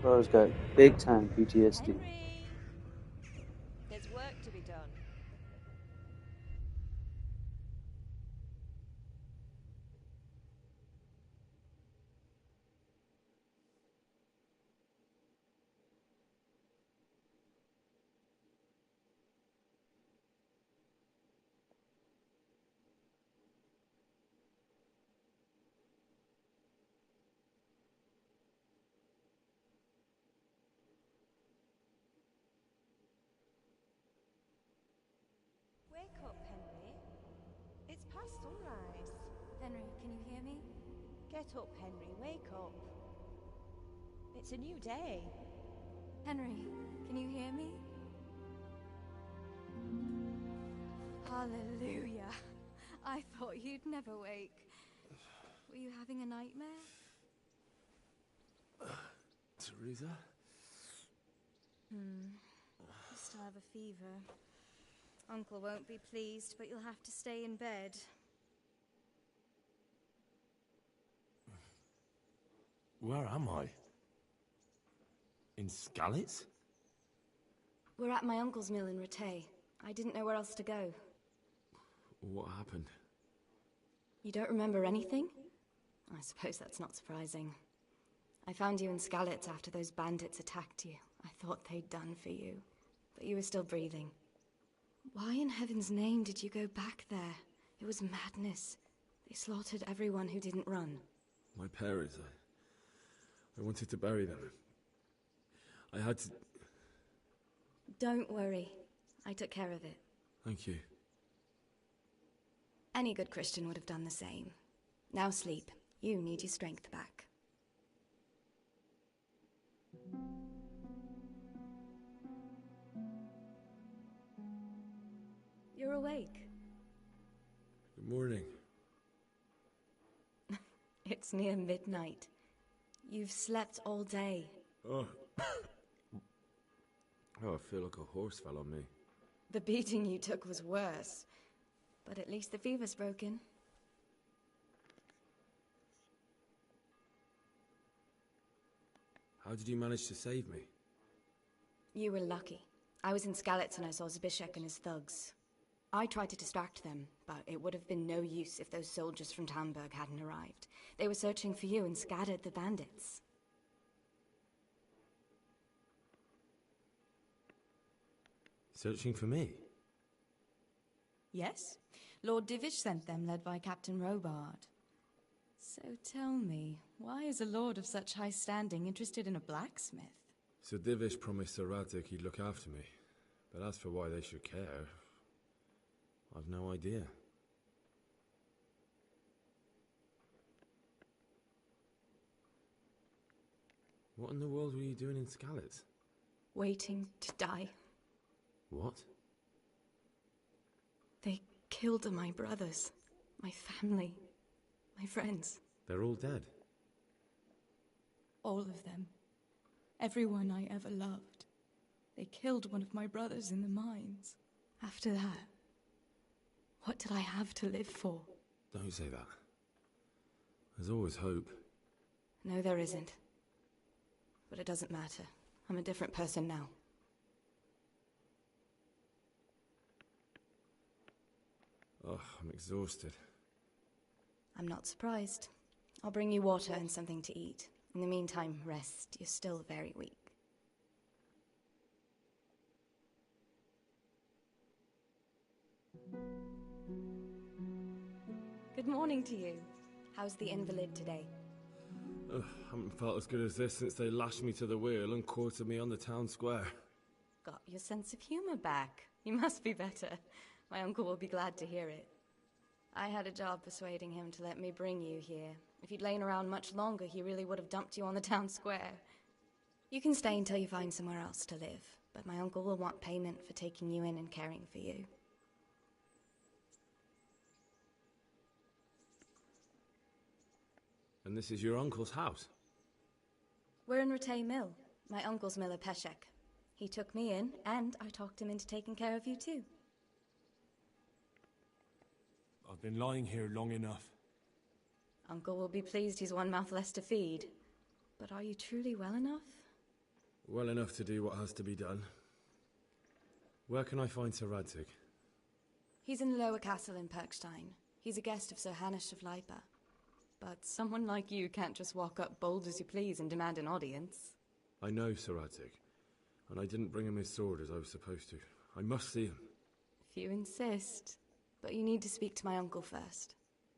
Bro's got big time PTSD.
Henry! There's work to be done. Wake up, Henry. It's past sunrise.
Henry, can you hear me?
Get up, Henry. Wake up. It's a new day.
Henry, can you hear me? Hallelujah. I thought you'd never wake. Were you having a nightmare?
Teresa?
You still have a fever. Uncle won't be pleased, but you'll have to stay in bed.
Where am I? In Skalitz?
We're at my uncle's mill in Rattay. I didn't know where else to go.
What happened?
You don't remember anything? I suppose that's not surprising. I found you in Skalitz after those bandits attacked you. I thought they'd done for you, but you were still breathing. Why in heaven's name did you go back there? It was madness. They slaughtered everyone who didn't run.
My parents, I wanted to bury them. I had to...
Don't worry. I took care of it.
Thank you.
Any good Christian would have done the same. Now sleep. You need your strength back. You're awake.
Good morning.
It's near midnight. You've slept all day.
Oh. Oh, I feel like a horse fell on me.
The beating you took was worse. But at least the fever's broken.
How did you manage to save me?
You were lucky. I was in Skalitz and I saw Zbyszek and his thugs. I tried to distract them, but it would have been no use if those soldiers from Talmberg hadn't arrived. They were searching for you and scattered the bandits.
Searching for me?
Yes. Lord Divish sent them, led by Captain Robard. So tell me, why is a lord of such high standing interested in a blacksmith?
Sir Divish promised Sir Radzig he'd look after me. But as for why they should care, I've no idea. What in the world were you doing in Skalitz?
Waiting to die.
What?
They killed my brothers, my family, my friends.
They're all dead.
All of them. Everyone I ever loved. They killed one of my brothers in the mines. After that, what did I have to live for?
Don't say that. There's always hope.
No, there isn't. But it doesn't matter. I'm a different person now.
Oh, I'm exhausted.
I'm not surprised. I'll bring you water and something to eat. In the meantime, rest. You're still very weak. Good morning to you. How's the invalid today?
Haven't felt as good as this since they lashed me to the wheel and quartered me on the town square.
Got your sense of humor back. You must be better. My uncle will be glad to hear it. I had a job persuading him to let me bring you here. If you'd lain around much longer, he really would have dumped you on the town square. You can stay until you find somewhere else to live, but my uncle will want payment for taking you in and caring for you.
And this is your uncle's house?
We're in Ratay Mill, my uncle's miller Peshek. He took me in, and I talked him into taking care of you too.
I've been lying here long enough.
Uncle will be pleased he's one mouth less to feed. But are you truly well enough?
Well enough to do what has to be done. Where can I find Sir Radzig?
He's in the lower castle in Perkstein. He's a guest of Sir Hanush of Leipa. But someone like you can't just walk up bold as you please and demand an audience.
I know Sir Radzig, and I didn't bring him his sword as I was supposed to. I must see him.
If you insist. But you need to speak to my uncle first.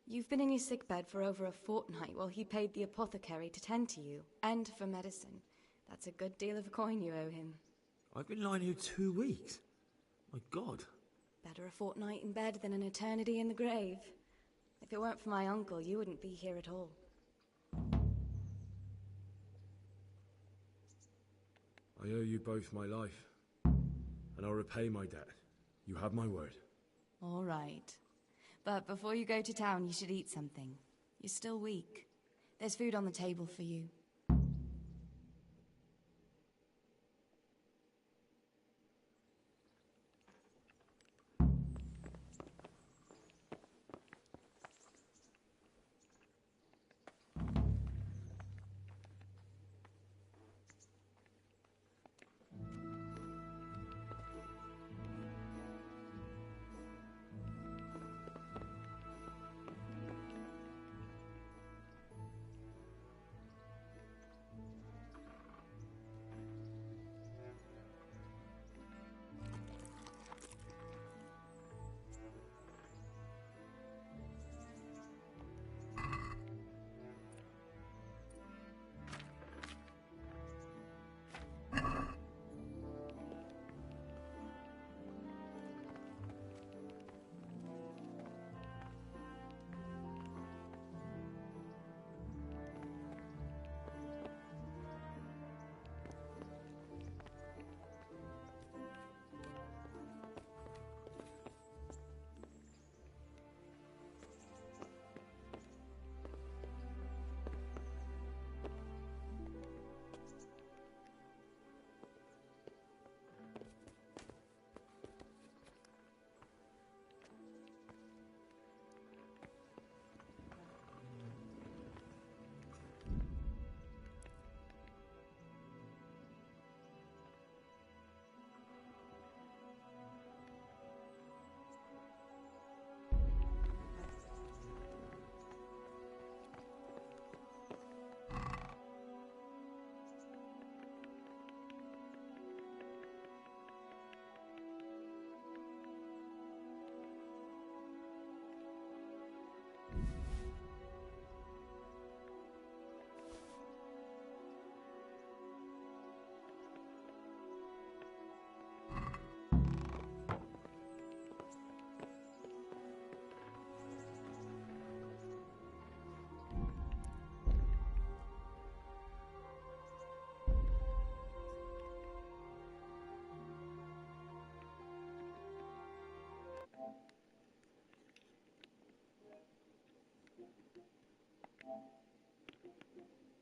You've been in your sickbed for over a fortnight while he paid the apothecary to tend to you, and for medicine. That's a good deal of coin you owe him.
I've been lying here 2 weeks. My God.
Better a fortnight in bed than an eternity in the grave. If it weren't for my uncle, you wouldn't be here at all.
I owe you both my life, and I'll repay my debt. You have my word.
All right. But before you go to town, you should eat something. You're still weak. There's food on the table for you.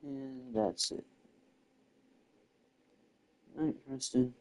And that's it. Interesting.